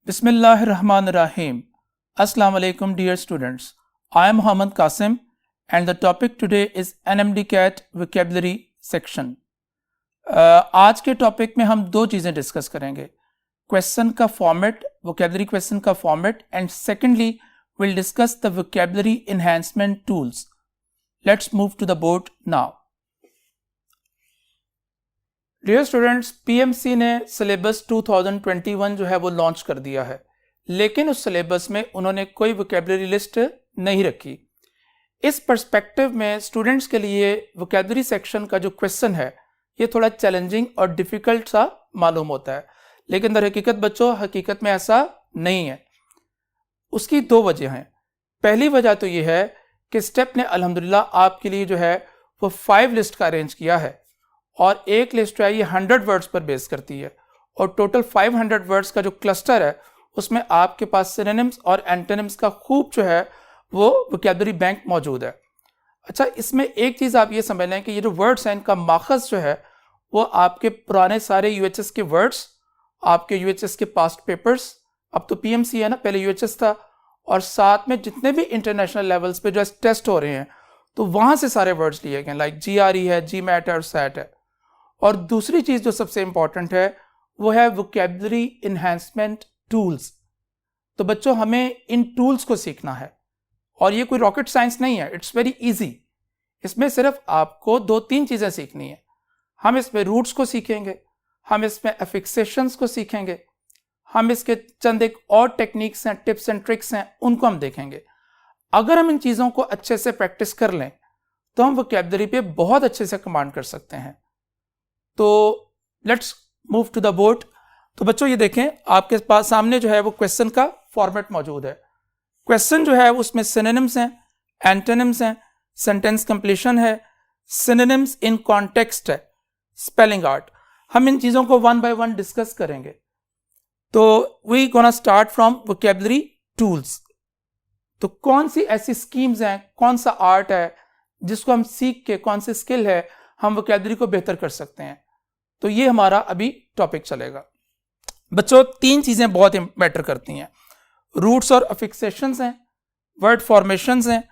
Bismillahirrahmanirrahim. Assalamu alaikum dear students. I am Muhammad Qasim and the topic today is NMDCAT vocabulary section. आज के topic में हम दो चीज़ें डिस्कस करेंगे, क्वेश्चन का फॉर्मेट, वोकेबलरी क्वेश्चन का format, and secondly will discuss the vocabulary enhancement tools. Let's move to the board now. Dear students, PMC ने सिलेबस 2021 जो है वो लॉन्च कर दिया है, लेकिन उस सिलेबस में उन्होंने कोई वोकेबलरी लिस्ट नहीं रखी. इस पर्सपेक्टिव में स्टूडेंट्स के लिए वोकेबलरी सेक्शन का जो क्वेश्चन है ये थोड़ा चैलेंजिंग और डिफ़िकल्ट सा मालूम होता है, लेकिन दर हकीकत बच्चों हकीकत में ऐसा नहीं है. उसकी दो वजह हैं. पहली वजह तो ये है कि स्टेप ने अल्हम्दुलिल्लाह आपके लिए जो है वो 5 लिस्ट का अरेंज किया है और एक लिस्ट है ये 100 वर्ड्स पर बेस करती है और टोटल 500 वर्ड्स का जो क्लस्टर है उसमें आपके पास सिनोनिम्स और एंटोनिम्स का खूब जो है वो वोकेबलरी बैंक मौजूद है. अच्छा, इसमें एक चीज़ आप ये समझ लें कि ये जो वर्ड्स हैं इनका माखज़ जो है वो आपके पुराने सारे यूएचएस के वर्ड्स, आपके यूएचएस के पास्ट पेपर्स, अब तो पीएमसी है ना, पहले यूएचएस था, और साथ में जितने भी इंटरनेशनल लेवल्स पे जो टेस्ट हो रहे हैं तो वहाँ से सारे वर्ड्स लिए गए, लाइक जीआरई है, जीमैट है और सैट है. और दूसरी चीज़ जो सबसे इंपॉर्टेंट है वो है वोकेबलरी इन्हांसमेंट टूल्स. तो बच्चों हमें इन टूल्स को सीखना है और ये कोई रॉकेट साइंस नहीं है, इट्स वेरी इजी. इसमें सिर्फ आपको 2-3 चीज़ें सीखनी है. हम इसमें रूट्स को सीखेंगे, हम इसमें एफिक्सेशंस को सीखेंगे, हम इसके चंद एक और टेक्निक्स हैं, टिप्स एंड ट्रिक्स हैं, उनको हम देखेंगे. अगर हम इन चीज़ों को अच्छे से प्रैक्टिस कर लें तो हम वोकेबलरी पे बहुत अच्छे से कमांड कर सकते हैं. तो let's move to the board. तो बच्चों ये देखें, आपके पास सामने जो है वो क्वेश्चन का फॉर्मेट मौजूद है. क्वेश्चन जो है उसमें सिनोनिम्स हैं, एंटोनिम्स हैं, सेंटेंस कंप्लीशन है, सिनोनिम्स इन कॉन्टेक्स्ट है, स्पेलिंग आर्ट. हम इन चीज़ों को वन बाय वन डिस्कस करेंगे. तो we gonna start from vocabulary tools. तो कौन सी ऐसी स्कीम्स हैं, कौन सा आर्ट है जिसको हम सीख के, कौन सी स्किल है हम वोकेबलरी को बेहतर कर सकते हैं. तो ये हमारा अभी टॉपिक चलेगा. बच्चों 3 चीज़ें बहुत मैटर करती हैं. रूट्स और अफिक्सेशंस हैं, वर्ड फॉर्मेशंस हैं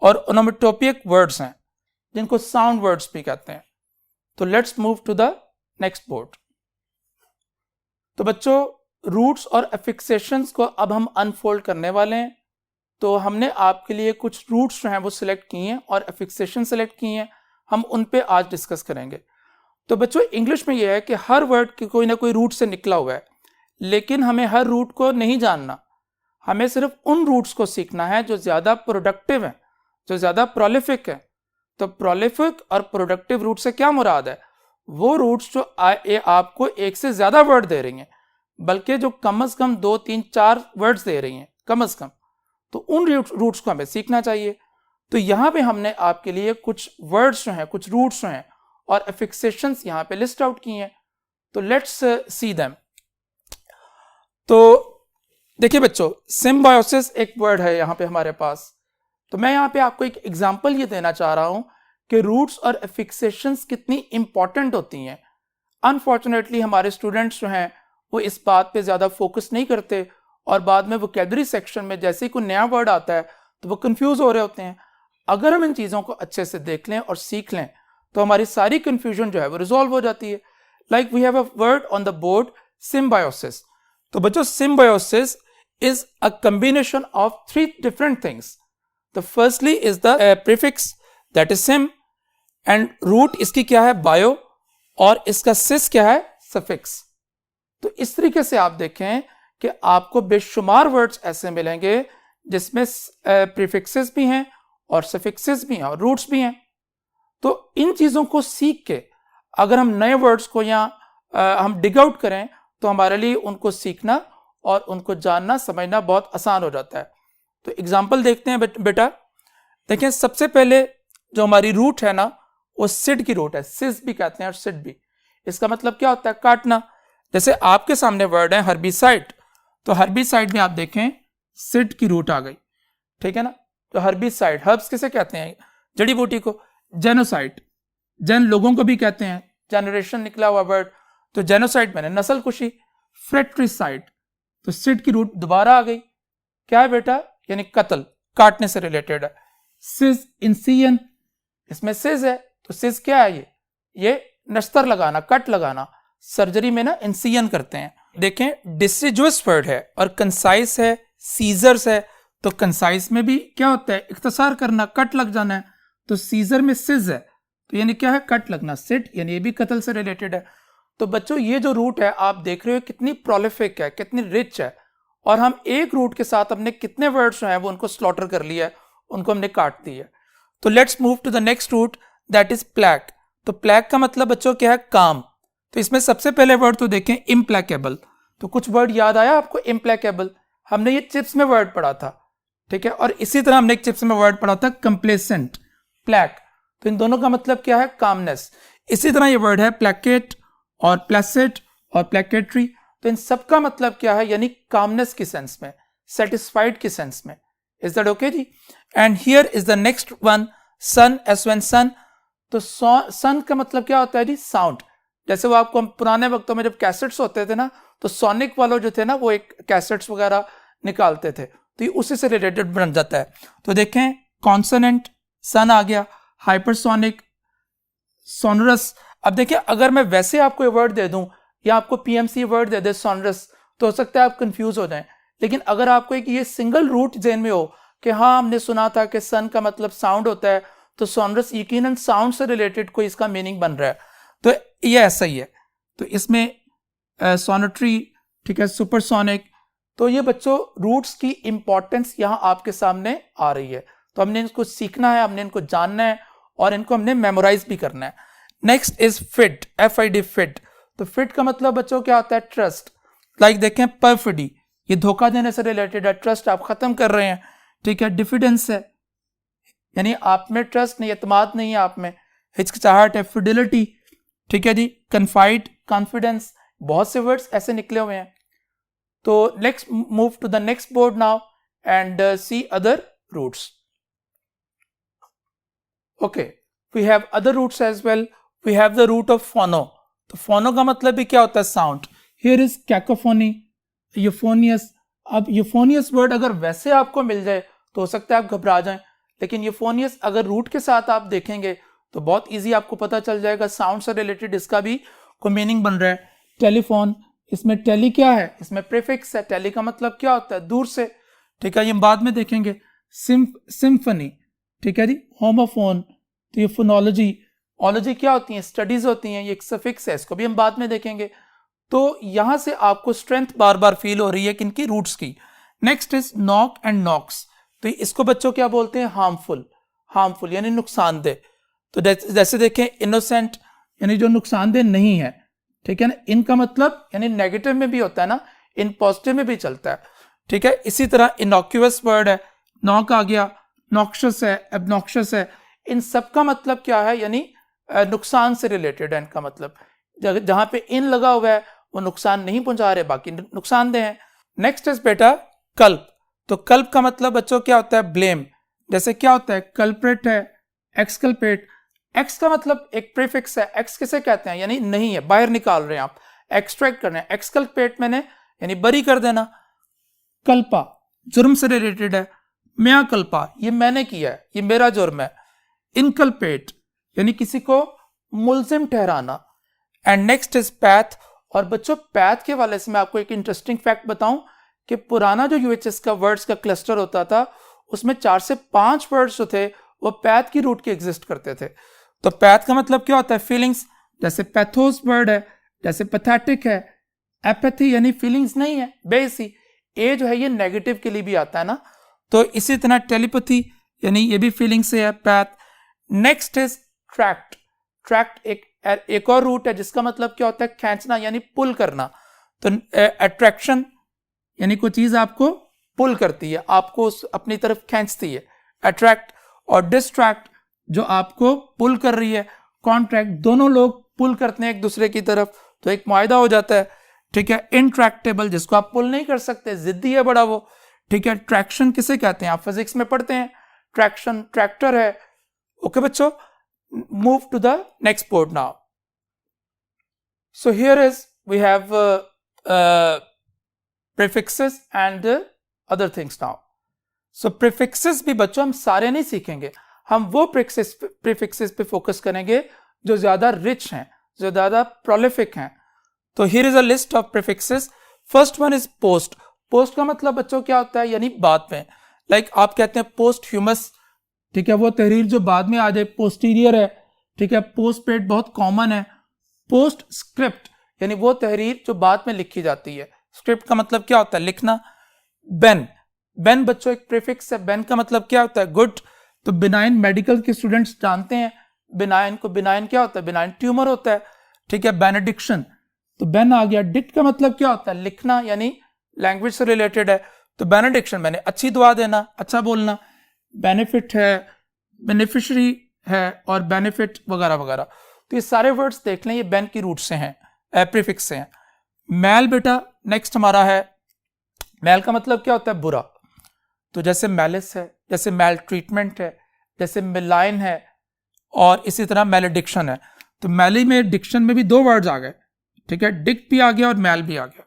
और ओनोमेटोपिक वर्ड्स हैं जिनको साउंड वर्ड्स भी कहते हैं. तो let's move to the next board. तो बच्चों रूट्स और अफिक्सेशंस को अब हम अनफोल्ड करने वाले हैं. तो हमने आपके लिए कुछ रूट्स जो हैं वो सिलेक्ट किए हैं और अफिक्सेशन सिलेक्ट किए हैं, हम उन पे आज डिस्कस करेंगे. तो बच्चों इंग्लिश में यह है कि हर वर्ड की कोई ना कोई रूट से निकला हुआ है, लेकिन हमें हर रूट को नहीं जानना. हमें सिर्फ उन रूट्स को सीखना है जो ज़्यादा प्रोडक्टिव हैं, जो ज़्यादा प्रोलिफिक हैं. तो प्रोलिफिक और प्रोडक्टिव रूट से क्या मुराद है? वो रूट्स जो आपको एक से ज़्यादा वर्ड दे रही हैं, बल्कि जो कम अज़ कम 2, 3, 4 वर्ड्स दे रही हैं कम अज़ कम, तो उन रूट्स को हमें सीखना चाहिए. तो यहाँ पे हमने आपके लिए कुछ वर्ड्स जो हैं, कुछ रूट्स जो हैं और अफिक्सेशंस यहाँ पे लिस्ट आउट किए हैं. तो लेट्स सी देम. तो देखिए बच्चों, सिम्बायोसिस एक वर्ड है यहाँ पे हमारे पास. तो मैं यहाँ पे आपको एक एग्जांपल ये देना चाह रहा हूँ कि रूट्स और अफिक्सेशंस कितनी इंपॉर्टेंट होती हैं. अनफॉर्चुनेटली हमारे स्टूडेंट्स जो हैं वो इस बात पे ज़्यादा फोकस नहीं करते और बाद में वोकेबलरी सेक्शन में जैसे ही कोई नया वर्ड आता है तो वो कंफ्यूज हो रहे होते हैं. अगर हम इन चीज़ों को अच्छे से देख लें और सीख लें तो हमारी सारी कंफ्यूजन जो है वो रिजॉल्व हो जाती है. Like we have a word on the board, symbiosis. तो बच्चों symbiosis is a combination of 3 different things. The firstly is the prefix that is sym, and root इसकी क्या है? बायो, और इसका सिस क्या है? सफिक्स. तो इस तरीके से आप देखें कि आपको बेशुमार वर्ड्स ऐसे मिलेंगे जिसमें प्रीफिक्सेस भी हैं और सफिक्सेस भी हैं और रूट्स भी हैं. तो इन चीज़ों को सीख के अगर हम नए वर्ड्स को या हम डिग आउट करें तो हमारे लिए उनको सीखना और उनको जानना समझना बहुत आसान हो जाता है. तो एग्जांपल देखते हैं बेटा. देखें, सबसे पहले जो हमारी रूट है ना वो सिड की रूट है, सिस भी कहते हैं और सिड भी. इसका मतलब क्या होता है? काटना. जैसे आपके सामने वर्ड है हर्बिसाइड, तो हर्बिसाइड में आप देखें सिड की रूट आ गई, ठीक है ना. तो हर्बिसाइड, हर्ब्स किसे कहते हैं? जड़ी बूटी को. जेनोसाइड, जन लोगों को भी कहते हैं, जनरेशन निकला हुआ वर्ड. तो जेनोसाइड मैंने नस्ल कुशी. फ्रेट्रिसाइड, तो सिड की रूट दोबारा आ गई, क्या है बेटा, यानी कत्ल, काटने से रिलेटेड है। सिज इंसियन, इसमें सिज है, तो सिज क्या है, ये नस्तर लगाना, कट लगाना, सर्जरी में ना इंसियन करते हैं। देखें डिसिजुअस वर्ड है और कंसाइज है, सीजर्स है, तो कंसाइज में भी क्या होता है, इख्तिसार करना, कट लग जाना है, तो सीजर में सिज है, तो यानी क्या है, कट लगना। सिट यानी ये भी कत्ल से रिलेटेड है। तो बच्चों ये जो रूट है आप देख रहे हो कितनी प्रोलिफिक है, कितनी रिच है, और हम एक रूट के साथ हमने कितने वर्ड्स जो हैं वो उनको स्लॉटर कर लिया है, उनको हमने काट दिया। तो let's move to the next root, that is plac. तो प्लैक का मतलब बच्चों क्या है, काम। तो इसमें सबसे पहले वर्ड तो देखें इम्प्लैकेबल। तो कुछ वर्ड याद आया आपको, इम्प्लैकेबल, हमने ये चिप्स में वर्ड पढ़ा था, ठीक है, और इसी तरह हमने एक चिप्स में वर्ड पढ़ा था कंप्लेसेंट, प्लैक। तो इन दोनों का मतलब क्या है, कामनेस। इसी तरह ये वर्ड है प्लैकेट और प्लेसेट और प्लैकेटरी, तो इन सब का मतलब क्या है, यानी कामनेस की सेंस में, सेटिस्फाइड की सेंस में। इज दैट ओके जी? And here is the next one, son, S one son. तो सन का मतलब क्या होता है जी, साउंड। जैसे वो आपको पुराने वक्तों में जब कैसेट्स होते थे ना, तो सोनिक वालों जो थे ना वो एक कैसेट्स वगैरह निकालते थे, तो ये उसी से रिलेटेड बन जाता है। तो देखें कॉन्सोनेंट, सन आ गया, हाइपरसोनिक, सोनरस। अब देखिए अगर मैं वैसे आपको ये वर्ड दे दूं या आपको पीएमसी वर्ड दे दे सोनरस, तो हो सकता है आप कंफ्यूज हो जाएं। लेकिन अगर आपको एक ये सिंगल रूट जेन में हो कि हाँ हमने सुना था कि सन का मतलब साउंड होता है, तो सोनरस यकीनन साउंड से रिलेटेड कोई इसका मीनिंग बन रहा है, तो ये ऐसा ही है। तो इसमें सोनेटरी, ठीक है, सुपरसोनिक। तो ये बच्चों रूट्स की इंपॉर्टेंस यहाँ आपके सामने आ रही है, तो हमने इनको सीखना है, हमने इनको जानना है और इनको हमने मेमोराइज भी करना है। Next is fit, FID, fit. तो फिट का मतलब बच्चों क्या होता है, ट्रस्ट। लाइक देखें परफिडी, ये धोखा देने से रिलेटेड है, ट्रस्ट आप खत्म कर रहे हैं, ठीक है। डिफिडेंस है, यानी आप में ट्रस्ट नहीं, एतमाद नहीं है आप में। हिचकिचाहट है, फिडिलिटी, ठीक है जी। कन्फाइड, कॉन्फिडेंस, बहुत से वर्ड्स ऐसे निकले हुए हैं। तो let's move to the next board now and see other roots. Okay, we have other roots as well. We have the root of phono. तो फोनो का मतलब भी क्या होता है, sound. Here is cacophony, euphonious. अब यूफोनियस वर्ड अगर वैसे आपको मिल जाए तो हो सकता है आप घबरा जाएं, लेकिन यूफोनियस अगर रूट के साथ आप देखेंगे तो बहुत इजी आपको पता चल जाएगा, साउंड से रिलेटेड इसका भी कोई मीनिंग बन रहा है। टेलीफोन, इसमें टेली क्या है, इसमें प्रीफिक्स है, टेली का मतलब क्या होता है, दूर से, ठीक है, ये हम बाद में देखेंगे। सिम्फनी, ठीक है जी। होमोफोन, तो ये फोनोलॉजी, ओलॉजी क्या होती है, स्टडीज होती हैं, ये एक सफिक्स है, इसको भी हम बाद में देखेंगे। तो यहां से आपको स्ट्रेंथ बार बार फील हो रही है किनकी, रूट्स की। Next is noc and nox. तो इसको बच्चों क्या बोलते हैं, हार्मफुल, हार्मफुल यानी नुकसानदेह। तो जैसे देखें इनोसेंट, यानी जो नुकसानदेह नहीं है, ठीक है ना। इनका मतलब यानी नेगेटिव में भी होता है ना, इन पॉजिटिव में भी चलता है, ठीक है। इसी तरह इनॉक्यूअस वर्ड है, नॉक आ गया, नॉक्शस है, एबनॉक्शस है। इन सब का मतलब क्या है, यानी नुकसान से रिलेटेड है इनका मतलब। जहां पे इन लगा हुआ है वो नुकसान नहीं पहुंचा रहे, बाकी नुकसानदेह है। नेक्स्ट इज बेटा कल्प। तो कल्प का मतलब बच्चों क्या होता है, ब्लेम। जैसे क्या होता है, कल्प्रेट है, एक्सकल्पेट। एक्स का मतलब एक प्रीफिक्स है, एक्स किसे कहते हैं, यानी नहीं है, बाहर निकाल रहे हैं आप, एक्सट्रैक्ट कर रहे हैं। एक्सकल्पेट मैंने यानी बरी कर देना। कल्पा जुर्म से रिलेटेड है, म्या कल्पा ये मैंने किया है, ये मेरा जुर्म है। इनकल्पेट यानी किसी को मुलजिम ठहराना। And next is path. और बच्चों पैथ के वाले से मैं आपको एक इंटरेस्टिंग फैक्ट बताऊं कि पुराना जो यूएचएस का वर्ड्स का क्लस्टर होता था उसमें 4 से 5 वर्ड्स जो थे वो पैथ की रूट के एग्जिस्ट करते थे। तो पैथ का मतलब क्या होता है, फीलिंग्स। जैसे पैथोस वर्ड है, जैसे पैथेटिक है। एपैथी यानी फीलिंग्स नहीं है, बेसी। ए जो है ये नेगेटिव के लिए भी आता है ना। तो इसी तरह टेलीपैथी यानी ये भी फीलिंग से है, path. Next is tract. Tract एक और रूट है जिसका मतलब क्या होता है, खींचना यानी पुल करना। तो अट्रैक्शन यानी कोई चीज आपको पुल करती है, आपको अपनी तरफ खींचती है, अट्रैक्ट। और डिस्ट्रैक्ट जो आपको पुल कर रही है, कॉन्ट्रैक्ट दोनों लोग पुल करते हैं एक दूसरे की तरफ, तो एक मुआहदा हो जाता है, ठीक है। इंट्रैक्टेबल जिसको आप पुल नहीं कर सकते, जिद्दी है बड़ा वो, ठीक है। ट्रैक्शन किसे कहते हैं, आप फिजिक्स में पढ़ते हैं, ट्रैक्शन ट्रैक्टर है। ओके बच्चों, move to the next board now. So here is we have prefixes and other things now. So prefixes भी बच्चों हम सारे नहीं सीखेंगे, हम वो prefixes पे फोकस करेंगे जो ज़्यादा रिच हैं, जो ज़्यादा prolific हैं. तो here is a list of prefixes. First one is post. Post का मतलब बच्चों क्या होता है, यानी बाद में. Like आप कहते हैं posthumous, ठीक है, वो तहरीर जो बाद में आ जाए, posterior है, ठीक है. postpaid बहुत कॉमन है. postscript यानी वो तहरीर जो बाद में लिखी जाती है. स्क्रिप्ट का मतलब क्या होता है, लिखना. बेन, बेन बच्चों एक प्रीफिक्स है. बेन का मतलब क्या होता है, गुड. तो बिनाइन मेडिकल के स्टूडेंट्स जानते हैं बिनाइन को. बिनाइन क्या होता है, बिनाइन ट्यूमर होता है, ठीक है. बेनेडिक्शन, तो बेन आ गया. डिक्ट का मतलब क्या होता है, लिखना, यानी लैंग्वेज से रिलेटेड है. तो बेनेडिक्शन मैंने अच्छी दुआ देना, अच्छा बोलना. बेनिफिट है, बेनिफिशरी है, और बेनिफिट वगैरह वगैरह. तो ये सारे वर्ड्स देख लें, ये बेन की रूट से हैं, प्रीफिक्स से हैं. मैल बेटा नेक्स्ट हमारा है. मैल का मतलब क्या होता है, बुरा. तो जैसे मैलिस है, जैसे मैल ट्रीटमेंट है, जैसे मिलाइन है, और इसी तरह मैलेडिक्शन है. तो मैली में डिक्शन में भी दो वर्ड्स आ गए, ठीक है. डिक्ट भी आ गया और मैल भी आ गया.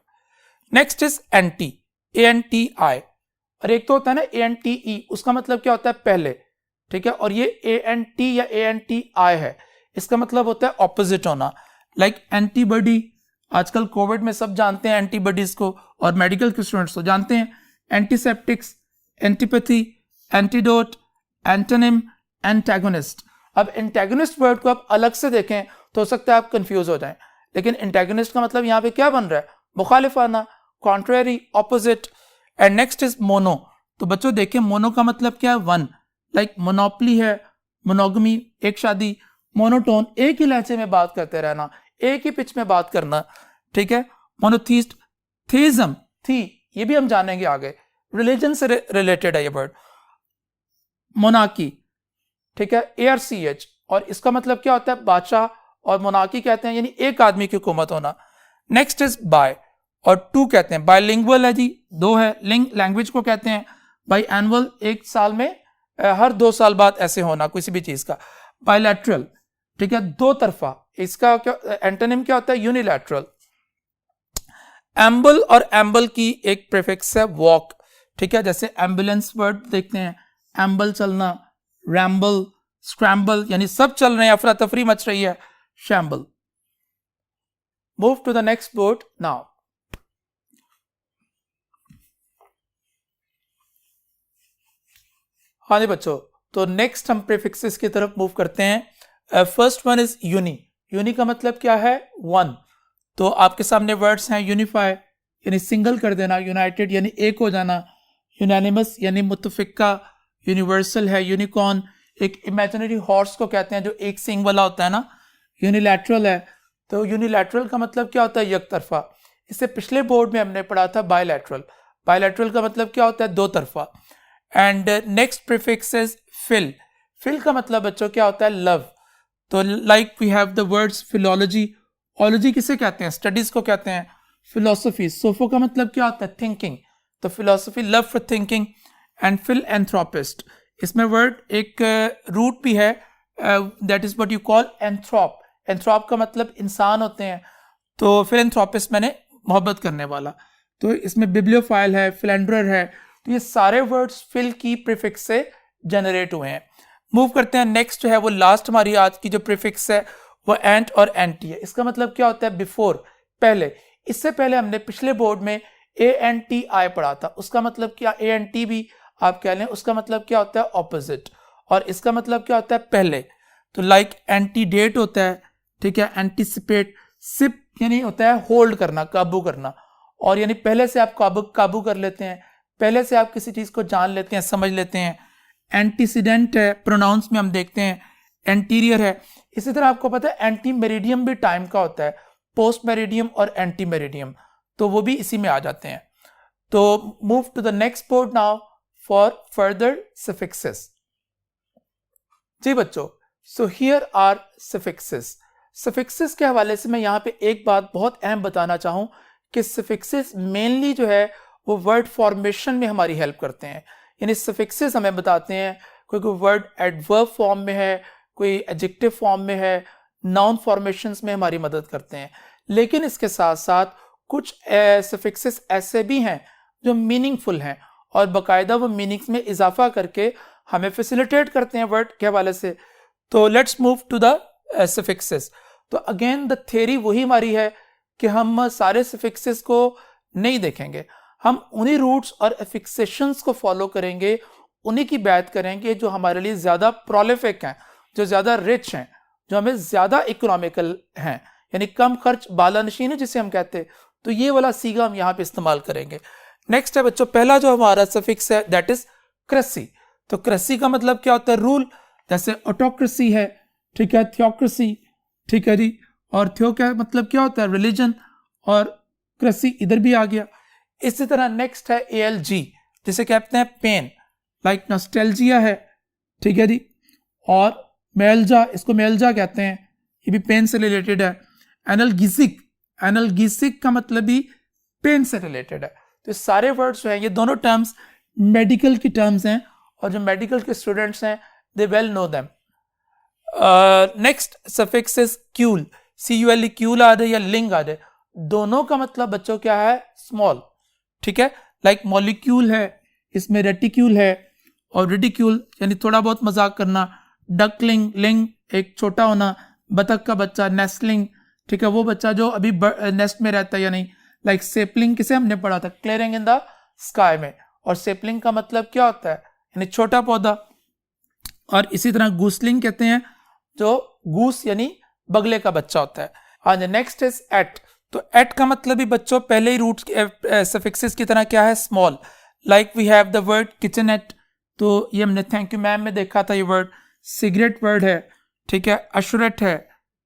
Next is anti, ANTI. और एक तो होता है ना ANTE, उसका मतलब क्या होता है, पहले, ठीक है. और ये ANT या ANTI है, इसका मतलब होता है ऑपोजिट होना. लाइक एंटीबॉडी, आजकल कोविड में सब जानते हैं एंटीबॉडीज को, और मेडिकल के स्टूडेंट्स तो जानते हैं. Antiseptics, antipathy, antidote, antonym, antagonist. अब एंटागोनिस्ट वर्ड को आप अलग से देखें तो हो सकता है आप कंफ्यूज हो जाएं, लेकिन एंटागोनिस्ट का मतलब यहाँ पे क्या बन रहा है, मुखालिफाना, contrary, opposite. And next is mono. तो बच्चों देखें, मोनो का मतलब क्या है, वन. लाइक मोनोपली है, मोनोगमी, एक शादी. मोनोटोन, एक ही लहजे में बात करते रहना, एक ही पिच में बात करना, ठीक है. मोनोथीस्ट, थीज्म, थी, ये भी हम जानेंगे आगे, रिलीजन से रिलेटेड है ये वर्ड. मोनार्की, ठीक है, ARCH, और इसका मतलब क्या होता है, बादशाह. और मोनार्की कहते हैं यानी एक आदमी की हुकूमत होना. नेक्स्ट इज बाय, और टू कहते हैं. बायलिंगुअल है जी, दो है. लिंग लैंग्वेज को कहते हैं. बाई एनुअल, एक साल में हर 2 साल बाद ऐसे होना किसी भी चीज का. बायलैटरल, ठीक है, दो तरफा. इसका क्या एंटोनिम क्या होता है, यूनिलैटरल. एम्बल, और एम्बल की एक प्रीफिक्स है वॉक, ठीक है. जैसे एम्बुलेंस वर्ड देखते हैं, एम्बल चलना, रैम्बल, स्क्रैम्बल यानी सब चल रहे हैं, अफरा तफरी मच रही है, shamble. Move to the next board now. हाँ जी बच्चों, तो नेक्स्ट हम प्रीफिक्सेस की तरफ मूव करते हैं. First one is uni. Uni का मतलब क्या है, वन. तो आपके सामने वर्ड्स हैं. यूनिफाई यानी सिंगल कर देना, यूनाइटेड यानी एक हो जाना, यूनानिमस यानी मुत्तफिका, यूनिवर्सल है. यूनिकॉर्न एक इमेजिनरी हॉर्स को कहते हैं जो एक सींग वाला होता है ना. यूनिलैटरल है. तो यूनिलैटरल का मतलब क्या होता है, एक तरफा. इससे पिछले बोर्ड में हमने पढ़ा था बायलैटरल. बायलैटरल का मतलब क्या होता है, दो तरफा. And next prefix is phil. Phil का मतलब बच्चों क्या होता है, लव. तो like we have the words philology. Ology किसे कहते हैं, स्टडीज को कहते हैं. फिलोसफी, सोफो का मतलब क्या होता है, थिंकिंग. तो philosophy, love for thinking. And philanthropist, इसमें वर्ड एक रूट भी है, that is what you call anthrop. Anthrop का मतलब इंसान होते हैं. तो फिलएंथ्रोपिस्ट मैंने मोहब्बत करने वाला. तो इसमें बिब्लियोफाइल है, फिलेंडरर है. तो ये सारे वर्ड्स फिल की प्रीफिक्स से जनरेट हुए हैं. मूव करते हैं. नेक्स्ट जो है वो लास्ट हमारी आज की जो प्रीफिक्स है वो एंट और एंटी है. इसका मतलब क्या होता है, बिफोर, पहले. इससे पहले हमने पिछले बोर्ड में ANTI पढ़ा था. उसका मतलब क्या, ANT भी आप कह लें, उसका मतलब क्या होता है, ऑपोजिट. और इसका मतलब क्या होता है, पहले. तो लाइक एंटीडेट होता है, ठीक है. एंटीसिपेट, सिप यानी होता है होल्ड करना, काबू करना. और यानी पहले से आप काबू कर लेते हैं, पहले से आप किसी चीज को जान लेते हैं, समझ लेते हैं. एंटीसीडेंट है, प्रोनाउंस में हम देखते हैं. एंटीरियर है. इसी तरह आपको पता है एंटी मेरिडियम भी टाइम का होता है, पोस्ट मेरिडियम और एंटी मेरिडियम, तो वो भी इसी में आ जाते हैं. तो move to the next board now for further suffixes. जी बच्चों, so here are suffixes. Suffixes के हवाले से मैं यहाँ पे एक बात बहुत अहम बताना चाहूँ कि सफिक्सेस मेनली जो है वो वर्ड फॉर्मेशन में हमारी हेल्प करते हैं. यानी सफिक्सेस हमें बताते हैं कोई वर्ड एडवर्ब फॉर्म में है, कोई एडजेक्टिव फॉर्म में है, नाउन फॉर्मेशंस में हमारी मदद करते हैं. लेकिन इसके साथ साथ कुछ सफिक्सेस ऐसे भी हैं जो मीनिंगफुल हैं और बाकायदा वो मीनिंग्स में इजाफा करके हमें फैसिलिटेट करते हैं वर्ड के हवाले से। तो let's move to the suffixes. तो अगेन द थ्योरी वही हमारी है कि हम सारे सफिक्सेस को नहीं देखेंगे, हम उन्हीं रूट्स और एफिक्सेशंस को फॉलो करेंगे, उन्हीं की बात करेंगे जो हमारे लिए ज़्यादा प्रोलिफिक हैं, जो ज़्यादा रिच हैं, जो हमें ज़्यादा इकोनॉमिकल हैं, यानी कम खर्च बालानशीन है जिसे हम कहते हैं। तो ये वाला सीगा हम यहाँ पे इस्तेमाल करेंगे। नेक्स्ट है बच्चों, पहला जो हमारा सफिक्स है दैट इज क्रेसी। तो क्रेसी का मतलब क्या होता है? रूल। जैसे ऑटोक्रेसी है, ठीक है, थियोक्रेसी, ठीक है जी, और थियो का मतलब क्या होता है? रिलीजन, और क्रेसी इधर भी आ गया। इसी तरह नेक्स्ट है ALG, जिसे कहते हैं पेन, लाइक नॉस्टैल्जिया है, ठीक है जी, और मेलजा, इसको मेलजा कहते हैं, ये भी पेन से रिलेटेड है। एनाल्गेसिक, एनाल्गेसिक का मतलब भी पेन से रिलेटेड है। तो सारे वर्ड्स जो हैं, ये दोनों टर्म्स मेडिकल की टर्म्स हैं और जो मेडिकल के स्टूडेंट्स हैं they well know them. Next suffix is cule, CULE, cule आ रहा है या लिंग आ रहा है, दोनों का मतलब बच्चों क्या है? स्मॉल, ठीक है। लाइक मॉलिक्यूल है, इसमें रेटिक्यूल है, और रिडिक्यूल यानी थोड़ा बहुत मजाक करना। डकलिंग, लिंग एक छोटा होना, बतख का बच्चा, नेस्टलिंग, ठीक है, वो बच्चा जो अभी नेस्ट में रहता है या नहीं। लाइक सेपलिंग, किसे हमने पढ़ा था? क्लियरिंग इन द स्काई में, और सेपलिंग का मतलब क्या होता है? यानी छोटा पौधा। और इसी तरह गूसलिंग कहते हैं, जो गूस यानी बगले का बच्चा होता है। हाँ, नेक्स्ट इज एट। तो एट का मतलब भी बच्चों पहले ही रूट सफिक्सेस की तरह क्या है? Small. Like we have the word kitchenette, तो ये हमने थैंक यू मैम में देखा था ये वर्ड। सिगरेट वर्ड है, ठीक है, अशरेट है,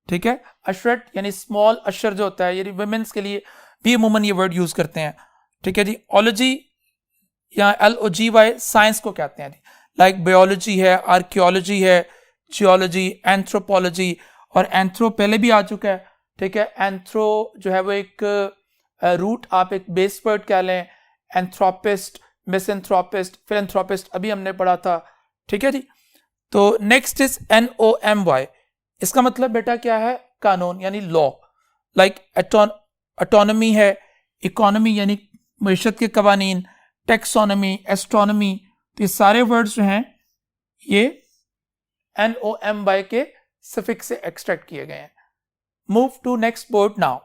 ठीक है, अशरेट यानी स्मॉल अशर जो होता है, यानी वुमेन्स के लिए भी अमूमन ये वर्ड यूज करते हैं, ठीक है जी। ओलॉजी या LOGY साइंस को कहते हैं, लाइक बायोलॉजी है, आर्कियोलॉजी है, जियोलॉजी, एंथ्रोपोलॉजी, और एंथ्रो पहले भी आ चुका है, ठीक है। एंथ्रो जो है वो एक रूट, आप एक बेस वर्ड कह लें। एंथ्रोपिस्ट, मिसएंथ्रोपिस्ट, फिलैंथ्रोपिस्ट अभी हमने पढ़ा था, ठीक है जी। तो नेक्स्ट इज NOMY, इसका मतलब बेटा क्या है? कानून यानी लॉ। लाइक ऑटोनॉमी है, इकोनॉमी यानी मईशत के कवानीन, टेक्सोनॉमी, एस्ट्रोनॉमी, तो ये सारे वर्ड्स जो हैं ये NOMY के सफिक्स से एक्सट्रैक्ट किए गए हैं। Move to next board now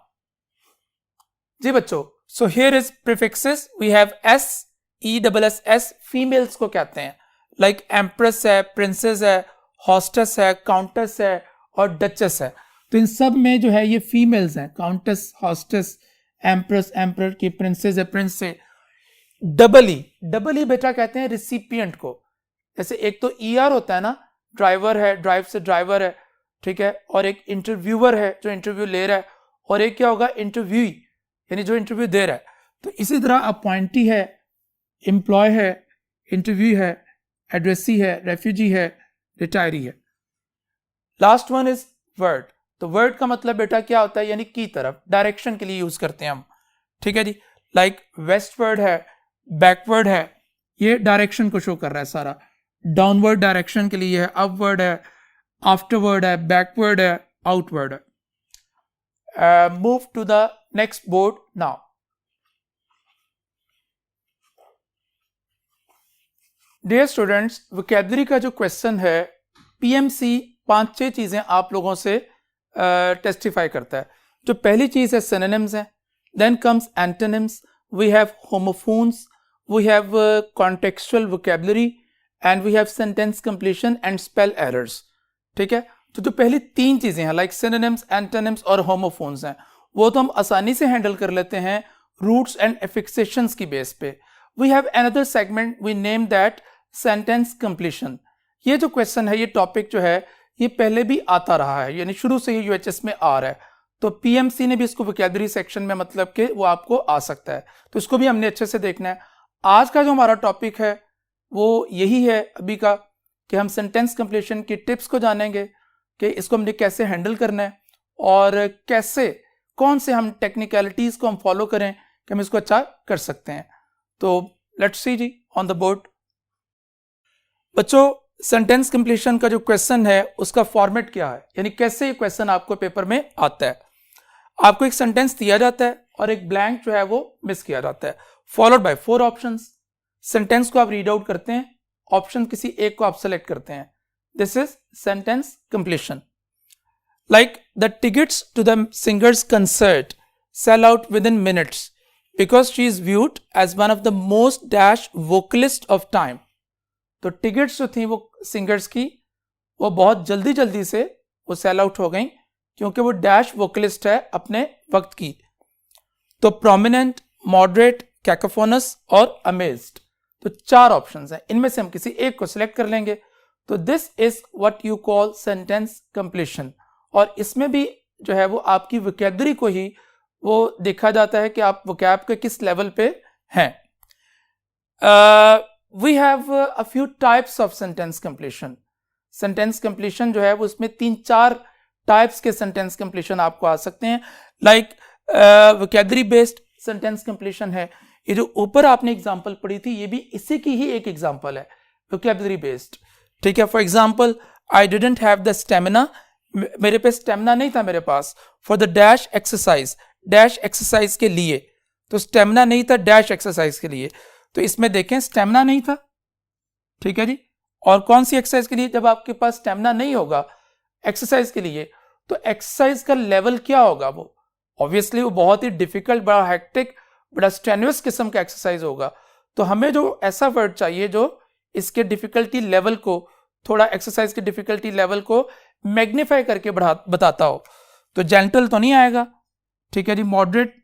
जी बच्चों। So here is prefixes, we have SESS, females को कहते हैं, लाइक एम्प्रेस है, प्रिंसेस है, हॉस्टेस है, काउंटेस है, और डचेस है। तो इन सब में जो है ये फीमेल्स हैं, काउंटेस, हॉस्टेस, एम्प्रेस, एम्पर की, प्रिंसेस है, प्रिंस से। डबल ई बेटा कहते हैं रिसिपिएंट को। जैसे एक तो ER होता है ना, ड्राइवर है, ड्राइव से ड्राइवर है, ठीक है, और एक इंटरव्यूअर है जो इंटरव्यू ले रहा है, और एक क्या होगा? इंटरव्यूई यानी जो इंटरव्यू दे रहा है। तो इसी तरह अपॉइंटी है, एम्प्लॉय है, इंटरव्यू है, एड्रेसी है, रेफ्यूजी है, रिटायरी है। Last one is word. तो वर्ड का मतलब बेटा क्या होता है? यानी की तरफ, डायरेक्शन के लिए यूज करते हैं हम, ठीक है जी। लाइक वेस्टवर्ड है, बैकवर्ड है, ये डायरेक्शन को शो कर रहा है सारा। डाउनवर्ड डायरेक्शन के लिए है, अपवर्ड है, आफ्टरवर्ड है, बैकवर्ड है, आउटवर्ड है। Move to the next board now. Dear students, vocabulary का जो क्वेश्चन है, PMC 5-6 चीजें आप लोगों से टेस्टिफाई करता है। जो पहली चीज है सिनोनिम्स है, then comes antonyms, we have homophones, we have contextual vocabulary, and we have sentence completion and spell errors, ठीक है। तो जो पहली 3 चीजें हैं, लाइक सिनोनिम्स, एंटोनिम्स और होमोफोन्स हैं, वो तो हम आसानी से हैंडल कर लेते हैं रूट्स एंड एफिक्सेशंस की बेस पे। We have another segment, we name that sentence completion. ये जो क्वेश्चन है, ये टॉपिक जो है, ये पहले भी आता रहा है, यानी शुरू से ही UHS में आ रहा है। तो PMC ने भी इसको वोकैबुलरी सेक्शन में मतलब कि वो आपको आ सकता है, तो इसको भी हमने अच्छे से देखना है। आज का जो हमारा टॉपिक है वो यही है अभी का, कि हम सेंटेंस कंप्लीशन की टिप्स को जानेंगे कि इसको हमने कैसे हैंडल करना है, और कैसे कौन से हम टेक्निकलिटीज को हम फॉलो करें कि हम इसको अच्छा कर सकते हैं। तो let's see G on the board. बच्चों, सेंटेंस कंप्लीशन का जो क्वेश्चन है उसका फॉर्मेट क्या है, यानी कैसे ये क्वेश्चन आपको पेपर में आता है। आपको एक सेंटेंस दिया जाता है और एक ब्लैंक जो है वो मिस किया जाता है, फॉलोड बाय 4 ऑप्शंस। सेंटेंस को आप रीड आउट करते हैं, ऑप्शन किसी एक को आप सेलेक्ट करते हैं। This is sentence completion. Like the tickets to the singers concert sale out within minutes because she is viewed as one of the most dash vocalist of time. तो tickets जो थी वो singers की वो बहुत जल्दी जल्दी से वो सेल आउट हो गई क्योंकि वो डैश वोकलिस्ट है अपने वक्त की। तो प्रोमिनेंट, मॉडरेट, कैकोफोनस और अमेज्ड, तो 4 ऑप्शंस हैं, इनमें से हम किसी एक को सिलेक्ट कर लेंगे। तो this is what you call sentence completion. और इसमें भी जो है वो आपकी वोकैबुलरी को ही वो देखा जाता है कि आप वोकैब के किस लेवल पे हैं। We have a few types of sentence completion. Sentence completion जो है वो इसमें 3-4 टाइप्स के सेंटेंस कंप्लीशन आपको आ सकते हैं। Like vocabulary based sentence completion है, ये जो ऊपर आपने एग्जांपल पढ़ी थी ये भी इसी की ही एक एग्जांपल है, वोकैबुलरी बेस्ड। ठीक है, for example I didn't have the stamina, मेरे पे स्टेमिना नहीं था मेरे पास, for the dash exercise, dash exercise के लिए। तो स्टेमिना नहीं था डैश एक्सरसाइज के लिए, तो इसमें देखें स्टेमिना नहीं था। ठीक है जी, और कौन सी एक्सरसाइज के लिए? जब आपके पास स्टेमिना नहीं होगा एक्सरसाइज के लिए तो एक्सरसाइज का लेवल क्या होगा? वो ऑब्वियसली वो बहुत ही डिफिकल्ट, बड़ा हेक्टिक, बड़ा स्ट्रेन्युअस किस्म का एक्सरसाइज होगा। तो हमें जो ऐसा वर्ड चाहिए जो इसके डिफिकल्टी लेवल को, थोड़ा एक्सरसाइज के डिफिकल्टी लेवल को मैग्नीफाई करके बताता हो। तो जेंटल तो नहीं आएगा, ठीक है जी, मॉडरेट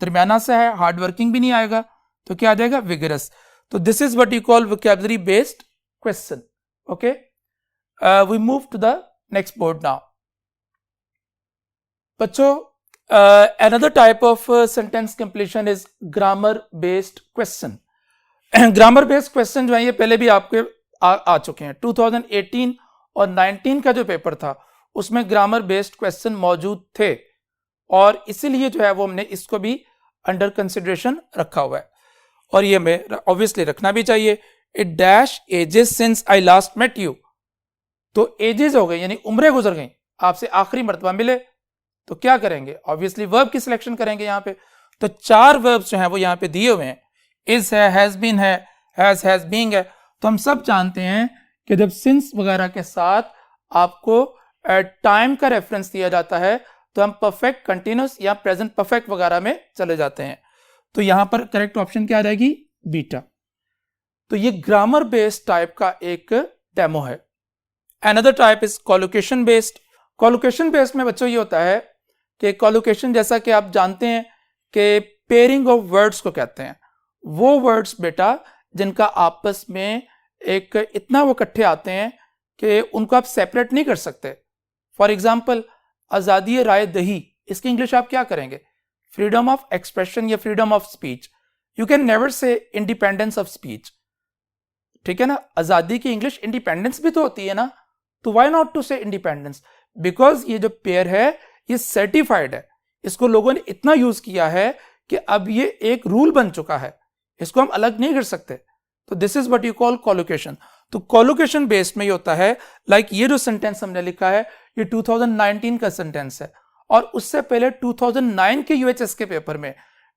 दरमियाना सा है, हार्ड वर्किंग भी नहीं आएगा, तो क्या आ जाएगा? विगरस। तो this is what you call vocabulary based question. Okay, we move to the next board now. बच्चों, another type of sentence completion is grammar based question. Grammar based question जो है ये पहले भी आपके आ चुके हैं। 2018 और 19 का जो पेपर था उसमें ग्रामर बेस्ड क्वेश्चन मौजूद थे और इसीलिए जो है वो हमने इसको भी अंडर कंसिडरेशन रखा हुआ है और ये हमें ऑब्वियसली रखना भी चाहिए। It dash ages since I last met you, तो एजेस हो गई यानी उम्रें गुजर गई, आपसे आखिरी मर्तबा मिले, तो क्या करेंगे? ऑब्वियसली वर्ब की सिलेक्शन करेंगे यहाँ पे। तो 4 वर्ब्स जो हैं वो यहाँ पे दिए हुए हैं, इज है, हैज बीन है, हैज बीइंग है। तो हम सब जानते हैं कि जब सिंस वगैरह के साथ आपको टाइम का रेफरेंस दिया जाता है तो हम परफेक्ट कंटिन्यूस या प्रेजेंट परफेक्ट वगैरह में चले जाते हैं। तो यहाँ पर करेक्ट ऑप्शन क्या आ जाएगी? बीटा। तो ये ग्रामर बेस्ड टाइप का एक डेमो है। Another type is collocation based. Collocation based में बच्चों ये होता है कि कोलोकेशन, जैसा कि आप जानते हैं कि पेयरिंग ऑफ वर्ड्स को कहते हैं, वो वर्ड्स बेटा जिनका आपस में एक इतना वो इकट्ठे आते हैं कि उनको आप सेपरेट नहीं कर सकते। फॉर एग्जाम्पल, आज़ादी राय दही, इसकी इंग्लिश आप क्या करेंगे? फ्रीडम ऑफ एक्सप्रेशन या freedom of speech. You can never say independence of speech, ठीक है ना। आज़ादी की इंग्लिश इंडिपेंडेंस भी तो होती है ना, तो वाई नॉट टू से इंडिपेंडेंस? बिकॉज ये जो पेयर है ये सर्टिफाइड है, इसको लोगों ने इतना यूज किया है कि अब ये एक रूल बन चुका है, इसको हम अलग नहीं कर सकते। तो this is what you call collocation. तो कोलोकेशन बेस्ड में ये होता है, लाइक ये जो सेंटेंस हमने लिखा है ये 2019 का सेंटेंस है और उससे पहले 2009 के यूएचएस के पेपर में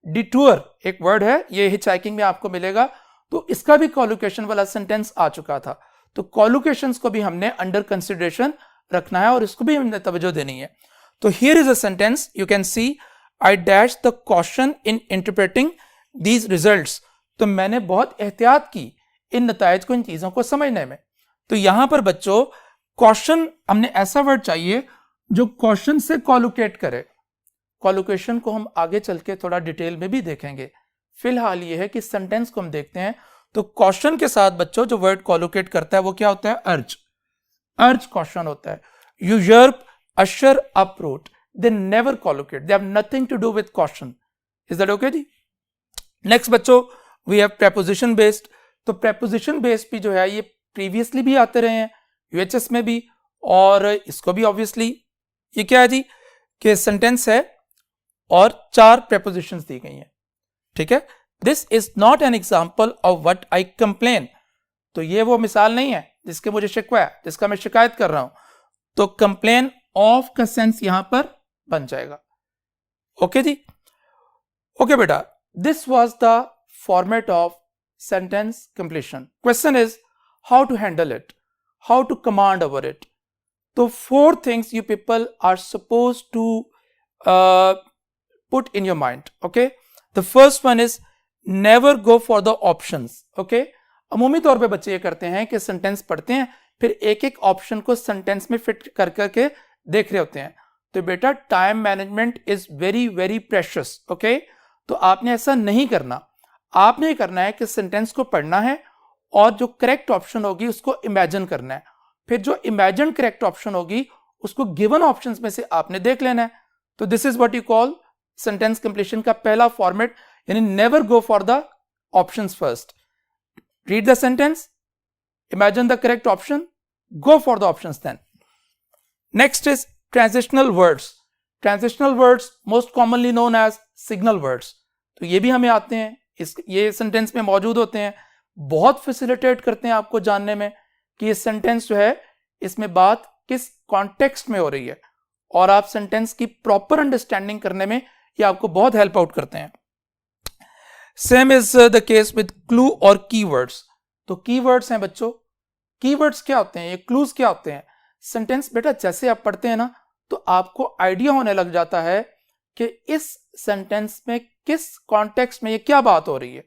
डिटूर एक वर्ड है, ये हिचहाइकिंग में आपको मिलेगा, तो इसका भी कोलोकेशन वाला सेंटेंस आ चुका था। तो कोलोकेशंस को भी हमने अंडर कंसिडरेशन रखना है और इसको भी हमने तवज्जो देनी है। तो here is a sentence, you can see I dash the caution in interpreting these results. तो मैंने बहुत एहतियात की इन नतायज को, इन चीजों को समझने में। तो यहां पर बच्चों कॉशन, हमने ऐसा वर्ड चाहिए जो कॉशन से कोलोकेट करे। कोलोकेशन को हम आगे चल के थोड़ा डिटेल में भी देखेंगे, फिलहाल ये है कि सेंटेंस को हम देखते हैं। तो कॉशन के साथ बच्चों जो वर्ड कोलोकेट करता है वो क्या होता है? अर्ज। अर्ज कॉशन होता है। Usurp, usher, uproot, they never collocate, they have nothing to do with caution. Is that okay जी? नेक्स्ट बच्चों वी हैव प्रेपोजिशन बेस्ड। तो प्रेपोजिशन बेस्ड भी जो है ये प्रीवियसली भी आते रहे हैं यूएचएस में भी, और इसको भी ऑब्वियसली ये क्या है जी कि सेंटेंस है और 4 प्रेपोजिशंस दी गई हैं, ठीक है। This is not an example of what I complain. तो ये वो मिसाल नहीं है जिसके मुझे शिकवा है, जिसका मैं शिकायत कर रहा हूं। तो कंप्लेन ऑफ का सेंस यहां पर बन जाएगा। ओके जी, ओके बेटा, this was the format of sentence completion. Question is how to handle it, how to command over it. So 4 things you people are supposed to put in your mind. Okay, the first one is never go for the options. Okay, अमूमी तौर पे बच्चे ये करते हैं कि sentence पढ़ते हैं फिर एक एक ऑप्शन को सेंटेंस में फिट कर करके देख रहे होते हैं. तो बेटा time management is very very precious. Okay, तो आपने ऐसा नहीं करना. आपने करना है कि सेंटेंस को पढ़ना है और जो करेक्ट ऑप्शन होगी उसको इमेजिन करना है. फिर जो इमेजिन करेक्ट ऑप्शन होगी उसको गिवन ऑप्शंस में से आपने देख लेना है. तो this is what you call sentence completion का पहला फॉर्मेट, यानी never go for the options first. Read the sentence, imagine the correct option, go for the options then. Next is transitional words. Transitional words most commonly known as signal words. तो ये भी हमें आते हैं, ये sentence में मौजूद होते हैं, बहुत फैसिलिटेट करते हैं आपको जानने में कि ये सेंटेंस जो है इसमें बात किस कॉन्टेक्स्ट में हो रही है, और आप सेंटेंस की प्रॉपर अंडरस्टैंडिंग करने में ये आपको बहुत हेल्प आउट करते हैं. Same is the case with clue और कीवर्ड्स. तो कीवर्ड्स हैं बच्चों, कीवर्ड्स क्या होते हैं, ये क्लूज क्या होते हैं. सेंटेंस बेटा जैसे आप पढ़ते हैं ना तो आपको आइडिया होने लग जाता है कि इस सेंटेंस में किस कॉन्टेक्स्ट में ये क्या बात हो रही है.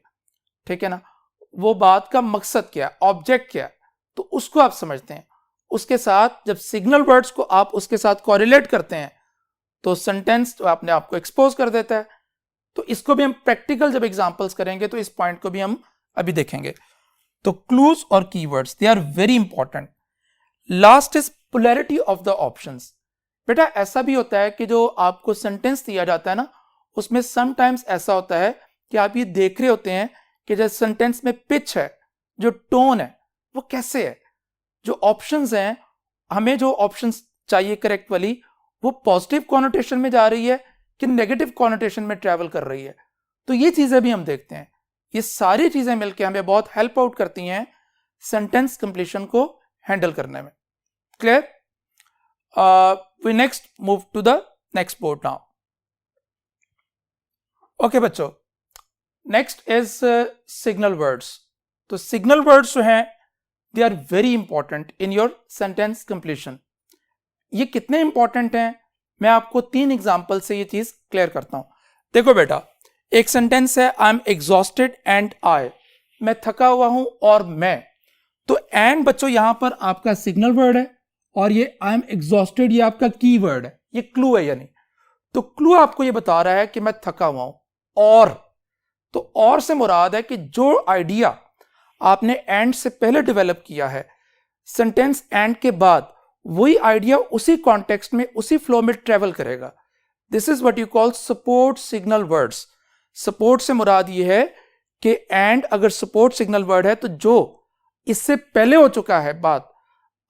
ठीक है ना, वो बात का मकसद क्या है, ऑब्जेक्ट क्या है, तो उसको आप समझते हैं. उसके साथ जब सिग्नल वर्ड्स को आप उसके साथ कोरिलेट करते हैं तो सेंटेंस तो आपने आपको एक्सपोज कर देता है. तो इसको भी हम प्रैक्टिकल जब एग्जांपल्स करेंगे तो इस पॉइंट को भी हम अभी देखेंगे. तो क्लूज और keywords they are very important. Last is polarity of the options. बेटा ऐसा भी होता है कि जो आपको सेंटेंस दिया जाता है ना उसमें समटाइम्स ऐसा होता है कि आप ये देख रहे होते हैं कि जो सेंटेंस में पिच है, जो टोन है, वो कैसे है. जो ऑप्शंस हैं, हमें जो ऑप्शंस चाहिए करेक्ट वाली, वो पॉजिटिव कॉनोटेशन में जा रही है कि नेगेटिव कॉनोटेशन में ट्रैवल कर रही है. तो ये चीजें भी हम देखते हैं. ये सारी चीजें मिलकर हमें बहुत हेल्प आउट करती हैं सेंटेंस कंप्लीशन को हैंडल करने में. Clear? we next move to the next board now. Okay बच्चों, next is signal words. तो signal words जो हैं they are very important in your sentence completion. ये कितने इंपॉर्टेंट हैं मैं आपको 3 एग्जाम्पल से ये चीज क्लियर करता हूं. देखो बेटा, एक सेंटेंस है आई एम एग्जॉस्टेड एंड आई, मैं थका हुआ हूं और मैं. तो एंड बच्चों यहां पर आपका सिग्नल वर्ड है और ये आई एम एग्जॉस्टेड ये आपका की वर्ड है, ये क्लू है. यानी तो क्लू आपको ये बता रहा है कि मैं थका हुआ हूं. और से मुराद है कि जो आइडिया आपने एंड से पहले डेवलप किया है, सेंटेंस एंड के बाद वही आइडिया उसी कॉन्टेक्स्ट में उसी फ्लो में ट्रेवल करेगा. This is what you call support signal words. Support से मुराद ये है कि एंड अगर सपोर्ट सिग्नल वर्ड है तो जो इससे पहले हो चुका है बात,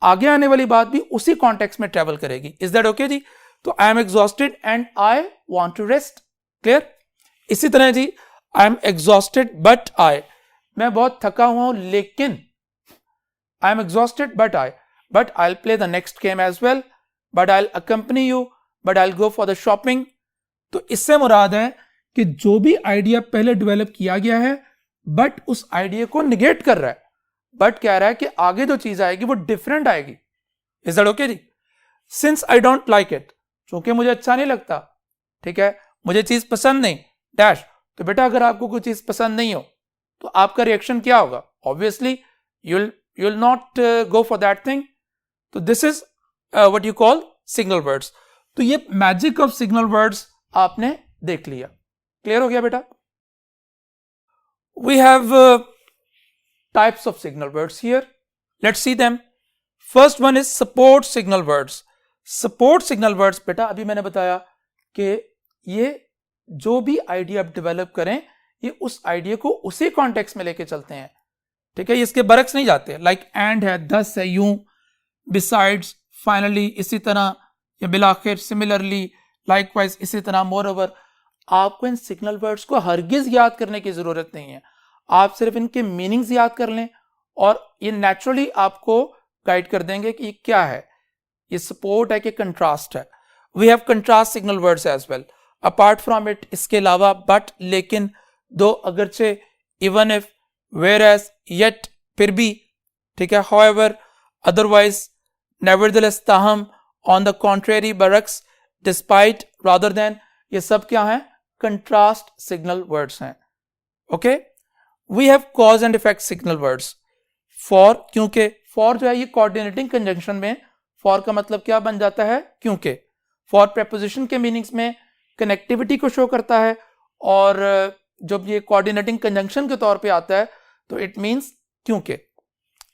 आगे आने वाली बात भी उसी कॉन्टेक्स्ट में ट्रेवल करेगी. इज दैट ओके जी? तो I am exhausted and I want to rest. Clear? इसी तरह जी, I am exhausted but I, मैं बहुत थका हुआ हूं लेकिन, I am exhausted but I'll play the next game as well, but I'll accompany you, but I'll go for the shopping. तो इससे मुराद है कि जो भी आइडिया पहले डेवलप किया गया है बट उस आइडिया को निगेट कर रहा है, बट कह रहा है कि आगे जो चीज आएगी वो डिफरेंट आएगी. इज दैट ओके जी? Since I don't like it, क्योंकि मुझे अच्छा नहीं लगता. ठीक है, मुझे चीज पसंद नहीं डैश. तो बेटा अगर आपको कोई चीज पसंद नहीं हो तो आपका रिएक्शन क्या होगा? Obviously you'll not go for that thing. तो this is what you call signal words. तो ये मैजिक ऑफ सिग्नल वर्ड्स आपने देख लिया. क्लियर हो गया बेटा? We have types of signal words here. Let's see them. First one is support signal words. Support signal words बेटा अभी मैंने बताया कि ये जो भी आइडिया आप डेवलप करें ये उस आइडिया को उसी कॉन्टेक्स्ट में लेके चलते हैं. ठीक है, ये इसके बरक्स नहीं जाते. लाइक एंड है, दस है, यूं, बिसाइड्स, फाइनली, इसी तरह, या बिलाखिर, सिमिलरली, लाइकवाइज, इसी तरह, मोरओवर. आपको इन सिग्नल वर्ड्स को हरगिज याद करने की जरूरत नहीं है. आप सिर्फ इनके मीनिंग्स याद कर लें और ये नेचुरली आपको गाइड कर देंगे कि ये क्या है, ये सपोर्ट है कि कंट्रास्ट है. We have contrast signal words as well. Apart from it, इसके अलावा, बट, लेकिन, दो, अगरचे, even if, whereas, yet, फिर भी, ठीक है, however, otherwise, nevertheless, ताहम, on the contrary, बरक्स, despite, rather than, ये सब क्या है? कंट्रास्ट सिग्नल वर्ड्स हैं. Okay, we have cause and effect signal words. For, क्योंकि, फॉर जो है ये कोऑर्डिनेटिंग कंजंक्शन में फॉर का मतलब क्या बन जाता है? क्योंकि. फॉर प्रेपोजिशन के मीनिंग्स में कनेक्टिविटी को शो करता है, और जब ये कोऑर्डिनेटिंग कंजंक्शन के तौर पे आता है तो इट मींस क्योंकि.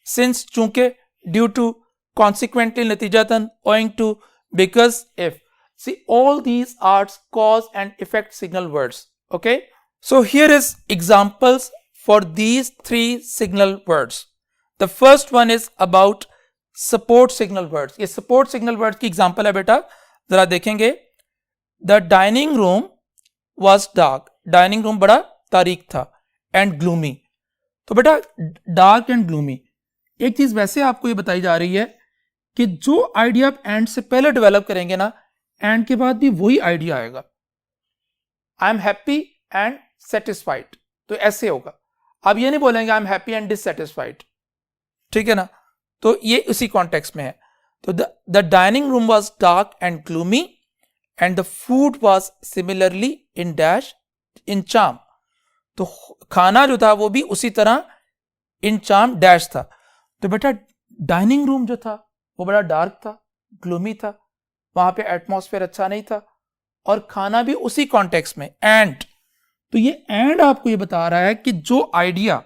सिंस, चूंकि, ड्यू टू, कॉन्सिक्वेंटली, नतीजतन, owing to, because, if. See, all these are cause and effect signal words. Okay, so here is examples for these three signal words. The first one is about support signal words. ये support signal words की example है बेटा, जरा देखेंगे. The dining room was dark. Dining room बड़ा तारीक था. And gloomy. तो बेटा dark and gloomy, एक चीज वैसे आपको ये बताई जा रही है कि जो आइडिया आप एंड से पहले डेवलप करेंगे ना, एंड के बाद भी वही आइडिया आएगा. I am happy and satisfied, तो ऐसे होगा. आप ये नहीं बोलेंगे I am happy and dissatisfied, ठीक है ना. तो ये उसी कॉन्टेक्स्ट में है. तो the dining room was dark and gloomy and the food was similarly in dash in charm. तो खाना जो था वो भी उसी तरह इन चार्म डैश था. तो बेटा डाइनिंग रूम जो था वो बड़ा डार्क था, ग्लूमी था, वहां पे एटमॉस्फेयर अच्छा नहीं था, और खाना भी उसी कॉन्टेक्स्ट में. एंड, तो ये एंड आपको ये बता रहा है कि जो आइडिया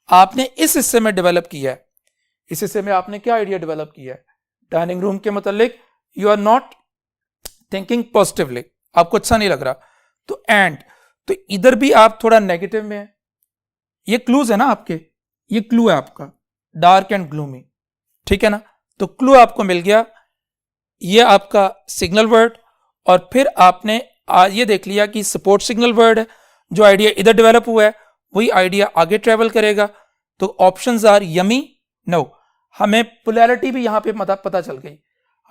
आपने इस हिस्से में डेवलप किया है, इस हिस्से में आपने क्या आइडिया डेवलप किया है डाइनिंग रूम के मतलब, you are not thinking positively, आपको अच्छा नहीं लग रहा. तो एंड, तो इधर भी आप थोड़ा नेगेटिव में है. ये क्लूज है ना आपके, ये क्लू है आपका, डार्क एंड ग्लूमी, ठीक है ना. तो क्लू आपको मिल गया, ये आपका सिग्नल वर्ड. और फिर आपने ये देख लिया कि सपोर्ट सिग्नल वर्ड है, जो आइडिया इधर डेवलप हुआ है वही आइडिया आगे ट्रेवल करेगा. तो ऑप्शंस आर यमी, नो. हमें पोलैरिटी भी यहां पे पता चल गई.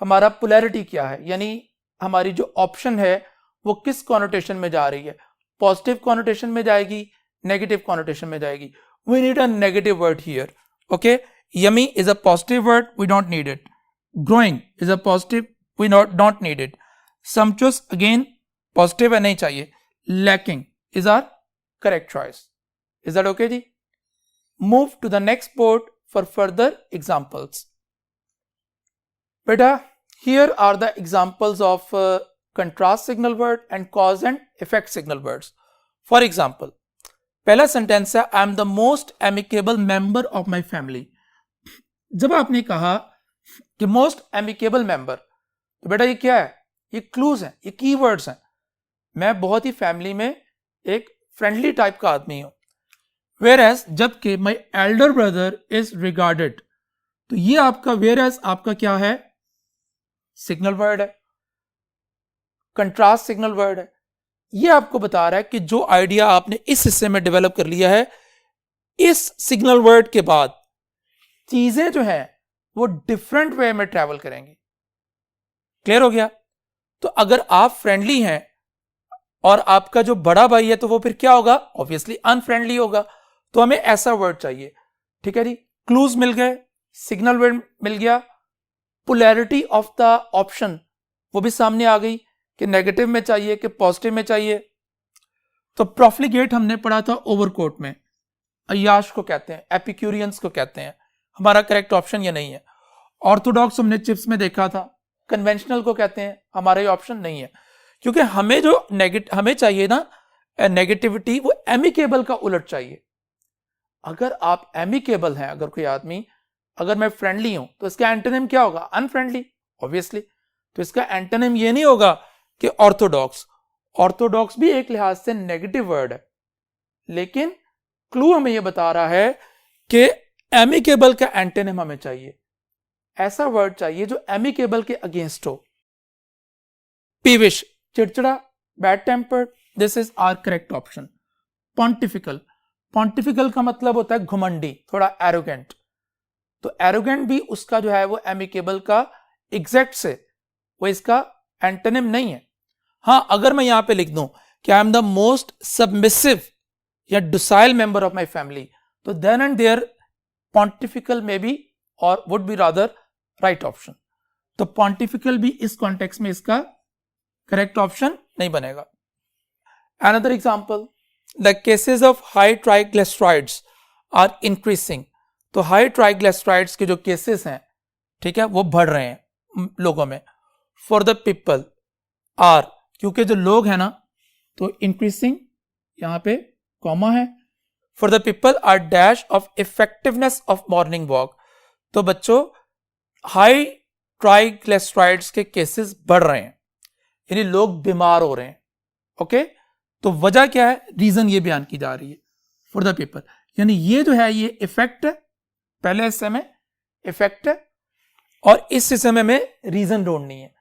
हमारा पोलैरिटी क्या है, यानी हमारी जो ऑप्शन है वो किस कॉनोटेशन में जा रही है, पॉजिटिव कॉनोटेशन में जाएगी, नेगेटिव कॉनोटेशन में जाएगी. We need a negative word here. Okay, yummy is a positive word, we don't need it. Growing is a positive, we don't need it. Sumptuous, again positive है, नहीं चाहिए. Lacking is our correct choice. Is that okay जी? Move to the next board for further examples. Beta, here are the examples of contrast signal word and cause and effect signal words. For example, पहला sentence है I am the most amicable member of my family. जब आपने कहा कि most amicable member, तो बेटा ये क्या है? ये क्लूज हैं, ये कीवर्ड्स हैं. मैं बहुत ही फैमिली में एक फ्रेंडली टाइप का आदमी हूं. वेयर एज, जबकि my elder brother is regarded, तो ये आपका वेयर एज आपका क्या है? सिग्नल वर्ड है, कंट्रास्ट सिग्नल वर्ड है. ये आपको बता रहा है कि जो आइडिया आपने इस हिस्से में डेवलप कर लिया है, इस सिग्नल वर्ड के बाद चीजें जो हैं वो डिफरेंट वे में ट्रैवल करेंगी. क्लियर हो गया? तो अगर आप फ्रेंडली हैं और आपका जो बड़ा भाई है तो वो फिर क्या होगा? ऑब्वियसली अनफ्रेंडली होगा. तो हमें ऐसा वर्ड चाहिए. ठीक है जी, क्लूज मिल गए, सिग्नल वर्ड मिल गया, पोलैरिटी ऑफ द ऑप्शन वो भी सामने आ गई कि नेगेटिव में चाहिए कि पॉजिटिव में चाहिए. तो प्रोफ्लिगेट हमने पढ़ा था ओवरकोट में, अय्याश को कहते हैं, एपिक्यूरियंस को कहते हैं. हमारा करेक्ट ऑप्शन ये नहीं है. ऑर्थोडॉक्स हमने चिप्स में देखा था, कन्वेंशनल को कहते हैं, हमारा ये ऑप्शन नहीं है. क्योंकि हमें जो हमें चाहिए ना नेगेटिविटी, वो एमिकेबल का उलट चाहिए. अगर आप एमिकेबल हैं, अगर कोई आदमी, अगर मैं फ्रेंडली हूं तो इसका एंटोनिम क्या होगा? Unfriendly, obviously. तो इसका एंटोनिम ये नहीं होगा कि ऑर्थोडॉक्स. ऑर्थोडॉक्स भी एक लिहाज से नेगेटिव वर्ड है, लेकिन क्लू हमें ये बता रहा है कि एमिकेबल का एंटोनिम हमें चाहिए. ऐसा वर्ड चाहिए जो एमिकेबल के अगेंस्ट हो. पीविश, चिड़चिड़ा, bad tempered, this is our correct option. Pontifical, pontifical का मतलब होता है घुमंडी, थोड़ा एरोगेंट. तो एरोगेंट भी उसका जो है वो एमिकेबल का एग्जैक्ट से वो इसका एंटोनिम नहीं है. हाँ, अगर मैं यहां पे लिख दूं कि I am the most submissive या docile member of my family, तो then and there pontifical may be और would be rather right option. तो पॉन्टिफिकल भी इस कॉन्टेक्स्ट में इसका करेक्ट ऑप्शन नहीं बनेगा। Another example, the cases of high triglycerides are increasing. तो हाई ट्राइग्लिसराइड्स के जो केसेस हैं, ठीक है, वो बढ़ रहे हैं लोगों में। फॉर द पीपल आर, क्योंकि जो लोग हैं ना, तो इंक्रीजिंग यहां पे कॉमा है। For the people are dash of effectiveness of morning walk. तो बच्चों, हाई ट्राइग्लिसराइड्स के केसेस बढ़ रहे हैं, यानी लोग बीमार हो रहे हैं। ओके, तो वजह क्या है, रीजन ये बयान की जा रही है फॉर द पीपल, यानी ये जो है ये इफेक्ट है, पहले हिस्से में इफेक्ट है और इस हिस्से में रीजन ढूंढनी है।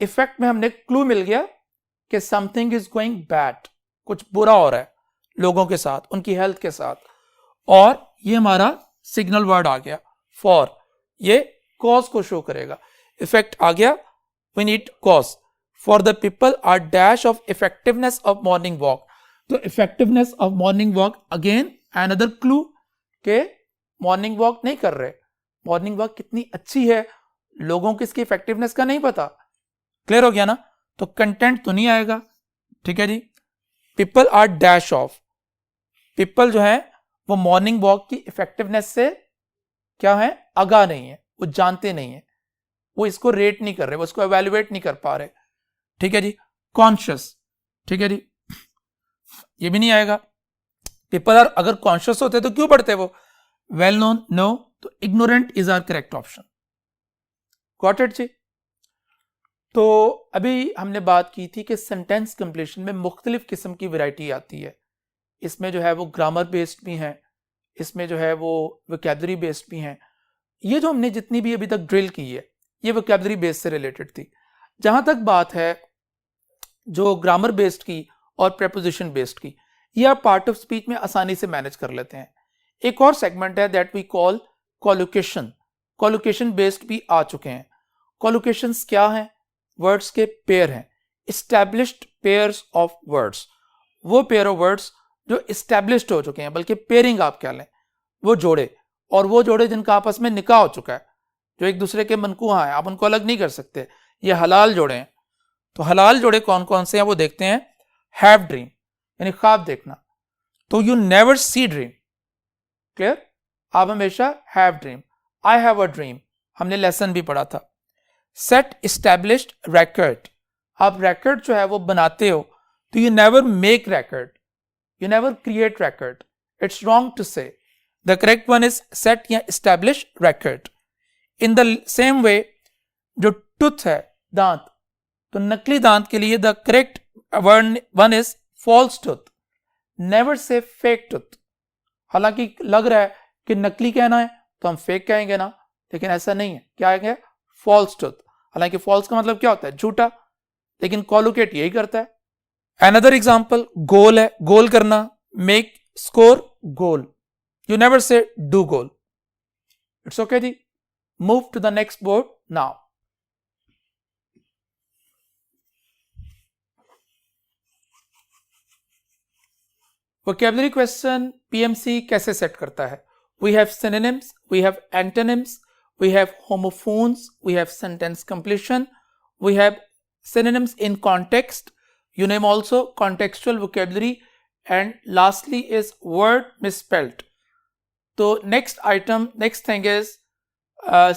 इफेक्ट में हमने क्लू मिल गया कि समथिंग इज गोइंग बैड, कुछ बुरा हो रहा है लोगों के साथ, उनकी हेल्थ के साथ, और ये हमारा सिग्नल वर्ड आ गया फॉर, ये कॉज को शो करेगा। इफेक्ट आ गया, we need cause. For the people are dash of effectiveness of morning walk. तो effectiveness of morning walk again another clue के मॉर्निंग वॉक नहीं कर रहे, मॉर्निंग वॉक कितनी अच्छी है, लोगों को इसकी इफेक्टिवनेस का नहीं पता। क्लियर हो गया ना, तो कंटेंट तो नहीं आएगा। ठीक है जी, people are dash of, people जो है वो मॉर्निंग वॉक की इफेक्टिवनेस से क्या है, आगाह नहीं है, वो जानते नहीं है, वो इसको रेट नहीं कर रहे, वो इसको एवेल्युएट नहीं कर पा रहे। ठीक है जी, कॉन्शियस, ठीक है जी, ये भी नहीं आएगा। पीपल आर, अगर कॉन्शियस होते तो क्यों पढ़ते वो, वेल नोन, नो, तो ignorant is are correct option. Got it जी। तो अभी हमने बात की थी कि सेंटेंस कंप्लीशन में मुख्तलिफ किस्म की वैरायटी आती है। इसमें जो है वो ग्रामर बेस्ड भी हैं, इसमें जो है वो वोकैबुलरी बेस्ड भी हैं। ये जो हमने जितनी भी अभी तक ड्रिल की है, ये वोकैबुलरी बेस्ड से रिलेटेड थी। जहां तक बात है जो ग्रामर बेस्ड की और प्रेपोजिशन बेस्ड की, ये आप पार्ट ऑफ स्पीच में आसानी से मैनेज कर लेते हैं। एक और सेगमेंट है that we call collocation, collocation based भी आ चुके हैं। कॉलोकेशंस क्या हैं, वर्ड्स के पेयर हैं, एस्टैब्लिश्ड पेयर्स ऑफ वर्ड्स, वो पेयर ऑफ वर्ड्स जो एस्टैब्लिश्ड हो चुके हैं, बल्कि पेयरिंग आप क्या लें, वो जोड़े, और वो जोड़े जिनका आपस में निकाह हो चुका है, जो एक दूसरे के मनकूहा हैं, आप उनको अलग नहीं कर सकते, ये हलाल जोड़े हैं। तो हलाल जोड़े कौन कौन से हैं वो देखते हैं। हैव ड्रीम, यानी ख्वाब देखना, तो you never see dream, clear, आप हमेशा have dream. I have a dream, हमने लेसन भी पढ़ा था। सेट एस्टैब्लिश्ड record, आप record जो है वो बनाते हो, तो you never make record, you never create record, it's wrong to say, the correct one is set या establish record। in the same way जो tooth है, दांत, तो नकली दांत के लिए the correct one is false tooth, never say fake tooth। हालांकि लग रहा है कि नकली कहना है तो हम फेक कहेंगे ना, लेकिन ऐसा नहीं है, क्या आएंगे, false tooth। हालांकि फॉल्स का मतलब क्या होता है, झूठा, लेकिन कॉलोकेट यही करता है। अनदर एग्जांपल, गोल है, गोल करना, make score goal, you never say do goal. It's okay जी, move to the next board now. Vocabulary question PMC कैसे सेट करता है। We have synonyms, we have antonyms, we have homophones, we have sentence completion, we have synonyms in context, you name also contextual vocabulary, and lastly is word misspelled। तो next item, next thing is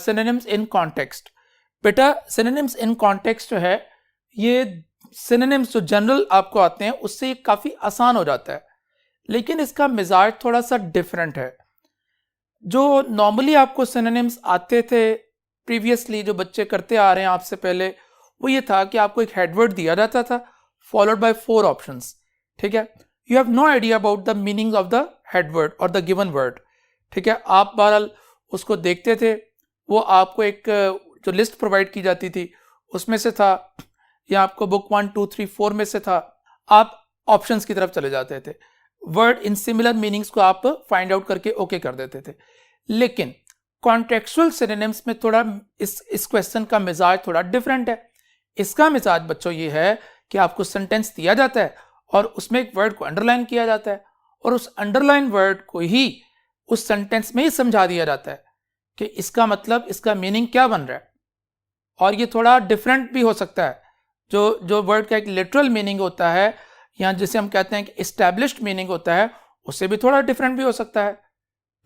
synonyms in context। बेटा synonyms in context जो है, ये synonyms जो general आपको आते हैं उससे ये काफ़ी आसान हो जाता है, लेकिन इसका मिजाज थोड़ा सा डिफरेंट है। जो नॉर्मली आपको सिनोनिम्स आते थे प्रीवियसली, जो बच्चे करते आ रहे हैं आपसे पहले, वो ये था कि आपको एक हेडवर्ड दिया जाता था फॉलोड बाय 4 ऑप्शंस। ठीक है, you have no idea about the meaning of the headword और द गिवन वर्ड। ठीक है, आप बहरहाल उसको देखते थे, वो आपको एक जो लिस्ट प्रोवाइड की जाती थी उसमें से था, या आपको बुक 1 2 3 4 में से था, आप ऑप्शंस की तरफ चले जाते थे, वर्ड इन सिमिलर मीनिंग्स को आप फाइंड आउट करके ओके कर देते थे। लेकिन कॉन्टेक्चुअल सिनोनिम्स में थोड़ा इस क्वेश्चन का मिजाज थोड़ा डिफरेंट है। इसका मिजाज बच्चों ये है कि आपको सेंटेंस दिया जाता है और उसमें एक वर्ड को अंडरलाइन किया जाता है और उस अंडरलाइन वर्ड को ही उस सेंटेंस में ही समझा दिया जाता है कि इसका मतलब, इसका मीनिंग क्या बन रहा है। और ये थोड़ा डिफरेंट भी हो सकता है, जो वर्ड का एक लिटरल मीनिंग होता है या जिसे हम कहते हैं कि एस्टैब्लिश्ड मीनिंग होता है, उससे भी थोड़ा डिफरेंट भी हो सकता है।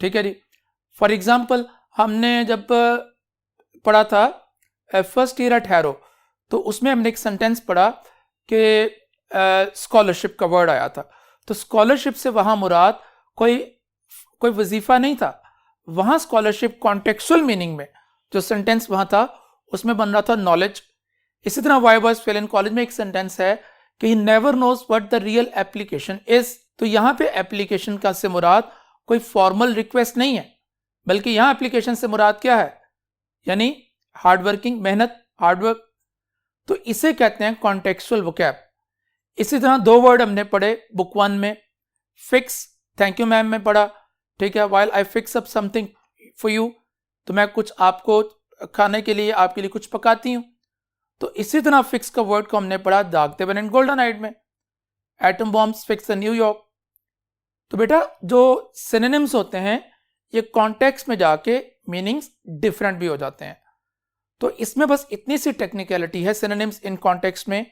ठीक है जी। फॉर एग्जाम्पल, हमने जब पढ़ा था फर्स्ट ईयर एट हैरो, तो उसमें हमने एक सेंटेंस पढ़ा कि स्कॉलरशिप का वर्ड आया था। तो स्कॉलरशिप से वहां मुराद कोई वजीफा नहीं था, वहां स्कॉलरशिप कॉन्टेक्चुअल मीनिंग में जो सेंटेंस वहां था उसमें बन रहा था नॉलेज। इसी तरह why boys fail in college में एक सेंटेंस है कि he never knows what the real application is. तो यहां पे एप्लीकेशन का से मुराद कोई फॉर्मल रिक्वेस्ट नहीं है, बल्कि यहां एप्लीकेशन से मुराद क्या है, यानी हार्डवर्किंग, मेहनत, हार्डवर्क। तो इसे कहते हैं कॉन्टेक्चुअल वोकैब। इसी तरह दो वर्ड हमने पढ़े बुक 1 में, फिक्स, थैंक यू मैम में पढ़ा। ठीक है, while I fix up something for you, तो मैं कुछ आपको खाने के लिए, आपके लिए कुछ पकाती हूं। तो इसी तरह फिक्स का वर्ड को हमने पढ़ा दागते बन एंड गोल्डन आइड में, atom bombs fix the New York. तो बेटा जो सिनोनिम्स होते हैं ये कॉन्टेक्स्ट में जाके मीनिंग्स डिफरेंट भी हो जाते हैं। तो इसमें बस इतनी सी टेक्निकलिटी है सिनोनिम्स इन कॉन्टेक्स्ट में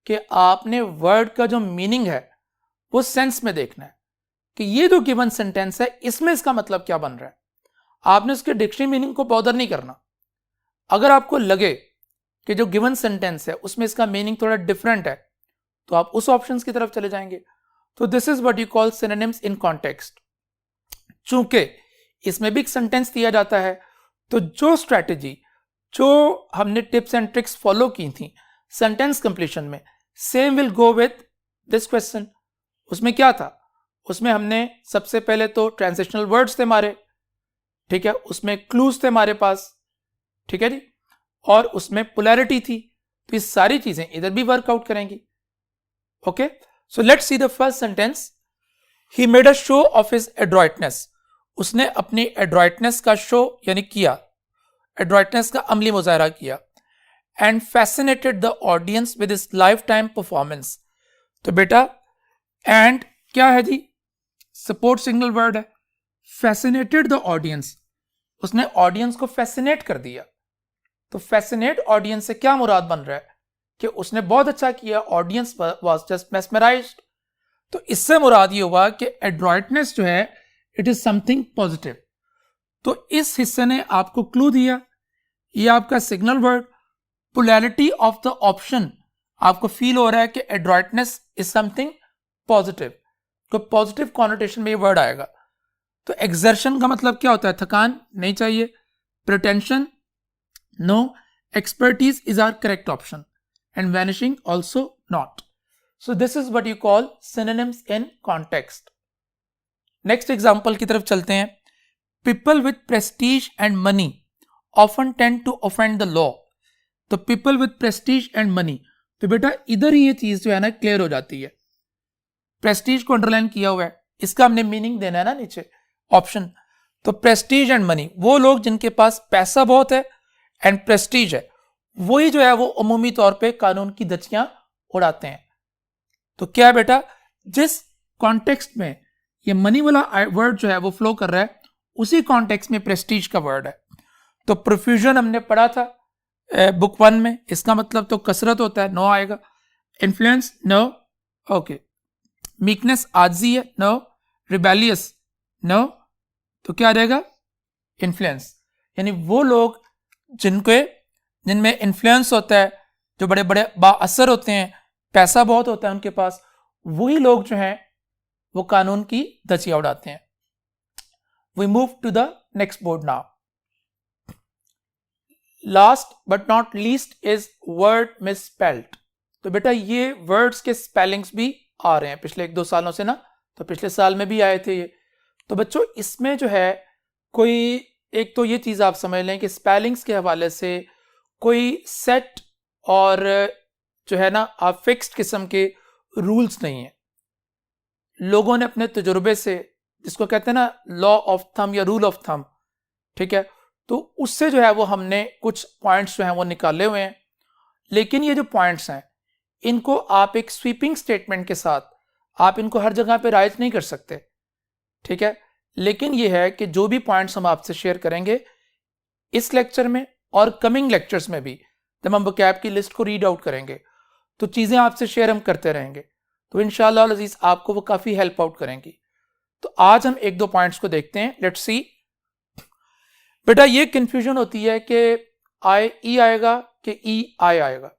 कि आपने वर्ड का जो मीनिंग है वो सेंस में देखना है कि ये जो गिवन सेंटेंस है इसमें इसका मतलब क्या बन रहा है। आपने उसके डिक्शनरी मीनिंग को बॉदर नहीं करना। अगर आपको लगे कि जो गिवन सेंटेंस है उसमें इसका मीनिंग थोड़ा डिफरेंट है तो आप उस ऑप्शंस की तरफ चले जाएंगे। तो this is what you call synonyms in context. चूंकि इसमें भी एक सेंटेंस दिया जाता है, तो जो स्ट्रैटेजी, जो हमने टिप्स एंड ट्रिक्स फॉलो की थी सेंटेंस कंप्लीशन में, same will go with this question. उसमें क्या था, उसमें हमने सबसे पहले तो ट्रांजिशनल वर्ड्स थे हमारे, ठीक है, उसमें क्लूज थे हमारे पास, ठीक है जी, और उसमें पोलैरिटी थी। तो ये सारी चीजें इधर भी वर्कआउट करेंगी। Okay, so let's see the first sentence. He made a show of his adroitness. उसने अपनी एड्रॉइटनेस का शो यानी किया, एड्रॉइटनेस का अमली मुजाहरा किया। And fascinated the audience with his life time performance. तो बेटा एंड क्या है जी, सपोर्ट सिग्नल वर्ड है। फैसिनेटेड द ऑडियंस, उसने ऑडियंस को फैसिनेट कर दिया। तो फैसिनेट ऑडियंस से क्या मुराद बन रहा है कि उसने बहुत अच्छा किया, ऑडियंस वाज जस्ट मेस्मराइज्ड। तो इससे मुराद ये हुआ कि एड्रॉइटनेस जो है इट इज समथिंग पॉजिटिव। तो इस हिस्से ने आपको क्लू दिया, ये आपका signal word. Polarity of the option, आपको फील हो रहा है कि एड्रॉइटनेस इज समथिंग पॉजिटिव, तो पॉजिटिव कॉनोटेशन में ये वर्ड आएगा। तो एक्सर्शन का मतलब क्या होता है, थकान नहीं चाहिए। Pretension no. Expertise is our correct option and vanishing also not. So this is what you call synonyms in context. Next example की तरफ चलते हैं। People with prestige and money often tend to offend the law. तो people with prestige and money, तो बेटा इधर ही ये चीज जो है ना क्लियर हो जाती है। प्रेस्टीज को अंडरलाइन किया हुआ है, इसका हमने मीनिंग देना है ना नीचे ऑप्शन। तो प्रेस्टीज एंड मनी, वो लोग जिनके पास पैसा बहुत है एंड प्रेस्टीज है, वही जो है वो अमूमी तौर पे कानून की धज्जियां उड़ाते हैं। तो क्या है बेटा, जिस कॉन्टेक्स्ट में ये मनी वाला वर्ड जो है वो फ्लो कर रहा है उसी कॉन्टेक्स्ट में प्रेस्टीज का वर्ड है। तो प्रोफ्यूजन हमने पढ़ा था बुक 1 में, इसका मतलब तो कसरत होता है, नो आएगा। Influence no, okay. मीकनेस आजी है, नो। रिबेलियस नो, तो क्या रहेगा इन्फ्लुएंस। यानी वो लोग जिनमें इन्फ्लुएंस होता है, जो बड़े बड़े बाअसर होते हैं, पैसा बहुत होता है उनके पास, वही लोग जो हैं वो कानून की धज्जियां उड़ाते हैं। We move to the next board now. Last but not least is word misspelled. तो बेटा ये वर्ड्स के स्पेलिंग्स भी आ रहे हैं पिछले 1-2 सालों से ना, तो पिछले साल में भी आए थे ये। तो बच्चों इसमें जो है कोई एक तो ये चीज आप समझ लें कि स्पेलिंग्स के हवाले से कोई सेट और जो है ना आप फिक्स्ड किस्म के रूल्स नहीं है। लोगों ने अपने तजुर्बे से, जिसको कहते हैं ना लॉ ऑफ थंब या रूल ऑफ थंब, ठीक है, तो उससे जो है वो हमने कुछ पॉइंट्स जो हैं वो निकाले हुए हैं। लेकिन ये जो पॉइंट्स हैं इनको आप एक स्वीपिंग स्टेटमेंट के साथ आप इनको हर जगह पे राइज नहीं कर सकते, ठीक है। लेकिन ये है कि जो भी पॉइंट्स हम आपसे शेयर करेंगे इस लेक्चर में और कमिंग लेक्चर्स में भी, जब हम वोकैब की लिस्ट को रीड आउट करेंगे तो चीज़ें आपसे शेयर हम करते रहेंगे, तो इंशाअल्लाह अज़ीज़ आपको वो काफ़ी हेल्प आउट करेंगी। तो आज हम एक दो पॉइंट्स को देखते हैं। Let's see. बेटा ये कंफ्यूजन होती है कि आई ई आएगा कि ई आई आएगा,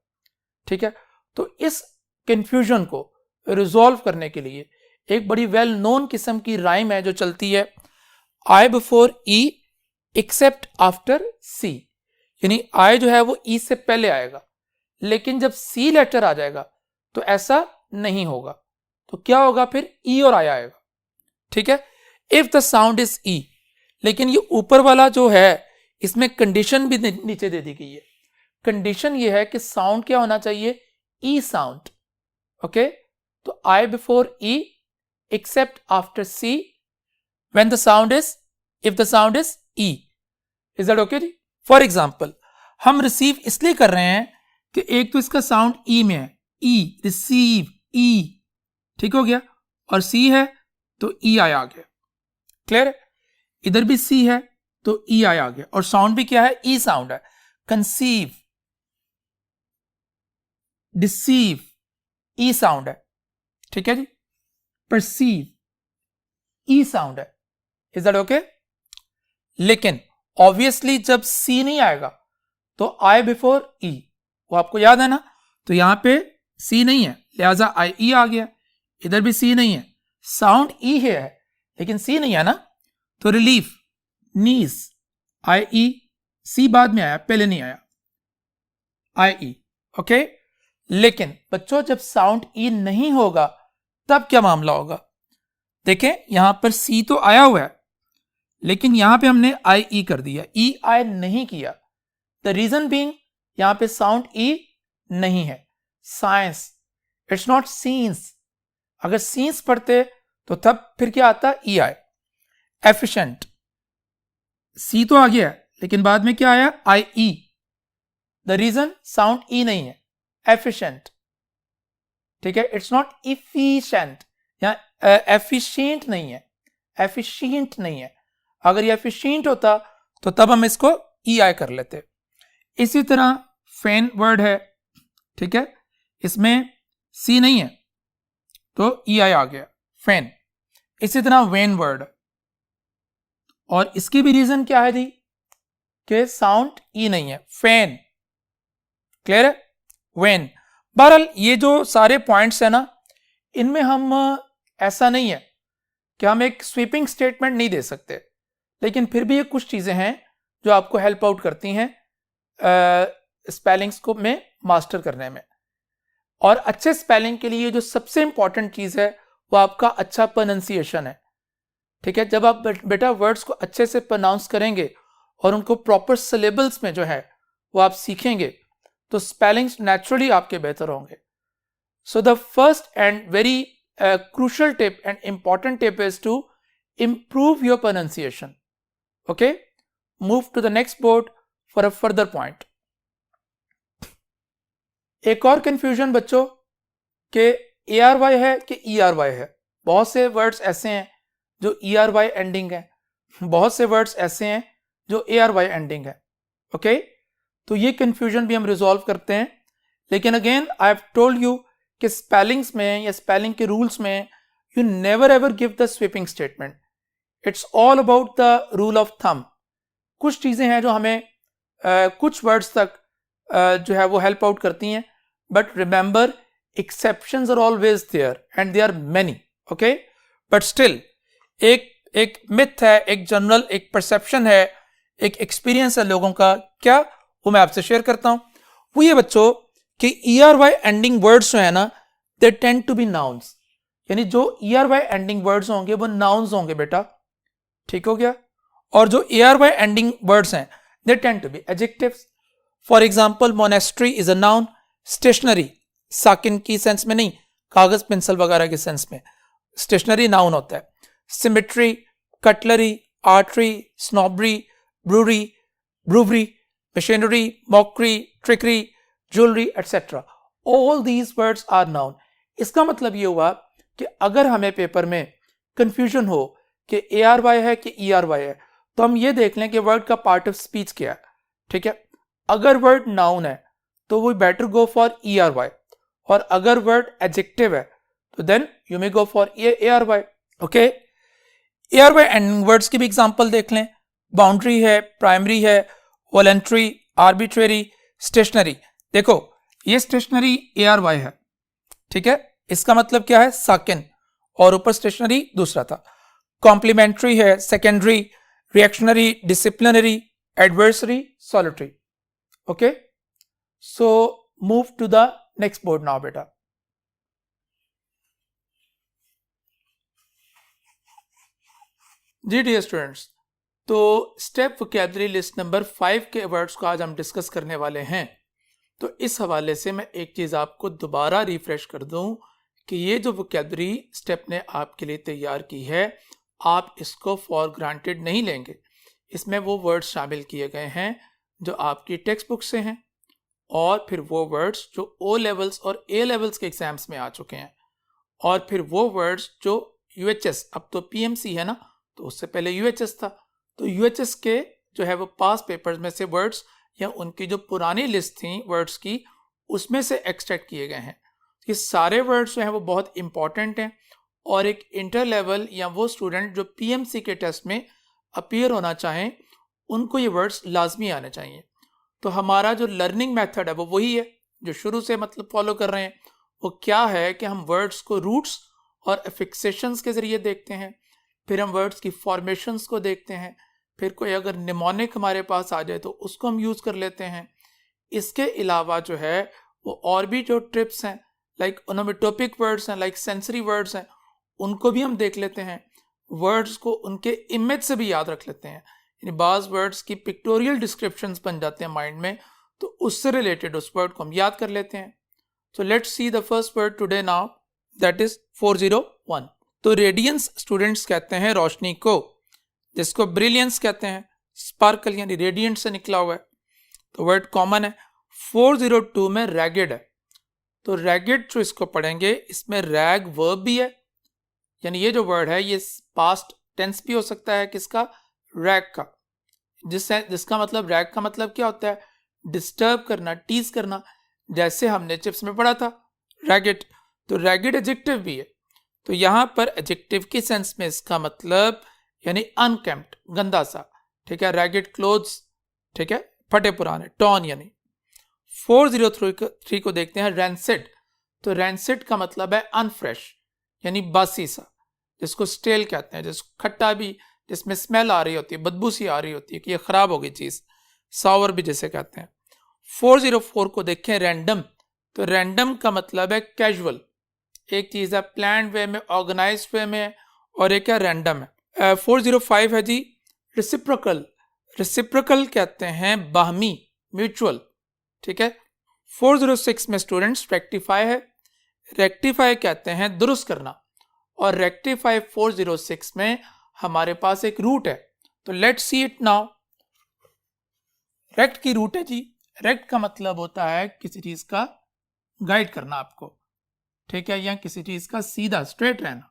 ठीक है। तो इस कंफ्यूजन को रिजॉल्व करने के लिए एक बड़ी वेल नोन किस्म की राइम है जो चलती है, आई बिफोर ई एक्सेप्ट आफ्टर सी, यानी आई जो है वो ई से पहले आएगा, लेकिन जब सी लेटर आ जाएगा तो ऐसा नहीं होगा। तो क्या होगा फिर? ई और आई आएगा, ठीक है। इफ द साउंड इज ई, लेकिन ये ऊपर वाला जो है इसमें कंडीशन भी नीचे दे दी गई है। कंडीशन ये है कि साउंड क्या होना चाहिए? E sound, okay. तो I before E except after C when the sound is, if the sound is E. Is that okay जी? फॉर एग्जाम्पल हम रिसीव इसलिए कर रहे हैं कि एक तो इसका साउंड ई में है, ई रिसीव ई, ठीक हो गया, और सी है तो ई आई आ गया, क्लियर है। इधर भी सी है तो ई आई आ गया, और साउंड भी क्या है? ई साउंड है। कंसीव, डिसीव, ई साउंड है, ठीक है जी। परसीव, ई साउंड है। Is that okay? लेकिन ऑब्वियसली जब सी नहीं आएगा तो आई बिफोर ई, वो आपको याद है ना, तो यहां पे सी नहीं है लिहाजा आई ई आ गया। इधर भी सी नहीं है, साउंड ई है लेकिन सी नहीं है ना, तो रिलीफ, नीज, आई ई, सी बाद में आया, पहले नहीं आया, आई ई, ओके। लेकिन बच्चों जब साउंड ई नहीं होगा तब क्या मामला होगा? देखें यहां पर सी तो आया हुआ है लेकिन यहां पे हमने आई ई कर दिया, ई आई नहीं किया। द रीजन बीइंग यहां पे साउंड ई नहीं है। Science, it's not scenes. अगर सीन्स पढ़ते तो तब फिर क्या आता? ई आई। एफिशिएंट, सी तो आ गया लेकिन बाद में क्या आया? आई ई। द रीजन साउंड ई नहीं है, एफिशिएंट, ठीक है। इट्स नॉट इफिशिएंट, यहां एफिशिएंट नहीं है, एफिशिएंट नहीं है। अगर ये एफिशिएंट होता तो तब हम इसको ई आई कर लेते। इसी तरह फैन वर्ड है, ठीक है, इसमें सी नहीं है तो ई आई आ गया, फैन। इसी तरह वेन वर्ड, और इसकी भी रीजन क्या है जी? कि साउंड ई नहीं है, फैन, क्लियर है। वेन। बहरहाल ये जो सारे पॉइंट्स है ना, इनमें हम ऐसा नहीं है कि हम एक स्वीपिंग स्टेटमेंट नहीं दे सकते, लेकिन फिर भी ये कुछ चीजें हैं जो आपको हेल्प आउट करती हैं स्पेलिंग्स को में मास्टर करने में। और अच्छे स्पेलिंग के लिए जो सबसे इंपॉर्टेंट चीज है वो आपका अच्छा प्रोनाउंसिएशन है, ठीक है। जब आप बेटा वर्ड्स को अच्छे से प्रोनाउंस करेंगे और उनको प्रॉपर सिलेबल्स में जो है वो आप सीखेंगे तो स्पेलिंग्स नेचुरली आपके बेहतर होंगे। So the first and very crucial tip and important tip is to improve your pronunciation. Okay, move to the next board for a further point. एक और कंफ्यूजन बच्चों के ARY है कि ERY है। बहुत से वर्ड्स ऐसे हैं जो ERY एंडिंग है, बहुत से वर्ड्स ऐसे हैं जो ARY एंडिंग है। ओके, तो ये कंफ्यूजन भी हम रिजॉल्व करते हैं। लेकिन again I have told you कि स्पेलिंग्स में या स्पेलिंग के रूल्स में you never ever give the sweeping statement. It's all about the rule of thumb. कुछ चीज़ें हैं जो हमें कुछ वर्ड्स तक जो है वो हेल्प आउट करती हैं, but remember exceptions are always there and they are many. Okay, but still एक मिथ है, एक जनरल एक परसेप्शन है, एक एक्सपीरियंस है लोगों का, क्या वो मैं आपसे शेयर करता हूं। वो ये बच्चों कि ERY एंडिंग वर्ड्स जो है ना, they tend to be nouns, यानी जो ERY एंडिंग वर्ड्स होंगे वो नाउन्स होंगे बेटा, ठीक हो गया। और जो ARY एंडिंग वर्ड्स हैं they tend to be adjectives. For example monastery is a noun, stationery साकिन की सेंस में नहीं, कागज पेंसिल वगैरह के सेंस में स्टेशनरी नाउन होता है। Cemetery, cutlery, artery, snobbery, brewery, machinery, mockery, trickery, jewellery etcetera, all these words are noun. इसका मतलब ये हुआ कि अगर हमें पेपर में कंफ्यूजन हो कि ARY है कि ERY है, तो हम ये देख लें कि वर्ड का पार्ट ऑफ स्पीच क्या है। ठीक है, अगर वर्ड नाउन है तो we better go for ERY, और अगर वर्ड एडजेक्टिव है तो then you may go for ARY। Okay, ARY ending words की भी एग्जांपल देख लें। बाउंड्री है, प्राइमरी है, वॉलंटरी, आर्बिट्रेरी, स्टेशनरी। देखो ये स्टेशनरी ARY है, ठीक है, इसका मतलब क्या है, साकिन, और ऊपर स्टेशनरी दूसरा था। कॉम्प्लीमेंट्री है, secondary, reactionary, disciplinary, adversary, solitary. Okay, so move to the next board now बेटा। जी डियर स्टूडेंट्स, तो स्टेप वोकैबुलरी लिस्ट नंबर 5 के वर्ड्स को आज हम डिस्कस करने वाले हैं। तो इस हवाले से मैं एक चीज़ आपको दोबारा रिफ्रेश कर दूं कि ये जो वोकैबुलरी स्टेप ने आपके लिए तैयार की है, आप इसको फॉर ग्रांटेड नहीं लेंगे। इसमें वो वर्ड्स शामिल किए गए हैं जो आपकी टेक्स्ट बुक से हैं, और फिर वो वर्ड्स जो O लेवल्स और A लेवल्स के एग्जाम्स में आ चुके हैं, और फिर वो वर्ड्स जो UHS, अब तो PMC है ना, तो उससे पहले UHS था, तो UHS के जो है वो पास पेपर्स में से वर्ड्स या उनकी जो पुरानी लिस्ट थी वर्ड्स की, उसमें से एक्सट्रैक्ट किए गए हैं। ये सारे वर्ड्स जो हैं वो बहुत इंपॉर्टेंट हैं, और एक इंटर लेवल या वो स्टूडेंट जो PMC के टेस्ट में अपीयर होना चाहें, उनको ये वर्ड्स लाजमी आने चाहिए। तो हमारा जो लर्निंग मेथड है वो वही है जो शुरू से मतलब फॉलो कर रहे हैं। वो क्या है कि हम वर्ड्स को रूट्स और अफिक्सेशंस के ज़रिए देखते हैं, फिर हम वर्ड्स की फॉर्मेशंस को देखते हैं, फिर कोई अगर निमोनिक हमारे पास आ जाए तो उसको हम यूज़ कर लेते हैं। इसके अलावा जो है वो और भी जो ट्रिप्स हैं, लाइक ओनोमेटोपिक वर्ड्स हैं, लाइक सेंसरी वर्ड्स हैं, उनको भी हम देख लेते हैं। वर्ड्स को उनके इमेज से भी याद रख लेते हैं, यानी बाज़ वर्ड्स की पिक्टोरियल डिस्क्रिप्शंस बन जाते हैं माइंड में, तो उससे रिलेटेड उस वर्ड को हम याद कर लेते हैं। सो let's see the first word today now, that is 401। तो रेडियंस स्टूडेंट्स कहते हैं रोशनी को, जिसको ब्रिलियंस कहते हैं, स्पार्कल यानी रेडियंट से निकला हुआ है, तो वर्ड कॉमन है। 402 में रैगेड है, तो रैगेड जो इसको पढ़ेंगे, इसमें रैग वर्ब भी है, यानी ये जो वर्ड है ये पास्ट टेंस भी हो सकता है किसका, रैग का, जिसका मतलब, रैग का मतलब क्या होता है, डिस्टर्ब करना, टीज करना, जैसे हमने चिप्स में पढ़ा था रैगेड। तो रैगेड एडजेक्टिव भी है, तो यहां पर एडजेक्टिव की सेंस में इसका मतलब यानी अनकेम्प्ट, गंदा सा, ठीक है। रैगेड क्लोथ्स, ठीक है, फटे पुराने, टॉन यानी। 403 को देखते हैं, रैंसिड। तो रैंसिड का मतलब है अनफ्रेश, यानी बासी सा, जिसको स्टेल कहते हैं, जिसको खट्टा भी, जिसमें स्मेल आ रही होती है, बदबू सी आ रही होती है कि ये खराब हो गई चीज, सावर भी जिसे कहते हैं। 404 को देखें, रैंडम। तो रैंडम का मतलब है कैजुअल, एक चीज है प्लान्ड वे में, ऑर्गेनाइज्ड वे में, और एक है रैंडम है। 405 है जी, रेसिप्रोकल। रेसिप्रोकल कहते हैं बाहमी, म्यूचुअल, ठीक है। 406 में स्टूडेंट्स रेक्टिफाई है, रेक्टिफाई कहते हैं दुरुस्त करना, और रेक्टिफाई 406 में हमारे पास एक रूट है, तो let's see it now. Rect की रूट है जी, रेक्ट का मतलब होता है किसी चीज का गाइड करना आपको, ठीक है, या किसी चीज का सीधा स्ट्रेट रहना।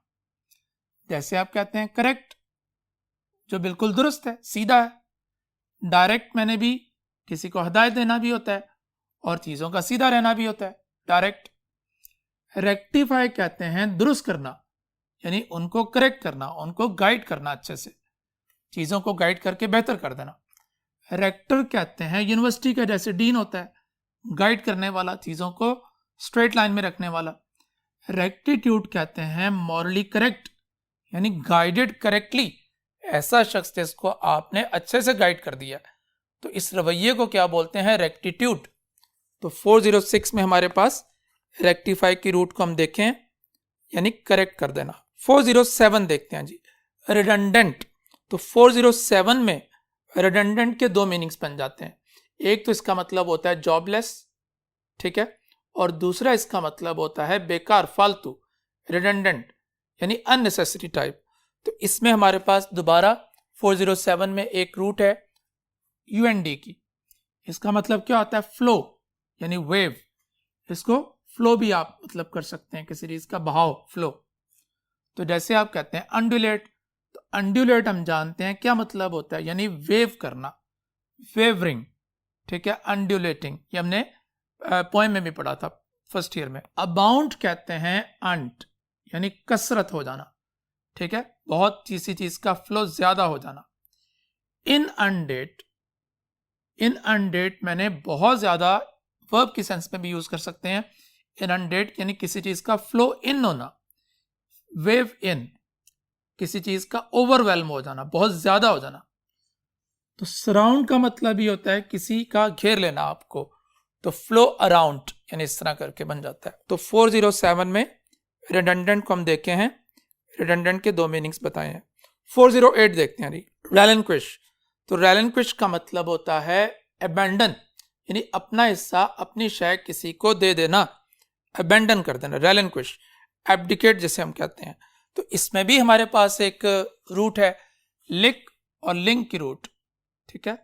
जैसे आप कहते हैं करेक्ट, जो बिल्कुल दुरुस्त है, सीधा है। डायरेक्ट मैंने भी किसी को हिदायत देना भी होता है, और चीजों का सीधा रहना भी होता है, डायरेक्ट। रेक्टिफाई कहते हैं दुरुस्त करना, यानी उनको करेक्ट करना, उनको गाइड करना, अच्छे से चीजों को गाइड करके बेहतर कर देना। रेक्टर कहते हैं यूनिवर्सिटी का जैसे डीन होता है, गाइड करने वाला, चीजों को स्ट्रेट लाइन में रखने वाला। रेक्टिट्यूड कहते हैं मॉरली करेक्ट, यानी गाइडेड करेक्टली, ऐसा शख्स जिसको आपने अच्छे से गाइड कर दिया, तो इस रवैये को क्या बोलते हैं, रेक्टिट्यूड। तो 406 में हमारे पास रेक्टिफाई की रूट को हम देखें, यानी करेक्ट कर देना। 407 देखते हैं जी, रिडंडेंट। तो 407 में रिडंडेंट के दो मीनिंग्स बन जाते हैं, एक तो इसका मतलब होता है जॉबलेस, ठीक है, और दूसरा इसका मतलब होता है बेकार, फालतू, रिडंडेंट यानी अननेसेसरी टाइप। तो इसमें हमारे पास दोबारा 407 में एक रूट है UND की, इसका मतलब क्या होता है, फ्लो यानी वेव, इसको फ्लो भी आप मतलब कर सकते हैं किसी चीज का बहाव, फ्लो। तो जैसे आप कहते हैं अंडुलेट, तो अंडुलेट हम जानते हैं क्या मतलब होता है, यानी वेव करना, वेवरिंग, ठीक है, अंडुलेटिंग, ये हमने पोएम में भी पढ़ा था फर्स्ट ईयर में। अबाउंड कहते हैं अंट, यानी कसरत हो जाना, ठीक है, बहुत किसी चीज का फ्लो ज्यादा हो जाना। इनअंडेट, इनअंडेट मैंने बहुत ज्यादा वर्ब की सेंस में भी यूज कर सकते हैं। इनअंडेट यानी किसी चीज का फ्लो इन होना, वेव इन, किसी चीज का ओवरवेल्म हो जाना, बहुत ज्यादा हो जाना। तो सराउंड का मतलब ही होता है किसी का घेर लेना आपको, तो फ्लो अराउंड, यानी इस तरह करके बन जाता है। तो 407 में रिडंडेंट को हम देखे हैं, रिडंडेंट के दो मीनिंग्स बताए हैं। 408 देखते हैं जी, रेलिंक्विश। तो रेलिंक्विश का मतलब होता है अबैंडन, यानी अपना हिस्सा, अपनी शय किसी को दे देना, अबैंडन कर देना, रेलिंक्विश, एब्डिकेट जिसे हम कहते हैं। तो इसमें भी हमारे पास एक रूट है, लिक और लिंक की रूट, ठीक है।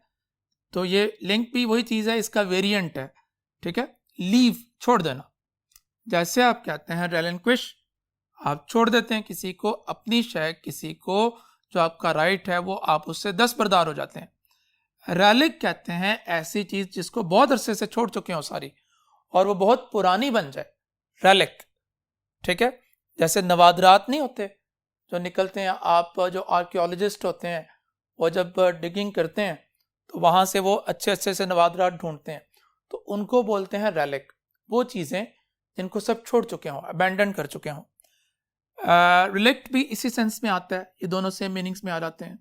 तो ये लिंक भी वही चीज है, इसका वेरिएंट है, ठीक है, लीव, छोड़ देना। जैसे आप कहते हैं रेलिंक्विश, आप छोड़ देते हैं किसी को अपनी शय, किसी को जो आपका राइट है वो आप उससे दस्तबरदार हो जाते हैं। रेलिक कहते हैं ऐसी चीज जिसको बहुत अरसे से छोड़ चुके हो सारी और वो बहुत पुरानी बन जाए, रेलिक, ठीक है। जैसे नवादरात नहीं होते जो निकलते हैं, आप जो आर्कियोलॉजिस्ट होते हैं वो जब डिगिंग करते हैं तो वहां से वो अच्छे अच्छे से नवादरात ढूंढते हैं, तो उनको बोलते हैं रेलिक, वो चीजें जिनको सब छोड़ चुके हों, अबैंडन कर चुके हों। रिलेक्ट भी इसी सेंस में आता है, ये दोनों सेम मीनिंग्स में आ जाते हैं।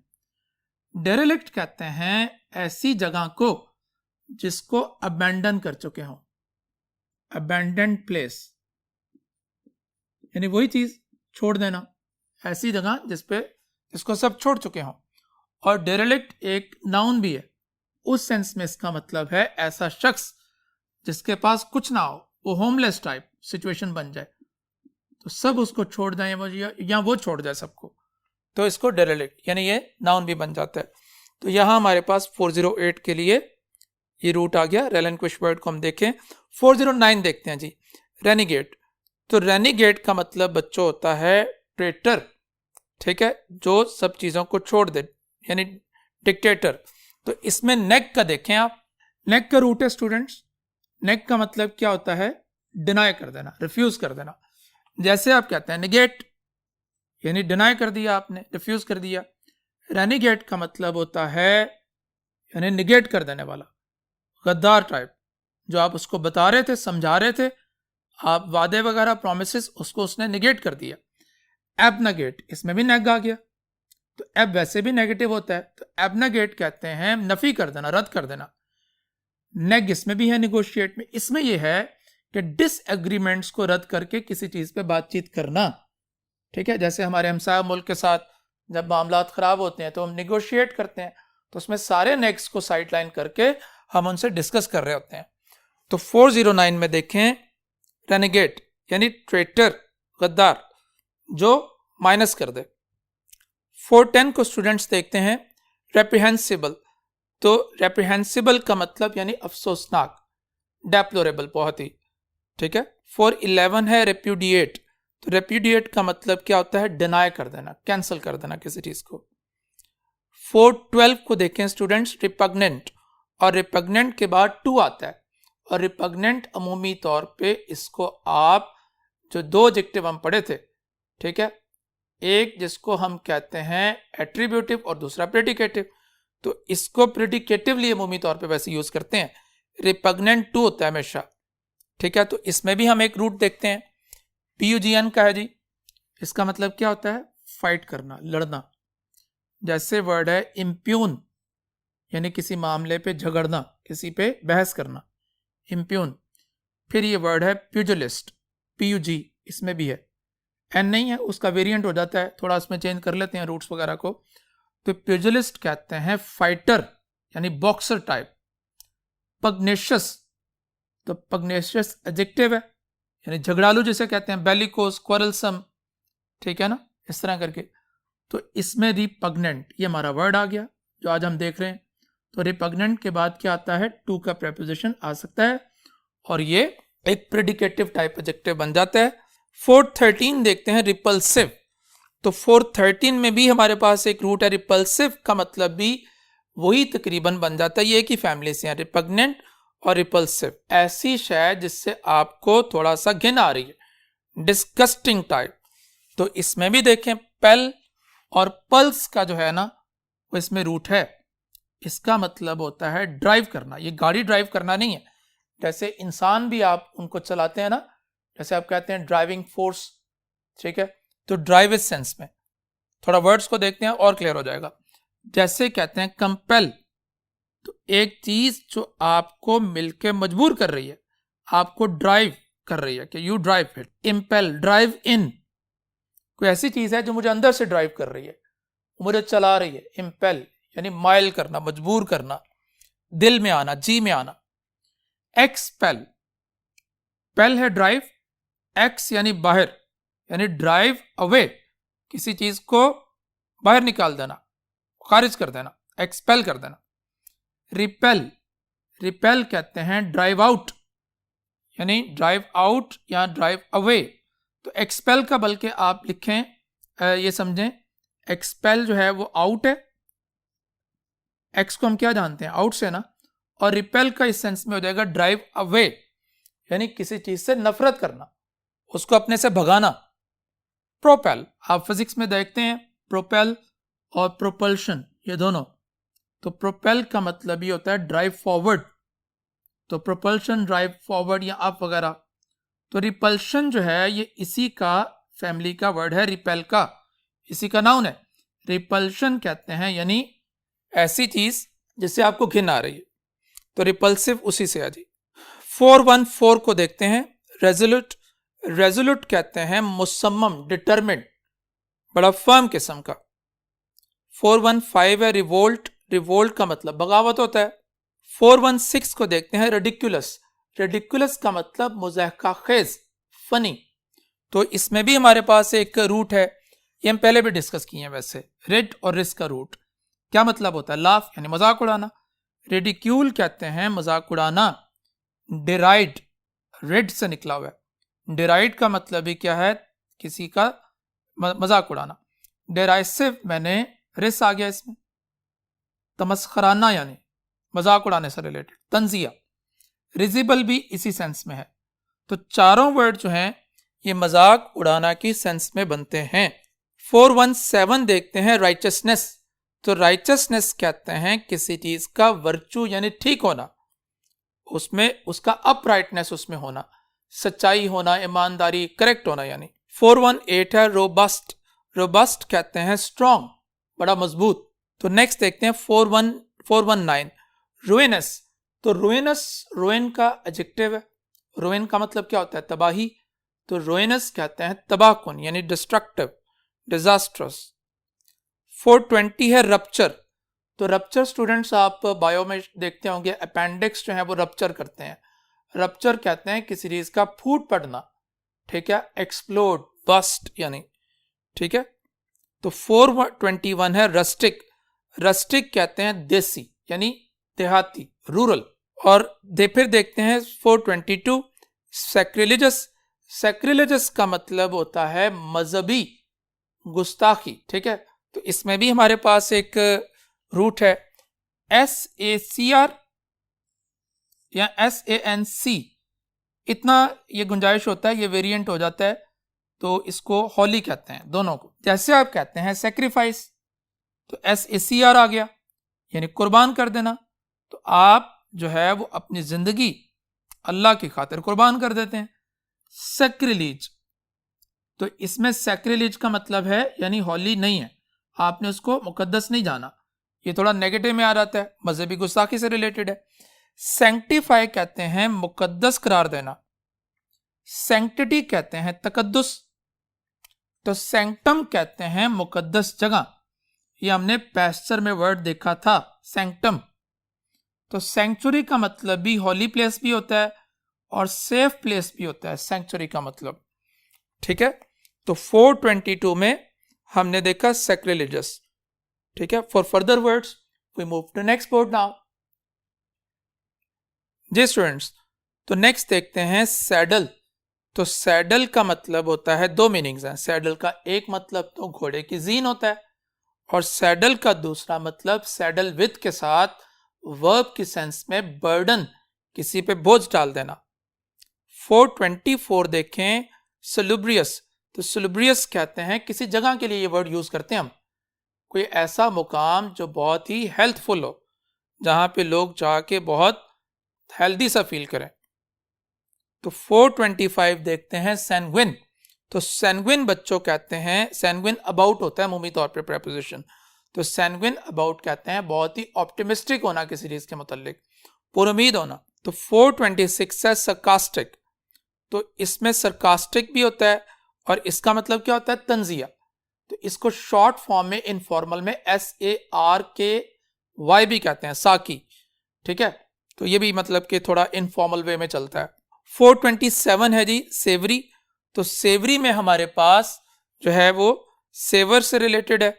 डेरेलिक्ट कहते हैं ऐसी जगह को जिसको अबैंडन कर चुके हों, अबैंडन्ड प्लेस, यानी वही चीज छोड़ देना, ऐसी जगह जिसको सब छोड़ चुके हों। और डेरेलिक्ट एक नाउन भी है, उस सेंस में इसका मतलब है ऐसा शख्स जिसके पास कुछ ना हो, वो होमलेस टाइप सिचुएशन बन जाए, तो सब उसको छोड़ दें या वो छोड़ जाए सबको, तो इसको डेरेलिक्ट, यानी ये नाउन भी बन जाता है। तो यहां हमारे पास 408 के लिए ये रूट आ गया। रेलिंक्विश वर्ड को हम देखें। 409 देखते हैं जी, रेनिगेट। तो रेनिगेट का मतलब बच्चों होता है ट्रेटर, ठीक है, जो सब चीजों को छोड़ दे, यानी डिक्टेटर। तो इसमें नेक का देखें आप, नेक का रूट है स्टूडेंट्स, नेक का मतलब क्या होता है, डिनाई कर देना, रिफ्यूज कर देना। जैसे आप कहते हैं निगेट, यानी डिनाई कर दिया आपने, रिफ्यूज कर दिया। रेनिगेट का मतलब होता है यानी निगेट कर देने वाला, गद्दार टाइप, जो आप उसको बता रहे थे, समझा रहे थे, आप वादे वगैरह प्रोमिसेस, उसको उसने निगेट कर दिया। एबनेगेट, इसमें भी नेग आ गया, तो एब वैसे भी नेगेटिव होता है, तो एबनेगेट कहते हैं नफी कर देना, रद्द कर देना। नेग इसमें भी है, निगोशिएट में। इसमें यह है कि डिसएग्रीमेंट्स को रद्द करके किसी चीज पे बातचीत करना, ठीक है। जैसे हमारे हमसाया मुल्क के साथ जब मामला खराब होते हैं तो हम निगोशिएट करते हैं, तो उसमें सारे नेक्स्ट को साइड लाइन करके हम उनसे डिस्कस कर रहे होते हैं। तो 409 में देखें, रेनिगेट यानी ट्रेटर, गद्दार, जो माइनस कर दे। 410 को स्टूडेंट्स देखते हैं, रेप्रिहेंसिबल। तो रेप्रिहेंसिबल का मतलब यानी अफसोसनाक, डेप्लोरेबल, बहुत ही, ठीक है। 411 है रेप्यूडिएट। तो रेप्यूडिएट का मतलब क्या होता है, डिनाई कर देना, कैंसिल कर देना किसी चीज को। 412 को देखें स्टूडेंट्स, रिपग्नेंट। और रिपग्नेंट के बाद टू आता है, और रिपग्नेंट अमूमी तौर पे इसको आप जो दो एडजेक्टिव हम पढ़े थे, ठीक है, एक जिसको हम कहते हैं एट्रीब्यूटिव और दूसरा प्रेडिकेटिव, तो इसको प्रेडिकेटिवली अमूमी तौर पे वैसे यूज करते हैं। रिपग्नेंट टू होता है हमेशा, ठीक है। तो इसमें भी हम एक रूट देखते हैं, PUGN का है जी। इसका मतलब क्या होता है, फाइट करना, लड़ना। जैसे वर्ड है इम्प्यून, यानी किसी मामले पे झगड़ना, किसी पे बहस करना, इम्प्यून। फिर ये वर्ड है प्यूजिलिस्ट, PUG, इसमें भी है, एन नहीं है, उसका वेरिएंट हो जाता है, थोड़ा इसमें चेंज कर लेते हैं रूट्स वगैरह को। तो प्यूजिलिस्ट कहते हैं फाइटर, यानी बॉक्सर टाइप। पग्नेशियस, तो पग्नेशियस एडजेक्टिव है, यानी झगड़ालू जिसे कहते हैं, बेलिकोस, क्वारलसम, ठीक है ना, इस तरह करके। तो इसमें रिपग्नेंट, ये हमारा वर्ड आ गया जो आज हम देख रहे हैं। तो रिपग्नेंट के बाद क्या आता है, टू का प्रेपोजिशन आ सकता है, और ये एक प्रेडिकेटिव टाइप एडजेक्टिव बन जाता है। 413 देखते हैं रिपल्सिव। तो 413 में भी हमारे पास एक रूट है रिपल्सिव का मतलब भी वही तकरीबन बन जाता है, ये एक ही फैमिली से हैं, रिपग्नेंट और रिपल्सिव। ऐसी शय जिससे आपको थोड़ा सा घिन आ रही है, डिस्गस्टिंग टाइप। तो इसमें भी देखें पेल और पल्स का जो है ना वो इसमें रूट है। इसका मतलब होता है ड्राइव करना। ये गाड़ी ड्राइव करना नहीं है, जैसे इंसान भी आप उनको चलाते हैं ना, जैसे आप कहते हैं ड्राइविंग फोर्स, ठीक है। तो ड्राइव इस सेंस में, थोड़ा वर्ड्स को देखते हैं और क्लियर हो जाएगा। जैसे कहते हैं कंपेल, तो एक चीज जो आपको मिलके मजबूर कर रही है, आपको ड्राइव कर रही है कि you drive it. Impale, drive इन, कोई ऐसी चीज है जो मुझे अंदर से ड्राइव कर रही है, मुझे चला रही है। इम्पेल यानी माइल करना, मजबूर करना, दिल में आना, जी में आना। एक्सपेल, पेल है ड्राइव, एक्स यानी बाहर, यानी ड्राइव अवे, किसी चीज को बाहर निकाल देना, खारिज कर देना, एक्सपेल कर देना। रिपेल, रिपेल कहते हैं ड्राइव आउट, यानी ड्राइव आउट या ड्राइव अवे। तो एक्सपेल का बल्कि आप लिखें, ये समझें, एक्सपेल जो है वो आउट है, एक्स को हम क्या जानते हैं, आउट से ना, और रिपेल का इस सेंस में हो जाएगा ड्राइव अवे, यानी किसी चीज से नफरत करना, उसको अपने से भगाना। प्रोपेल, आप फिजिक्स में देखते हैं प्रोपेल और प्रोपल्शन, ये दोनों। तो प्रोपेल का मतलब ये होता है ड्राइव फॉरवर्ड, तो प्रोपल्शन ड्राइव फॉरवर्ड या अप वगैरह। तो रिपल्शन जो है ये इसी का फैमिली का वर्ड है, रिपेल का, इसी का नाउन है। रिपल्शन कहते हैं यानी ऐसी चीज जिससे आपको घिन आ रही है, तो रिपल्सिव उसी से आ जी। 414 को देखते हैं, रेजोल्यूट। रेजोल्यूट कहते हैं मुसम्मम, डिटरमिन्ड, बड़ा फर्म किस्म का। 415 है रिवोल्ट, रिवोल्ट का मतलब बगावत होता है। 416 को देखते हैं रेडिकुलस। रेडिकुलस का मतलब मुज़ाहका खेज, फनी। तो इसमें भी हमारे पास एक रूट है, ये हम पहले भी डिस्कस किए हैं वैसे। रेड और रिस का रूट क्या मतलब होता है, लाफ यानी मजाक उड़ाना। रेडिक्यूल कहते हैं मजाक उड़ाना। डिराइड, रेड से निकला हुआ है। डिराइड का मतलब ही क्या है, किसी का मजाक उड़ाना। डेराइसिव मैंने रिस आ गया इसमें, तमस्खराना यानी मजाक उड़ाने से रिलेटेड। तंजिया, रिजिबल भी इसी सेंस में है। तो चारों वर्ड जो हैं ये मजाक उड़ाना की सेंस में बनते हैं। 417 देखते हैं राइचसनेस। तो राइचसनेस कहते हैं किसी चीज का वर्चू यानी ठीक होना, उसमें उसका अपराइटनेस उसमें होना, सच्चाई होना, ईमानदारी, करेक्ट होना यानी। 418 है रोबस्ट। रोबस्ट कहते हैं स्ट्रॉन्ग, बड़ा मजबूत। तो नेक्स्ट देखते हैं 419 रुइनस। तो रुइनस, रुइन का एडजेक्टिव है। रुइन का मतलब क्या होता है, तबाही। तो रुइनस कहते हैं तबाहकुन यानी डिस्ट्रक्टिव, डिजास्ट्रस। 420 है रप्चर। तो रप्चर स्टूडेंट्स आप बायो में देखते होंगे, अपेंडिक्स जो है वो रप्चर करते हैं। रप्चर कहते हैं किसी चीज का फूट पड़ना, ठीक है, एक्सप्लोड, बस्ट यानी, ठीक है। तो 421 है रस्टिक। रस्टिक कहते हैं देसी यानी देहाती, रूरल। और फिर देखते हैं 422 सैक्रिलेजस। सैक्रिलेजस का मतलब होता है मजहबी गुस्ताखी, ठीक है। तो इसमें भी हमारे पास एक रूट है SACR या SANC, इतना ये गुंजाइश होता है, ये वेरिएंट हो जाता है, तो इसको होली कहते हैं दोनों को। जैसे आप कहते हैं सेक्रीफाइस, तो SACR आ गया यानी कुर्बान कर देना। तो आप जो है वो अपनी जिंदगी अल्लाह की खातिर कुर्बान कर देते हैं। सैक्रिलीज, तो इसमें सैक्रिलीज का मतलब है यानी होली नहीं है, आपने उसको मुकद्दस नहीं जाना, ये थोड़ा नेगेटिव में आ जाता है, मजहबी गुस्ताखी से रिलेटेड है। सैंक्टिफाई कहते हैं मुकद्दस करार देना। सैंक्टिटी कहते हैं तकद्दुस। तो सैंक्टम कहते हैं मुकद्दस जगह, ये हमने पैस्चर में वर्ड देखा था, सैंक्टम। तो सेंचुरी का मतलब भी होली प्लेस भी होता है और सेफ प्लेस भी होता है सेंचुरी का मतलब, ठीक है। तो 422 में हमने देखा सैक्रिलेजस, ठीक है। For further words we move to next board now. जी स्टूडेंट्स, तो नेक्स्ट देखते हैं सैडल। तो सैडल का मतलब होता है, दो मीनिंग्स हैं। सैडल का एक मतलब तो घोड़े की जीन होता है, और सैडल का दूसरा मतलब सैडल विद के साथ वर्ब की सेंस में बर्डन, किसी पे बोझ डाल देना। 424 देखें, सलुब्रियस। तो सलुब्रियस कहते हैं किसी जगह के लिए ये वर्ड यूज करते हैं हम, कोई ऐसा मुकाम जो बहुत ही हेल्थफुल हो, जहां पे लोग जाके बहुत हेल्दी सा फील करें। तो 425 देखते हैं, सैंग्विन। तो सैंग्विन बच्चों कहते हैं, सैंग्विन अबाउट होता है मुमी तौर पे प्रेपोजिशन। तो सैंग्विन अबाउट कहते हैं बहुत ही ऑप्टिमिस्टिक होना किसी चीज के मुतालिक, पुरुमीद होना। तो 426 है सरकास्टिक। तो इसमें सरकास्टिक भी होता है, और इसका मतलब क्या होता है, तंजिया। तो इसको शॉर्ट फॉर्म में इनफॉर्मल में SARKY भी कहते हैं, साकी। ठीक है, तो ये भी मतलब कि थोड़ा इनफॉर्मल वे में चलता है। 427 है जी, सेवरी। तो सेवरी में हमारे पास जो है वो सेवर से रिलेटेड है,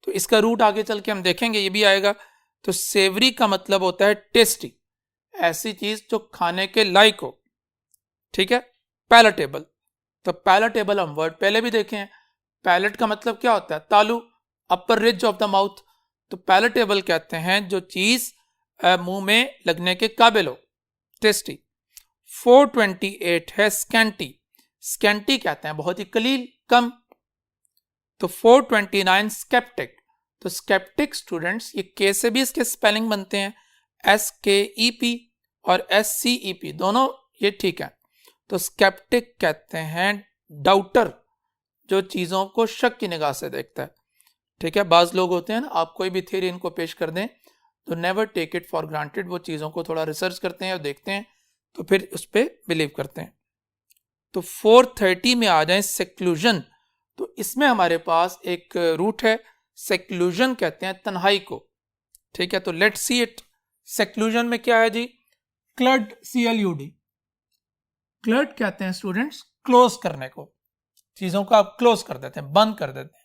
तो इसका रूट आगे चल के हम देखेंगे, ये भी आएगा। तो सेवरी का मतलब होता है टेस्टी, ऐसी चीज जो खाने के लायक हो। ठीक है, पैलेटेबल। तो पैलेटेबल हम वर्ड पहले भी देखे हैं। पैलेट का मतलब क्या होता है, तालू, अपर रिज ऑफ द माउथ। तो पैलेटेबल कहते हैं जो चीज मुंह में लगने के काबिल हो, टेस्टी। 428 है स्कैंटी। स्कैंटी कहते हैं बहुत ही कलील, कम। तो 429 स्केप्टिक। तो स्केप्टिक स्टूडेंट्स, ये के से भी इसके स्पेलिंग बनते हैं, SKEP और SCEP दोनों, ये ठीक है। तो स्केप्टिक कहते हैं डाउटर, जो चीजों को शक की निगाह से देखता है। ठीक है, बाज लोग होते हैं ना, आप कोई भी थ्योरी इनको पेश कर दें तो never take it for granted, वो चीजों को थोड़ा रिसर्च करते हैं और देखते हैं, तो फिर उस पर बिलीव करते हैं। तो 430 में आ जाए सेक्लूजन। तो इसमें हमारे पास एक रूट है, सेक्लूजन कहते हैं तन्हाई को। ठीक है, तो लेट्स सी इट। सेक्लूजन में क्या है जी, क्लड, CLUD। क्लड कहते हैं स्टूडेंट्स क्लोज करने को, चीजों को आप क्लोज कर देते हैं, बंद कर देते हैं।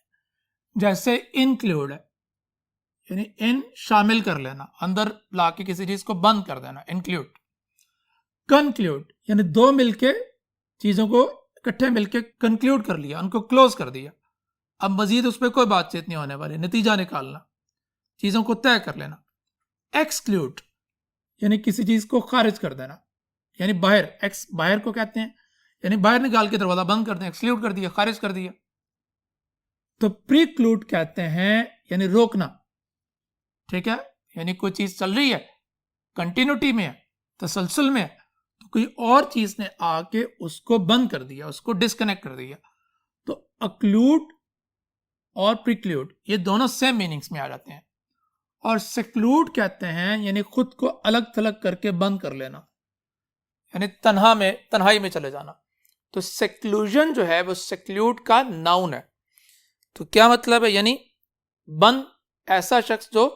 जैसे इंक्लूड है, यानी इन शामिल कर लेना, अंदर लाके किसी चीज को बंद कर देना, इंक्लूड। कंक्लूड यानी दो मिलके चीजों को इकट्ठे मिलके कंक्लूड कर लिया, उनको क्लोज कर दिया, अब मजीद उस पर कोई बातचीत नहीं होने वाली, नतीजा निकालना, चीजों को तय कर लेना। एक्सक्लूड यानी किसी चीज को खारिज कर देना, यानी बाहर, एक्स बाहर को कहते हैं, यानी बाहर निकाल के दरवाजा बंद कर दें, एक्सक्लूड कर दिया, खारिज कर दिया। तो प्रीक्लूड कहते हैं यानी रोकना। ठीक है, यानी कोई चीज चल रही है, कंटिन्यूटी में है, तसलसल में है, तो कोई और चीज ने आके उसको बंद कर दिया, उसको डिस्कनेक्ट कर दिया। तो अक्लूड और प्रीक्लूड ये दोनों सेम मीनिंग्स में आ जाते हैं। और सेक्लूड कहते हैं यानी खुद को अलग थलग करके बंद कर लेना, यानी तन्हाई में चले जाना। तो सेक्लूजन जो है वो सेक्लूड का नाउन है। तो क्या मतलब है, यानी बंद, ऐसा शख्स जो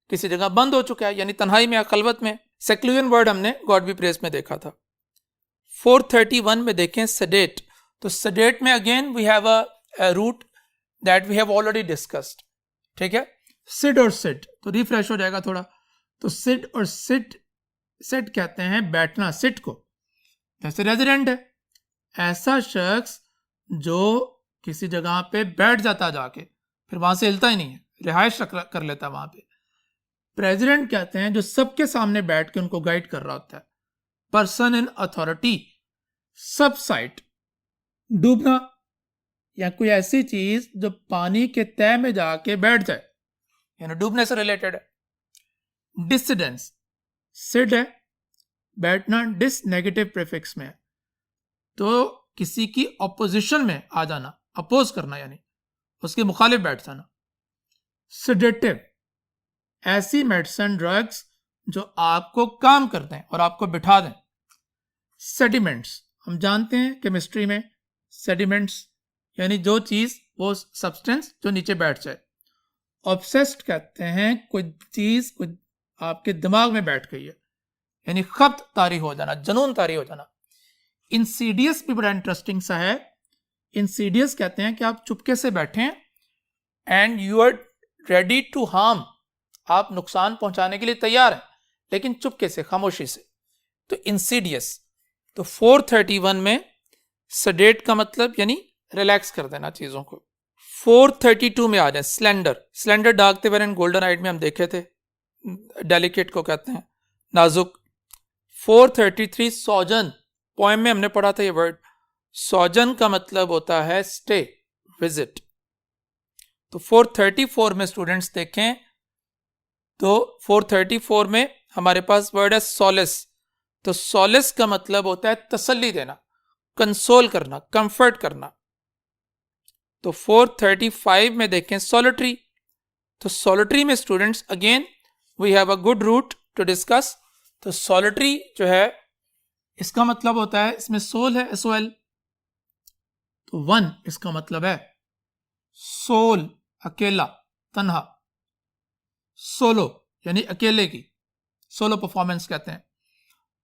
किसी जगह बंद हो चुका है, यानी तन्हाई में या खलवत में। सेक्लूजन वर्ड हमने गॉड बी प्रेज में देखा था। 431 में देखें सडेट। तो सडेट में again we have a root that we have already discussed. ठीक है, सिड और सिट, तो रिफ्रेश हो जाएगा थोड़ा। तो सिड और सिट, सिट कहते हैं बैठना, सिट को, जैसे रेजिडेंट है, ऐसा शख्स जो किसी जगह पे बैठ जाता जाके, फिर वहां से हिलता ही नहीं है, रिहाइश कर लेता वहां पे। प्रेसिडेंट कहते हैं जो सबके सामने बैठ के उनको गाइड कर रहा होता है। Person in authority. सबसाइट, डूबना, या कोई ऐसी चीज जो पानी के तह में जाके बैठ जाए, यानी डूबने से रिलेटेड है। डिसिडेंस, सिड है बैठना, डिस नेगेटिव प्रीफिक्स में है, तो किसी की ऑपोजिशन में आ जाना, अपोज करना, यानी उसके मुखालिफ बैठ जाना। सेडेटिव, ऐसी मेडिसिन ड्रग्स जो आपको काम कर दें और आपको बिठा दें। सेडिमेंट्स, हम जानते हैं केमिस्ट्री में सेडिमेंट्स यानी जो चीज, वो सब्सटेंस जो नीचे बैठ जाए। ऑब्सेस्ड कहते हैं कोई चीज कोई आपके दिमाग में बैठ गई है, यानी खब्त तारी हो जाना, जनून तारी हो जाना। इंसीडियस भी बड़ा इंटरेस्टिंग सा है। इंसीडियस कहते हैं कि आप चुपके से बैठे हैं and you are ready to harm, आप नुकसान पहुंचाने के लिए तैयार हैं, लेकिन चुपके से, खामोशी से। तो इंसीडियस। तो 431 में सडेट का मतलब यानी रिलैक्स कर देना चीजों को। 432 में आ जाए स्लेंडर। स्लेंडर डार्क तेवर एंड गोल्डन आइड में हम देखे थे, डेलिकेट को कहते हैं, नाजुक। 433 सौजन, पोएम में हमने पढ़ा था ये वर्ड। सौजन का मतलब होता है स्टे, विजिट। तो 434 में स्टूडेंट्स देखें तो 434 में हमारे पास वर्ड है सॉलिस। तो सॉलिस का मतलब होता है तसल्ली देना, कंसोल करना, कंफर्ट करना। तो 435 में देखें सॉलिटरी। तो सॉलिटरी में students again we have a good root to discuss. तो सॉलिटरी जो है इसका मतलब होता है, इसमें सोल है, SOL। तो वन इसका मतलब है सोल, अकेला, तन्हा। सोलो यानी अकेले की, सोलो परफॉर्मेंस कहते हैं।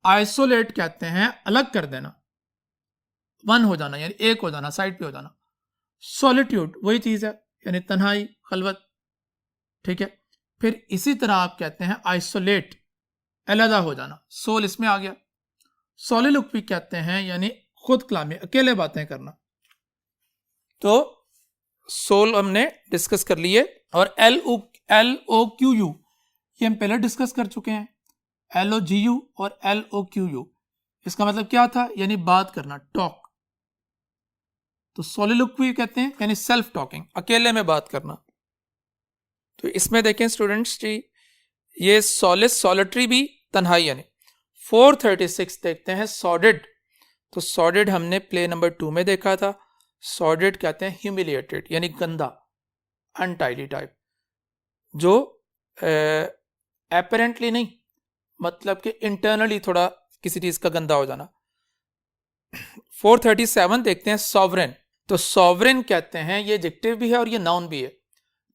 आइसोलेट कहते हैं अलग कर देना, वन हो जाना यानी एक हो जाना, साइड पे हो जाना। सॉलिट्यूड वही चीज है, यानी तन्हाई, खलवत, ठीक है। फिर इसी तरह आप कहते हैं आइसोलेट, अलहदा हो जाना, सोल इसमें आ गया। सॉलिलोक्वी कहते हैं यानी खुद कलामी, अकेले बातें करना। तो सोल हमने डिस्कस कर लिए। और LOQU ये हम पहले डिस्कस कर चुके हैं, LOGU और LOQU। इसका मतलब क्या था, यानी बात करना, टॉक। तो सोलिलोक्वी कहते हैं यानी सेल्फ टॉकिंग, अकेले में बात करना। तो इसमें देखें स्टूडेंट्स जी, ये सॉलिस, सॉलिटरी भी तन्हाई यानी। 436 देखते हैं सॉर्डेड। तो सॉर्डेड हमने प्ले नंबर 2 में देखा था। सॉर्डेड कहते हैं ह्यूमिलिएटेड यानी गंदा, अनटाइडी टाइप, जो एपरेंटली नहीं, मतलब कि इंटरनली थोड़ा किसी चीज का गंदा हो जाना। 437 देखते हैं सॉवरेन। तो सॉवरेन कहते हैं, ये एडजेक्टिव भी है और ये नाउन भी है।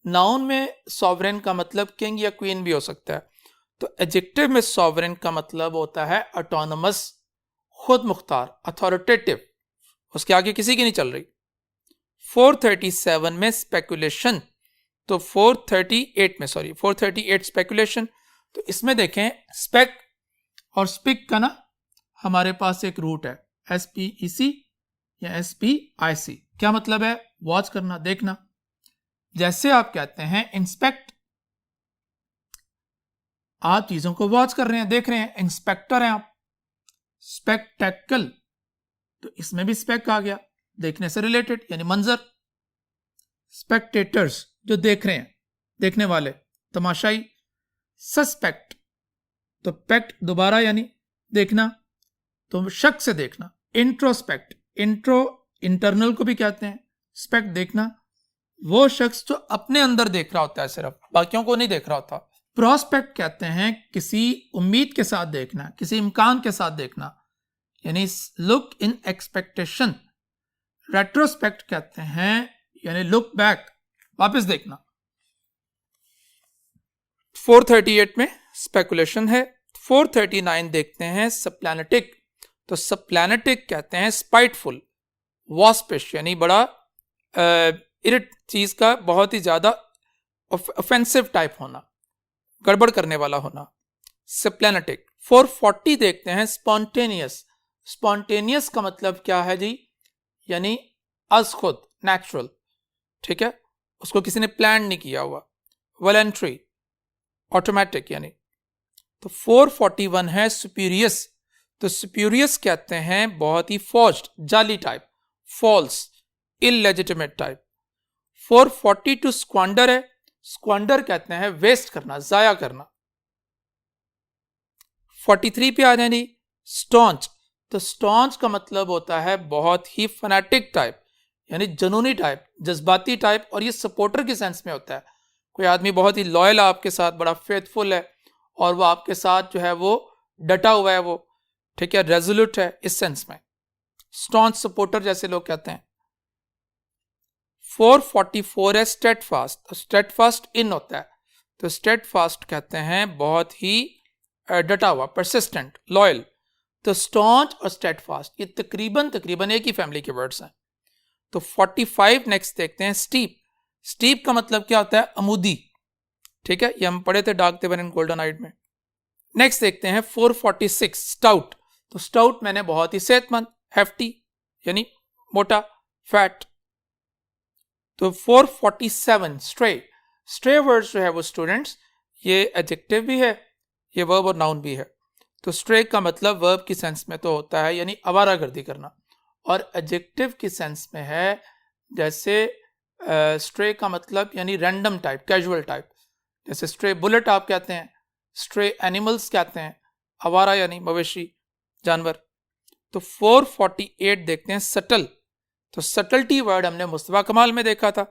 नाउन में सॉवरेन का मतलब किंग या क्वीन भी हो सकता है। तो एडजेक्टिव में सॉवरेन का मतलब होता है ऑटोनमस, खुद मुख्तार, अथॉरिटेटिव, उसके आगे किसी की नहीं चल रही। 437 में स्पेकुलेशन। तो 438 स्पेकुलेशन। तो इसमें देखें स्पेक और स्पिक का ना हमारे पास एक रूट है, SPEC या SPIC। क्या मतलब है, वॉच करना, देखना। जैसे आप कहते हैं इंस्पेक्ट, आप चीजों को वॉच कर रहे हैं, देख रहे हैं, इंस्पेक्टर हैं आप। स्पेक्टेकल, तो इसमें भी स्पेक आ गया, देखने से रिलेटेड यानी मंजर। स्पेक्टेटर्स जो देख रहे हैं, देखने वाले, तमाशाई। सस्पेक्ट, तो पेक्ट दोबारा यानी देखना, तो शक से देखना। इंट्रोस्पेक्ट, इंट्रो इंटरनल को भी कहते हैं, स्पेक्ट देखना, वो शख्स जो अपने अंदर देख रहा होता है, सिर्फ बाकियों को नहीं देख रहा होता। प्रोस्पेक्ट कहते हैं किसी उम्मीद के साथ देखना, किसी इम्कान के साथ देखना, यानी लुक इन एक्सपेक्टेशन। रेट्रोस्पेक्ट कहते हैं यानी लुक बैक, वापस देखना। 438 में स्पेकुलेशन है। 439 देखते हैं सप्लैनेटिक। तो सप्लैनेटिक कहते हैं स्पाइटफुल, वॉस्पिश यानी बड़ा इरिट चीज का बहुत ही ज्यादा ऑफेंसिव टाइप होना, गड़बड़ करने वाला होना, सप्लैनेटिक। 440 देखते हैं स्पॉन्टेनियस। स्पॉन्टेनियस का मतलब क्या है जी, यानी अज खुद, नेचुरल, ठीक है, उसको किसी ने प्लान नहीं किया हुआ। वॉलंटरी, ऑटोमेटिक यानी। तो 441 है सुपीरियस। तो सुपीरियस कहते हैं बहुत ही फॉर्ज्ड, जाली टाइप, फॉल्स, इलेजिटिमेट टाइप। 442 स्क्वांडर है। स्क्वांडर कहते हैं वेस्ट करना, जाया करना। 43 पे आ जाए जी स्टॉन्च। तो स्टॉन्च का मतलब होता है बहुत ही फैनेटिक टाइप, यानी जुनूनी टाइप, जज्बाती टाइप, और ये सपोर्टर के सेंस में होता है। कोई आदमी बहुत ही लॉयल है आपके साथ, बड़ा फेथफुल है, और वो आपके साथ जो है वो डटा हुआ है, वो ठीक है, रेजोल्यूट है, इस सेंस में स्टॉन्च सपोर्टर जैसे लोग कहते हैं। 444 है स्टेडफास्ट। तो स्टेडफास्ट इन होता है, तो स्टेडफास्ट कहते हैं बहुत ही डटा हुआ, परसिस्टेंट, लॉयल। तो स्टॉन्च और स्टेडफास्ट ये तकरीबन एक ही फैमिली के वर्ड्स हैं। तो 45 नेक्स्ट देखते हैं स्टीप। स्टीप का मतलब क्या होता है, अमूदी, ठीक है, ये हम पढ़े थे डार्क तेवर एंड गोल्डन आइड में। नेक्स्ट देखते हैं 446 स्टाउट। तो स्टाउट मैंने बहुत ही सेहतमंद, हेफ्टी यानी मोटा, फैट। तो 447 स्ट्रे वर्ड्स जो है वो स्टूडेंट्स ये एडजेक्टिव भी है, ये वर्ब और नाउन भी है। तो स्ट्रे का मतलब वर्ब की सेंस में तो होता है यानी आवारागर्दी करना, और एडजेक्टिव की सेंस में है जैसे स्ट्रे का मतलब यानी रैंडम टाइप, कैजुअल टाइप, जैसे स्ट्रे बुलेट आप कहते हैं, स्ट्रे एनिमल्स कहते हैं, आवारा यानी मवेशी, जानवर। तो 448 देखते हैं सटल। तो सटल्टी वर्ड हमने मुस्तफा कमाल में देखा था,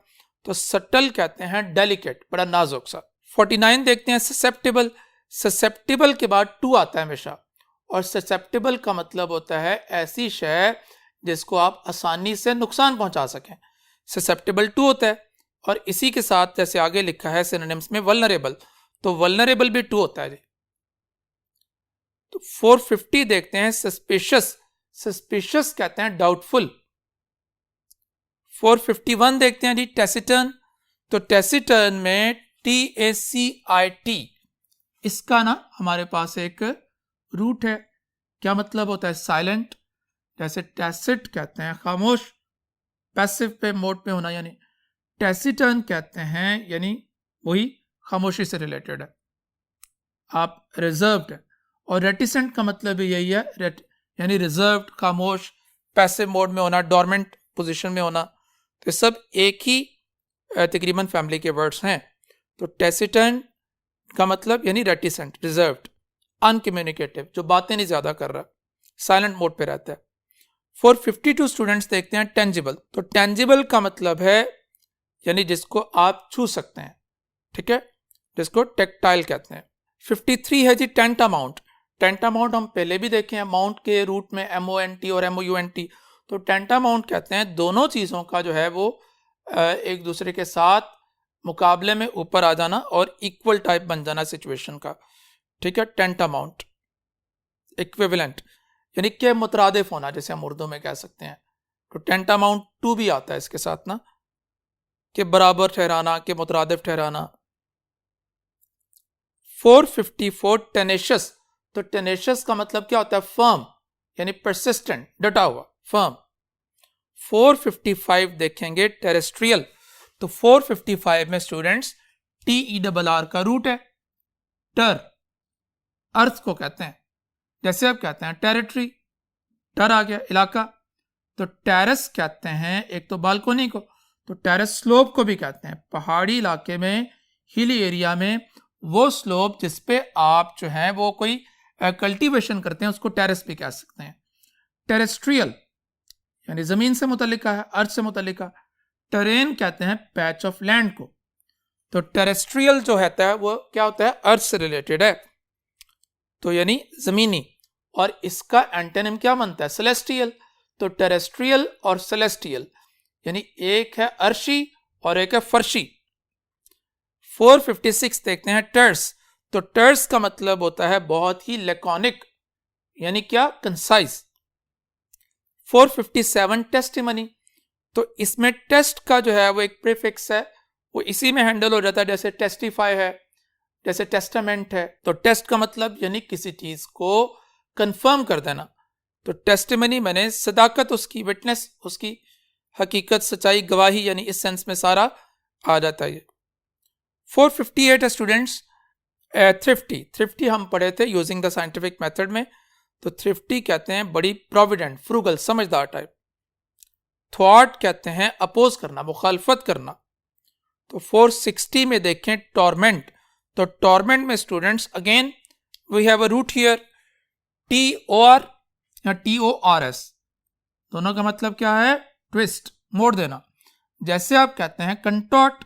तो सटल कहते हैं डेलिकेट, बड़ा नाजुक सा। 49 देखते हैं ससेप्टेबल। ससेप्टेबल के बाद टू आता है हमेशा, और ससेप्टेबल का मतलब होता है ऐसी शय जिसको आप आसानी से नुकसान पहुंचा सकें, ससेप्टेबल टू होता है। और इसी के साथ जैसे आगे लिखा है सिनोनिम्स में वल्नरेबल, तो वल्नरेबल भी टू होता है जी। तो 450 देखते हैं सस्पिशियस। सस्पिशियस कहते हैं डाउटफुल। 451 देखते हैं जी टेसिटर्न। तो टेसिटर्न में TACIT, इसका ना हमारे पास एक रूट है, क्या मतलब होता है साइलेंट, जैसे टैसिट कहते हैं खामोश, पैसिव पे मोड पे होना, यानी टैसिटर्न कहते हैं यानी वही खामोशी से रिलेटेड है, आप रिजर्व्ड है। और रेटिसेंट का मतलब भी यही है, यानी रिजर्व्ड, खामोश, पैसिव मोड में होना, डोरमेंट पोजीशन में होना। तो सब एक ही तकरीबन फैमिली के वर्ड्स हैं। तो टैसिटर्न का मतलब यानी रेटिसेंट, रिजर्व्ड, अनकम्युनिकेटिव, जो बातें नहीं ज्यादा कर रहा, साइलेंट मोड पे रहता है। 452 स्टूडेंट्स देखते हैं टेंजिबल। तो टेंजिबल का मतलब है यानी जिसको आप छू सकते हैं, ठीक है, जिसको टेक्टाइल कहते हैं। 53 है जी टेंटामाउंट। टेंटामाउंट हम पहले भी देखे हैं, माउंट के रूट में MONT और MOUNT। तो टेंटामाउंट कहते हैं दोनों चीज़ों का जो है वो एक दूसरे के साथ मुकाबले में ऊपर आ जाना और इक्वल टाइप बन जाना सिचुएशन का, ठीक है। टेंटामाउंट इक्विवेलेंट यानी के मुतरादिफ होना, जैसे हम उर्दू में कह सकते हैं। तो टेंटामाउंट टू भी आता है इसके साथ ना, के बराबर ठहराना, के मुतरादिफ ठहराना। 454 टेनेशियस। तो टेनेशियस का मतलब क्या होता है फर्म, यानी परसिस्टेंट, डटा हुआ, फर्म। 455 देखेंगे टेरेस्ट्रियल। तो 455 में स्टूडेंट्स TERR का रूट है, टर, अर्थ को कहते हैं, जैसे आप कहते हैं टेरिटरी, टर आ गया इलाका। तो टेरेस कहते हैं एक तो बालकोनी को, तो टेरेस स्लोप को भी कहते हैं, पहाड़ी इलाके में, हिली एरिया में वो स्लोप जिसपे आप जो है वो कोई कल्टीवेशन करते हैं उसको टेरेस भी कह सकते हैं। टेरेस्ट्रियल यानी जमीन से मुतल्लिका है, अर्थ से मुतल्लिका। टेरेन कहते हैं पैच ऑफ लैंड को। तो टेरेस्ट्रियल जो होता है वो क्या होता है, अर्थ से रिलेटेड है, तो यानी जमीनी। और इसका एंटोनिम क्या बनता है, सेलेस्टियल। तो टेरेस्ट्रियल और सेलेस्टियल यानी एक है अर्शी और एक है फर्शी। 456 देखते हैं टर्स। तो टर्स का मतलब होता है बहुत ही लैकोनिक, यानी क्या, कंसाइज। 457 टेस्टिमनी। तो इसमें टेस्ट का जो है वो एक प्रीफिक्स है, वो इसी में हैंडल हो जाता है, जैसे टेस्टिफाई है, जैसे टेस्टामेंट है। तो टेस्ट का मतलब यानी किसी चीज को कंफर्म कर देना। तो टेस्टिमनी मैंने सदाकत उसकी, विटनेस उसकी, हकीकत, सच्चाई, गवाही, यानी इस सेंस में सारा आ जाता है। 458 है स्टूडेंट्स थ्रिफ्टी हम पढ़े थे यूजिंग द साइंटिफिक मेथड में। तो थ्रिफ्टी कहते हैं बड़ी प्रोविडेंट, फ्रूगल, समझदार टाइप। थॉट कहते हैं अपोज करना, मुखालफत करना। तो 460 में देखें टॉर्मेंट। तो टॉर्मेंट में students again we have a root here, TOR या TORS, दोनों का मतलब क्या है, ट्विस्ट, मोड़ देना। जैसे आप कहते हैं कंटॉट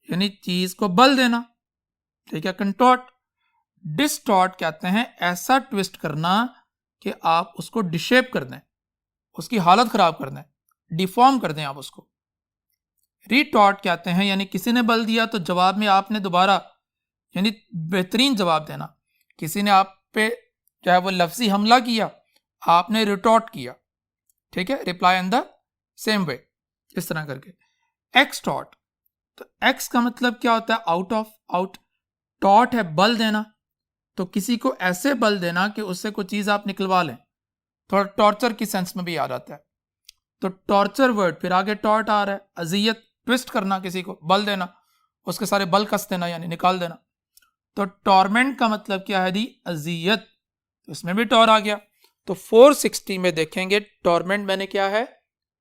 यानी चीज को बल देना, ठीक है, कंटॉट। डिस्टॉर्ट कहते हैं ऐसा ट्विस्ट करना कि आप उसको डिशेप कर दें, उसकी हालत खराब कर दें, डिफॉर्म कर दें आप उसको। रिटॉर्ट कहते हैं यानी किसी ने बल दिया तो जवाब में आपने दोबारा यानी बेहतरीन जवाब देना। किसी ने आप पे चाहे वो लफ्जी हमला किया, आपने रिटॉर्ट किया, ठीक है, reply in the same way, इस तरह करके। एक्सटॉर्ट। तो एक्स का मतलब क्या होता है, आउट ऑफ, आउट। टॉट है बल देना, तो किसी को ऐसे बल देना कि उससे कोई चीज आप निकलवा लें, थोड़ा टॉर्चर की सेंस में भी आ जाता है। तो टॉर्चर वर्ड, फिर आगे टॉर्ट आ रहा है, अजियत, ट्विस्ट करना, किसी को बल देना, उसके सारे बल कस देना यानी निकाल देना। तो टॉर्मेंट का मतलब क्या है दी, अजियत, तो इसमें भी टॉर आ गया। तो 460 में देखेंगे टॉर्मेंट मैंने क्या है,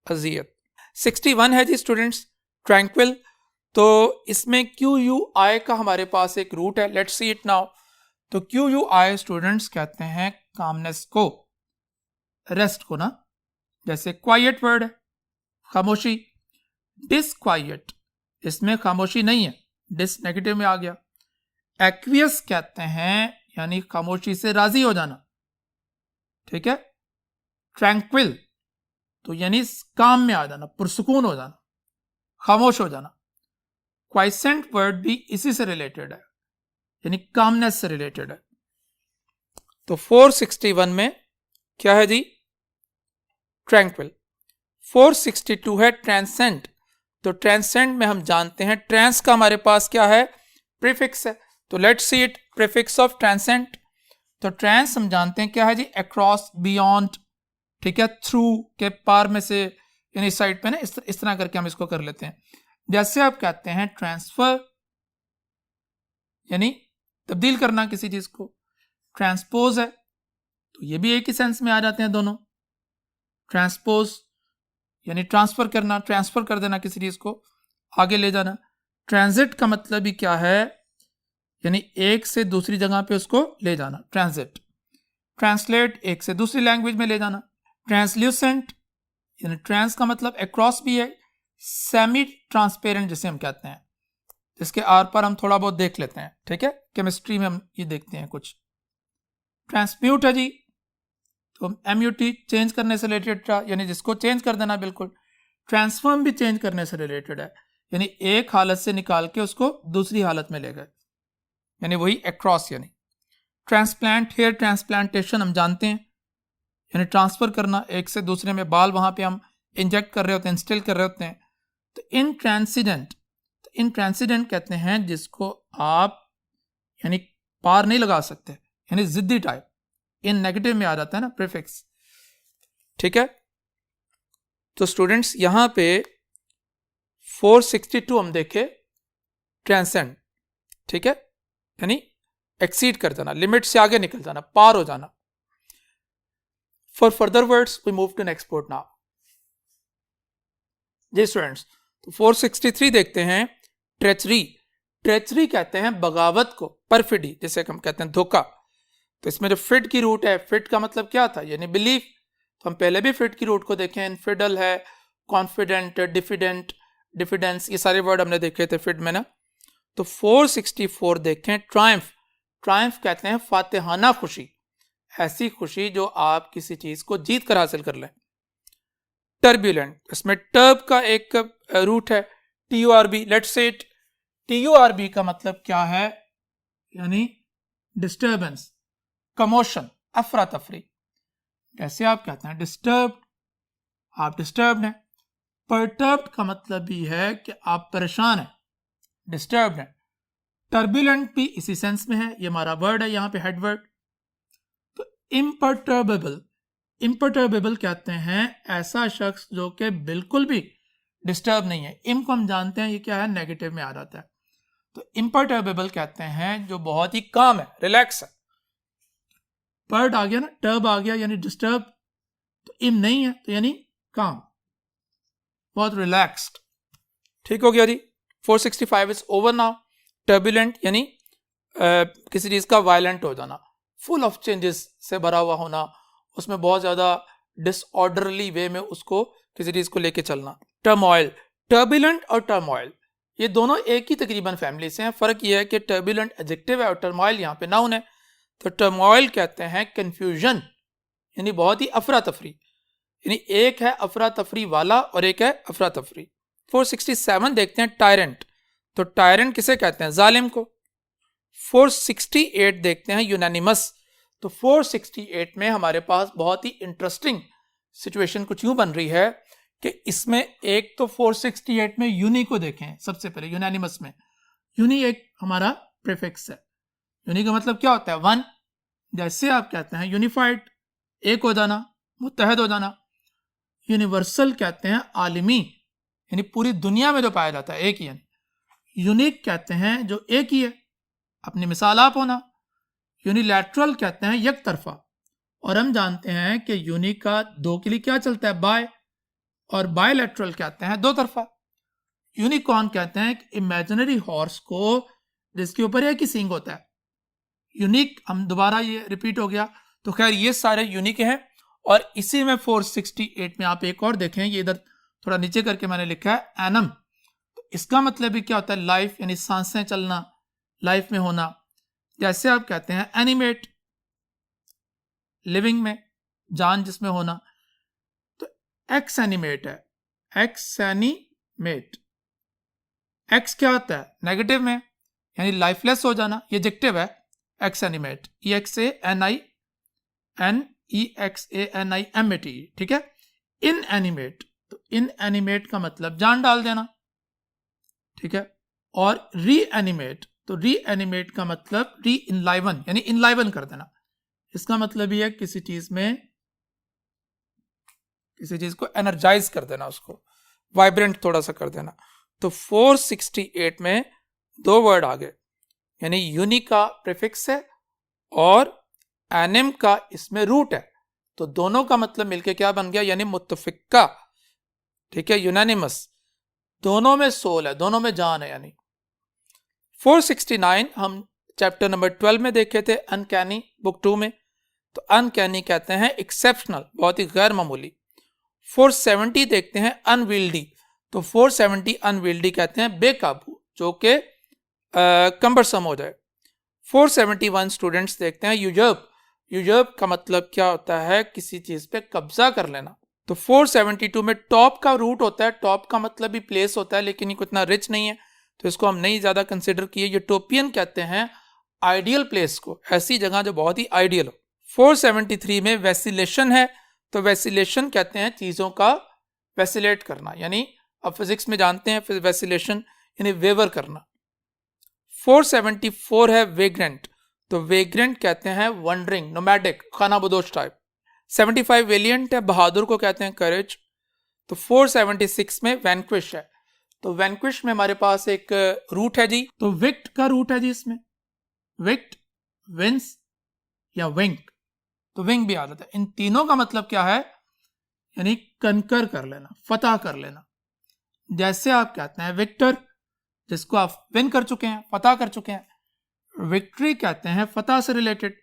अजियत। 61 है जी स्टूडेंट्स, ट्रैंक्विल। तो इसमें क्यू यू आई का हमारे पास एक रूट है, लेट्स सी इट नाउ। तो क्यू यू आई स्टूडेंट्स कहते हैं कामनेस को, रेस्ट को ना, जैसे क्वाइट वर्ड है, खामोशी। डिसक्वाइट, इसमें खामोशी नहीं है, डिस नेगेटिव में आ गया। एक्वियस कहते हैं यानी खामोशी से राजी हो जाना, ठीक है। ट्रैंक्विल तो यानी काम में आ जाना, पुरसुकून हो जाना, खामोश हो जाना। क्वाइसेंट वर्ड भी इसी से रिलेटेड है, यानी कामनेस से रिलेटेड है। तो 461 में क्या है जी, ट्रैंक्विल। 462 है ट्रांसेंड। तो ट्रांसेंड में हम जानते हैं ट्रांस का हमारे पास क्या है, प्रीफिक्स है। तो let's see it, prefix of transcend. तो ट्रांस हम जानते हैं क्या है जी, अक्रॉस, बियॉन्ड, ठीक है, थ्रू के पार में से, यानी साइड पे ना, इस तरह करके हम इसको कर लेते हैं। जैसे आप कहते हैं ट्रांसफर, यानी तब्दील करना किसी चीज को। ट्रांसपोज है, तो ये भी एक ही सेंस में आ जाते हैं दोनों। ट्रांसपोज यानी ट्रांसफर करना, ट्रांसफर कर देना किसी चीज को, आगे ले जाना। ट्रांजिट का मतलब भी क्या है, यानी एक से दूसरी जगह पे उसको ले जाना, ट्रांजिट। ट्रांसलेट, एक से दूसरी लैंग्वेज में ले जाना। ट्रांसल्यूसेंट यानी ट्रांस का मतलब अक्रॉस भी है। सेमी ट्रांसपेरेंट जिसे हम कहते हैं, जिसके आर पर हम थोड़ा बहुत देख लेते हैं, ठीक है, केमिस्ट्री में हम ये देखते हैं कुछ। ट्रांसम्यूट है जी, तो एमयूटी चेंज करने से रिलेटेड, यानी जिसको चेंज कर देना बिल्कुल। ट्रांसफॉर्म भी चेंज करने से रिलेटेड है, यानी एक हालत से निकाल के उसको दूसरी हालत में ले गए, यानी वही अक्रॉस। यानी ट्रांसप्लांट, हेयर ट्रांसप्लांटेशन हम जानते हैं, यानी ट्रांसफर करना एक से दूसरे में, बाल वहां पे हम इंजेक्ट कर रहे होते हैं, इंस्टिल कर रहे होते हैं। तो इनट्रांसिडेंट, तो इनट्रांसिडेंट कहते हैं जिसको आप यानी पार नहीं लगा सकते, यानी जिद्दी टाइप, इन नेगेटिव में आ जाता है ना प्रीफिक्स, ठीक है। तो स्टूडेंट्स यहां पे 462 हम देखे ट्रांसेंड, ठीक है, यानी एक्सीड कर जाना, लिमिट से आगे निकल जाना, पार हो जाना। For further words we move to next board now जी स्टूडेंट्स। तो 463 देखते हैं, ट्रेचरी। ट्रेचरी कहते हैं बगावत को, परफिडी जिसे हम कहते हैं धोखा। तो इसमें जो फिट की रूट है, फिट का मतलब क्या था, यानी बिलीफ। तो हम पहले भी फिट की रूट को देखें, इनफिडल है, कॉन्फिडेंट, डिफिडेंट, डिफिडेंस, ये सारे वर्ड हमने देखे थे फिट में ना। तो 464 देखें, ट्रायम्फ। ट्रायम्फ कहते हैं फातिहाना खुशी, ऐसी खुशी जो आप किसी चीज को जीत कर हासिल कर लें। टर्बुलेंट, इसमें टर्ब का एक रूट है, TURB, let's say it. TURB का मतलब क्या है, यानी डिस्टर्बेंस, कमोशन, अफरा तफरी। जैसे आप कहते हैं डिस्टर्ब, आप डिस्टर्ब हैं। परटर्ब का मतलब भी है कि आप परेशान हैं, डिस्टर्ब हैं। टर्बुलेंट भी इसी सेंस में है, ये हमारा वर्ड है यहाँ पे, हेडवर्ड। तो इम्परटर्बेबल, इम्परटर्बेबल कहते हैं ऐसा शख्स जो कि बिल्कुल भी डिस्टर्ब नहीं है। इम को हम जानते हैं ये क्या है, नेगेटिव में आ जाता है। तो इम्परटर्बेबल कहते हैं जो बहुत ही काम है, रिलैक्स है। पर्ट आ गया ना, टर्ब आ गया यानी डिस्टर्ब, तो इम नहीं है तो यानी काम, बहुत रिलैक्स्ड, ठीक हो गया जी। 465 इज ओवर नाउ। टर्बुलेंट यानी किसी चीज का वायलेंट हो जाना, फुल ऑफ चेंजेस से भरा हुआ होना, उसमें बहुत ज्यादा डिसऑर्डरली वे में उसको किसी चीज को लेके चलना। टर्मोइल, टर्बुलेंट और टर्मोइल ये दोनों एक ही तकरीबन फैमिली से हैं। फर्क ये है कि टर्बुलेंट एडजेक्टिव है और टर्मोइल यहाँ पे नाउन है। तो टर्मोइल कहते हैं कंफ्यूजन, यानी बहुत ही अफरा तफरी, यानी एक है अफरा तफरी वाला और एक है अफरा तफरी। 467 देखते हैं, टायरेंट। तो टायरेंट किसे कहते हैं, जालिम को। 468 देखते हैं, यूनानिमस। तो 468 में हमारे पास बहुत ही इंटरेस्टिंग सिचुएशन कुछ यूं बन रही है कि इसमें एक तो 468 में यूनी को देखें सबसे पहले, यूनानिमस में यूनी एक हमारा प्रीफिक्स है, यूनिक का मतलब क्या होता है? वन। जैसे आप कहते हैं यूनिफाइड, एक हो जाना, मुत्तहद हो जाना। यूनिवर्सल कहते हैं आलमी, यानी पूरी दुनिया में जो पाया जाता है, एक ही। यानी यूनिक कहते हैं जो एक ही है, अपनी मिसाल आप होना। यूनिलैटरल कहते हैं एक तरफा, और हम जानते हैं कि यूनिक का दो के लिए क्या चलता है? बाय। और बायलैटरल कहते हैं दो तरफा। यूनिकॉर्न कहते हैं एक इमेजिनरी हॉर्स को जिसके ऊपर एक ही सींग होता है। यूनिक, हम दोबारा ये रिपीट हो गया। तो खैर ये सारे यूनिक हैं। और इसी में 468 में आप एक और देखें, ये इधर थोड़ा नीचे करके मैंने लिखा है एनम। तो इसका मतलब भी क्या होता है? लाइफ, यानी सांसें चलना, लाइफ में होना। जैसे आप कहते हैं एनिमेट, लिविंग में, जान जिसमें होना। तो एक्स एनिमेट है, एक्स एनिमेट। एक्स क्या होता है? नेगेटिव में, यानी लाइफलेस हो जाना, ये एडजेक्टिव है। एक्स एनिमेट, EXANIMET, ठीक है। इन एनिमेट, तो इन एनिमेट का मतलब जान डाल देना, ठीक है। और री एनिमेट, तो री एनिमेट का मतलब री इनलाइवन, यानी इनलाइवन कर देना। इसका मतलब ये है किसी चीज को एनर्जाइज कर देना, उसको वाइब्रेंट थोड़ा सा कर देना। तो 468 में दो वर्ड आ गए, यानी यूनिक का प्रीफिक्स है और एनिम का इसमें रूट है। तो दोनों का मतलब मिलके क्या बन गया? यानी मुत्तफिका, ठीक है, यूनानिमस। दोनों में सोल है, दोनों में जान है। यानी 469 हम चैप्टर नंबर 12 में देखे थे, अनकैनी, बुक 2 में। तो अनकैनी कहते हैं एक्सेप्शनल, बहुत ही गैर मामूली। 470 देखते हैं अनविल्डी। तो 470 अनविल्डी कहते हैं बेकाबू, जो कि कंबरसम हो जाए। 471 स्टूडेंट्स देखते हैं यूजर्प। यूजर्प का मतलब क्या होता है? किसी चीज पे कब्जा कर लेना। तो 472 में टॉप का रूट होता है। टॉप का मतलब भी प्लेस होता है, लेकिन ये इतना रिच नहीं है, तो इसको हम नहीं ज्यादा कंसिडर किए। यूटोपियन कहते हैं आइडियल प्लेस को, ऐसी जगह जो बहुत ही आइडियल हो। 473 में वैसिलेशन है। तो वैसिलेशन कहते हैं चीजों का वैसिलेट करना, यानी अब फिजिक्स में जानते हैं फिर वैसिलेशन यानी वेवर करना। 474 है वेग्रेंट। तो वेग्रेंट कहते हैं वंडरिंग, नोमैडिक, खानाबदोश टाइप। 75 वेलियंट है, बहादुर को कहते हैं करेज। तो 476 में वैंक्विश है। तो वैंक्विश में हमारे पास एक रूट है जी, तो विक्ट का रूट है जी इसमें, विक्ट, विंस या विंग। तो विंग भी आ जाता है। इन तीनों का मतलब क्या है? यानी कनकर कर लेना, फतह कर लेना। जैसे आप कहते हैं विक्टर, जिसको आप विन कर चुके हैं, फतह कर चुके हैं। विक्ट्री कहते हैं फतह से रिलेटेड।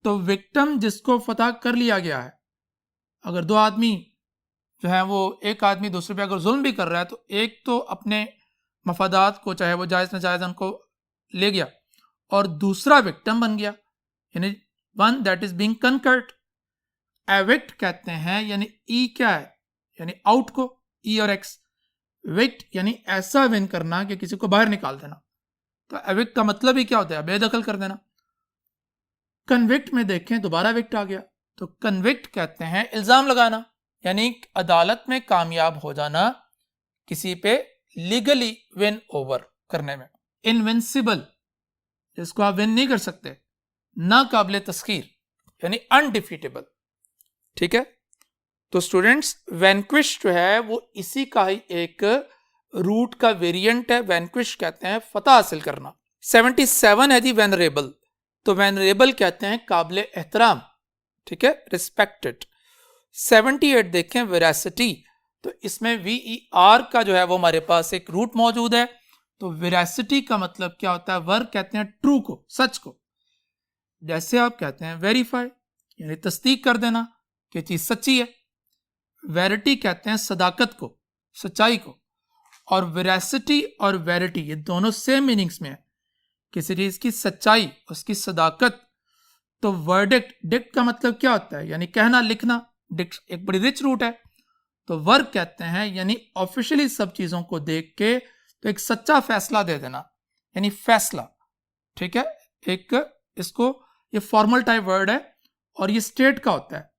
तो विक्टिम जिसको फतह कर लिया गया है। अगर दो आदमी जो है वो, एक आदमी दूसरे पे अगर जुल्म भी कर रहा है, तो एक तो अपने मफादात को, चाहे वो जायज नाजायज, उनको ले गया, और दूसरा विक्टिम बन गया, यानी one that is being conquered. Evict कहते हैं, यानी ई क्या है? यानी आउट को, ई और एक्स। विक्ट यानी ऐसा विन करना कि किसी को बाहर निकाल देना। तो एविक्ट का मतलब ही क्या होता है? बेदखल कर देना। कन्विक्ट में देखें, दोबारा विक्ट आ गया। तो कन्विक्ट कहते हैं इल्जाम लगाना, यानी अदालत में कामयाब हो जाना किसी पे लीगली विन ओवर करने में। इनविंसिबल, जिसको आप विन नहीं कर सकते, ना काबिल तस्खीर, यानी अनडिफीटेबल, ठीक है। तो स्टूडेंट्स, वैंक्विश जो है वो इसी का ही एक रूट का वेरिएंट है। वैंक्विश कहते हैं फतह हासिल करना। 77 है जी वेनरेबल। तो वेनरेबल कहते हैं काबिल एहतराम, ठीक है, रिस्पेक्टेड। 78 देखें वेरासिटी। तो इसमें VER का जो है वो हमारे पास एक रूट मौजूद है। तो वेरासिटी का मतलब क्या होता है? वर्क कहते हैं ट्रू को, सच को। जैसे आप कहते हैं वेरीफाई, यानी तस्दीक कर देना कि चीज सच्ची है। वेरिटी कहते हैं सदाकत को, सच्चाई को। और वेरासिटी और वेरिटी ये दोनों सेम मीनिंग्स में है, किसी चीज की सच्चाई, उसकी सदाकत। तो वर्डिक्ट, डिक्ट का मतलब क्या होता है? यानी कहना, लिखना। डिक्ट एक बड़ी रिच रूट है। तो वर्क कहते हैं यानी ऑफिशियली सब चीजों को देख के तो एक सच्चा फैसला दे देना, यानी फैसला, ठीक है। एक इसको, ये फॉर्मल टाइप वर्ड है और ये स्टेट का होता है,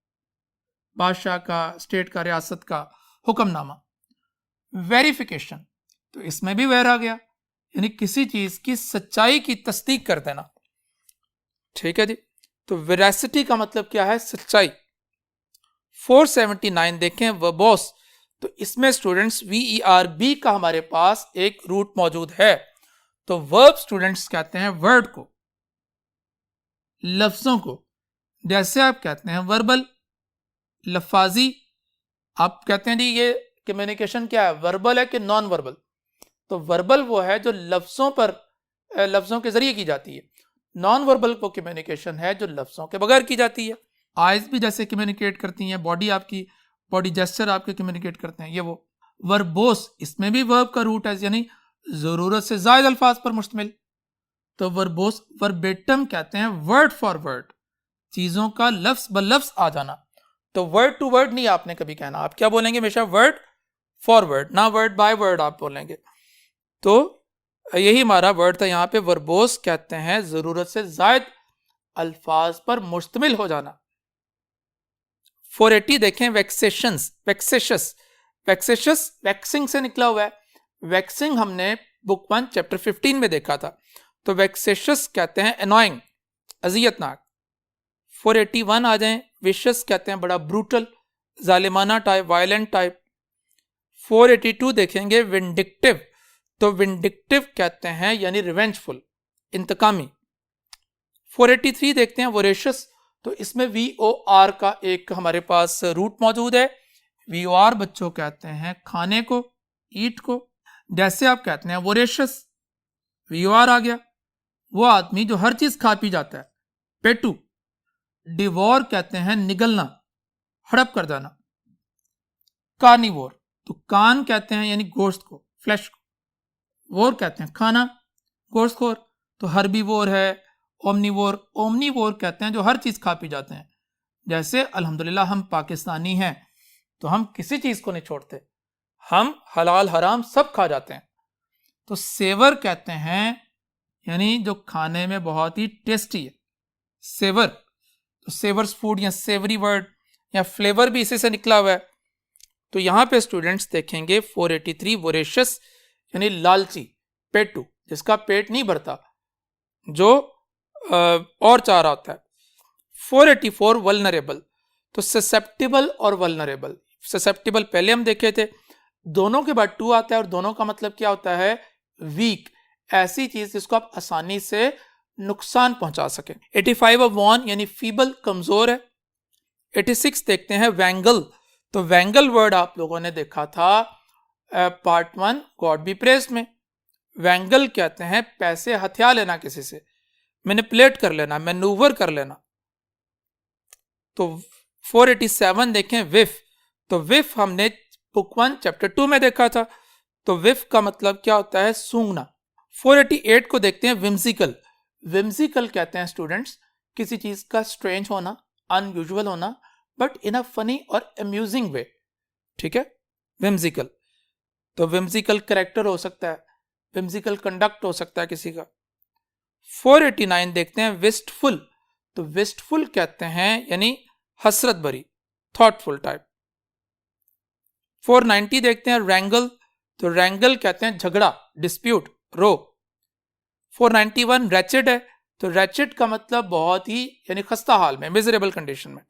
बादशाह का, स्टेट का, रियासत का हुक्मनामा। वेरिफिकेशन, तो इसमें भी वेर आ गया, यानी किसी चीज की सच्चाई की तस्दीक कर देना। ठीक है जी। तो वेरासिटी का मतलब क्या है? सच्चाई। 479 देखें वर्बोस, तो इसमें स्टूडेंट्स VERB का हमारे पास एक रूट मौजूद है। तो वर्ब स्टूडेंट्स कहते हैं वर्ड को, लफ्जों को। जैसे आप कहते हैं वर्बल, लफाजी। आप कहते हैं जी ये कम्युनिकेशन क्या है, वर्बल है कि नॉन वर्बल? तो वर्बल वो है जो लफ्जों के जरिए की जाती है। नॉन वर्बल वो कम्युनिकेशन है जो लफ्जों के बगैर की जाती है। आइज भी जैसे कम्युनिकेट करती हैं, बॉडी जेस्चर आपके कम्युनिकेट करते हैं, ये वो। वर्बोस, इसमें भी वर्ब का रूट है, यानी जरूरत से ज्यादा अल्फाज पर मुश्तमिल। तो वर्बोस। वर्बेटम कहते हैं वर्ड फॉर वर्ड, चीजों का लफ्ज ब लफ्ज आ जाना। तो वर्ड टू वर्ड नहीं आपने कभी कहना, आप क्या बोलेंगे? हमेशा वर्ड फॉर वर्ड, ना वर्ड बाय वर्ड आप बोलेंगे। तो यही हमारा वर्ड था यहाँ पे। वर्बोस कहते हैं जरूरत से जायद अल्फाज पर मुश्तमिल हो जाना। 480 देखें वैक्सेशंस, वैक्सेशस। वैक्सेशस वैक्सिंग से निकला हुआ है। वैक्सिंग हमने बुक 1 चैप्टर 15 में देखा था। तो वैक्सेशस कहते हैं एनॉइंग, अजियतनाक। 481 आ जाएं। विशस कहते हैं बड़ा ब्रूटल, जालिमाना टाइप, वायलेंट टाइप। 482 देखेंगे विंडिक्टिव। तो विंडिक्टिव कहते हैं यानी रिवेंजफुल, इंतकामी। 483 देखते हैं वोरेशियस। तो इसमें VOR का एक हमारे पास रूट मौजूद है। VOR बच्चों कहते हैं खाने को, ईट को। जैसे आप कहते हैं वोरेशियस, VOR आ गया, वो आदमी जो हर चीज खा पी जाता है, पेटू। डिवोर कहते हैं निगलना, हड़प कर जाना। कार्निवोर, तो कान कहते हैं यानी गोश्त को, फ्लैश को। वोर कहते हैं खाना, गोश्तखोर। तो हर्बीवोर है, ओमनीवोर। ओमनीवोर कहते हैं जो हर चीज खा पी जाते हैं। जैसे अल्हम्दुलिल्लाह हम पाकिस्तानी हैं तो हम किसी चीज को नहीं छोड़ते, हम हलाल हराम सब खा जाते हैं। तो सेवर कहते हैं यानी जो खाने में बहुत ही टेस्टी है, सेवर। तो सेवर्स फूड या सेवरी वर्ड या फ्लेवर भी इसी से निकला हुआ है। तो यहां पे स्टूडेंट्स देखेंगे 483 वोरेशियस यानी लालची, पेटू, जिसका पेट नहीं भरता, जो और चाह रहा होता है। 484 वल्नरेबल। तो ससेप्टिबल और वल्नरेबल। ससेप्टिबल पहले हम देखे थे, दोनों के बाद टू आता है और दोनों का मतलब क्या होता है? वीक, ऐसी चीज जिसको आप आसानी से नुकसान पहुंचा सके। 85 वॉन यानी फीबल, कमजोर है। 86 देखते हैं वैंगल। तो वैंगल वर्ड आप लोगों ने देखा था पार्ट 1 गॉड बी प्रेज्ड में। वैंगल कहते हैं पैसे हथिया लेना, किसी से मैनिपुलेट कर लेना, मैनूवर कर लेना। तो 487 देखें विफ। तो विफ हमने बुक 1 चैप्टर 2 में देखा था। तो विफ का मतलब क्या होता है? सूंघना। 488 को देखते हैं विम्सिकल। विम्सिकल कहते हैं स्टूडेंट्स किसी चीज का स्ट्रेंज होना, अनयूजुअल होना, बट इन अ फनी और अम्यूजिंग वे। ठीक है, विम्सिकल। तो विम्सिकल कैरेक्टर हो सकता है, विम्सिकल कंडक्ट हो सकता है किसी का। 489 देखते हैं विस्टफुल। तो विस्टफुल कहते हैं यानी हसरत भरी, थॉटफुल टाइप। 490 देखते हैं रैंगल। तो रैंगल कहते हैं झगड़ा, डिस्प्यूट, रो। 491 रैचेड है। तो रैचेड का मतलब बहुत ही यानी खस्ता हाल में, मिजरेबल कंडीशन में।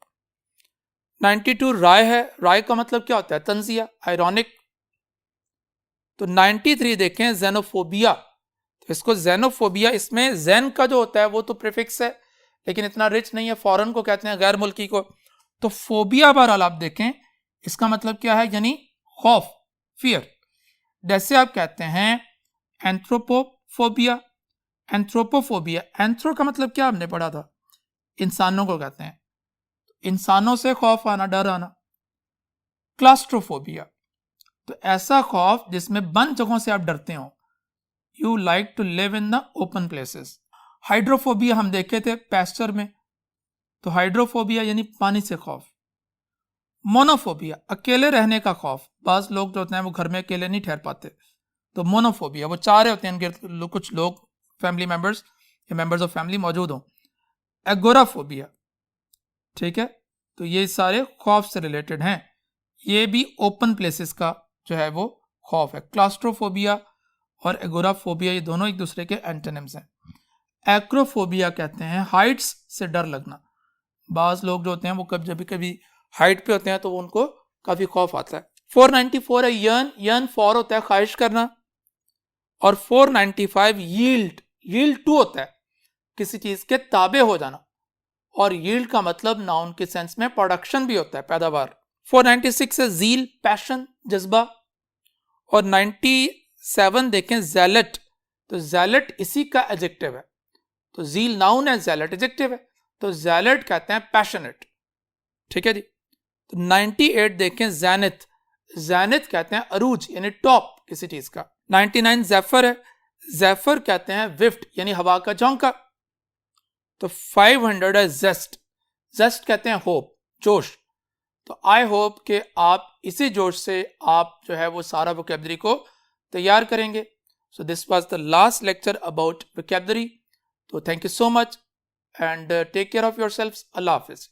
92 राय है। राय का मतलब क्या होता है? तंजिया, आयरॉनिक। तो 93 देखें जेनोफोबिया। तो इसको जेनोफोबिया, इसमें जेन का जो होता है वो तो प्रीफिक्स है लेकिन इतना रिच नहीं है, फॉरेन को कहते हैं, गैर मुल्की को। तो फोबिया बहरहाल आप देखें इसका मतलब क्या है? यानी खौफ, फियर। जैसे आप कहते हैं एंथ्रोपोफोबिया। एंथ्रोपोफोबिया, एंथ्रो का मतलब क्या हमने पढ़ा था? इंसानों को कहते हैं, इंसानों से खौफ आना, डर आना। क्लास्ट्रोफोबिया, तो ऐसा खौफ जिसमें बंद जगहों से आप डरते हो, you like to live in the open places. Hydrophobia हम देखे थे पैस्चर में। तो हाइड्रोफोबिया यानी पानी से खौफ। मोनोफोबिया, अकेले रहने का खौफ। बाज लोग जो होते हैं वो घर में अकेले नहीं ठहर पाते, तो मोनोफोबिया, वो चाह रहे होते हैं कुछ लोग, फैमिली मेंबर्स या मेंबर्स ऑफ फैमिली मौजूद हों। एगोराफोबिया, ठीक है, तो ये सारे खौफ से रिलेटेड हैं। ये भी ओपन प्लेसेस का जो है वो खौफ है। क्लास्ट्रोफोबिया और एगोराफोबिया ये दोनों एक दूसरे के एंटोनिम्स हैं। एक्रोफोबिया कहते हैं हाइट्स से डर लगना। बाज लोग जो होते हैं वो कभी कभी हाइट पे होते हैं तो उनको काफी खौफ आता है। 494 है यर्न, यर्न फॉर होता है ख्वाहिश करना। और 495 यील्ड, यील्ड टू होता है किसी चीज के ताबे हो जाना। और यील्ड का मतलब नाउन के सेंस में प्रोडक्शन भी होता है, पैदावार। 496 है ज़ील, पैशन, जज्बा। और 97 देखें ज़ैलट, तो ज़ैलट इसी का एडजेक्टिव है। तो ज़ील नाउन है, ज़ैलट एडजेक्टिव है, तो ज़ैलट कहते हैं पैशनेट। ठीक है जी। तो 98 देखें ज़ैनिथ, ज़ैनिथ कहते हैं अरूज यानी टॉप किसी चीज का। 99 ज़ैफर है, ज़ैफर कहते हैं विफ्ट यानी हवा का झोंका। तो 500 है जेस्ट, जेस्ट कहते हैं होप, जोश। तो आई होप कि आप इसी जोश से आप जो है वो सारा वोकैबुलरी को तैयार करेंगे। So this was the last lecture about vocabulary. तो thank you so much and take care of yourselves. अल्लाह हाफिज।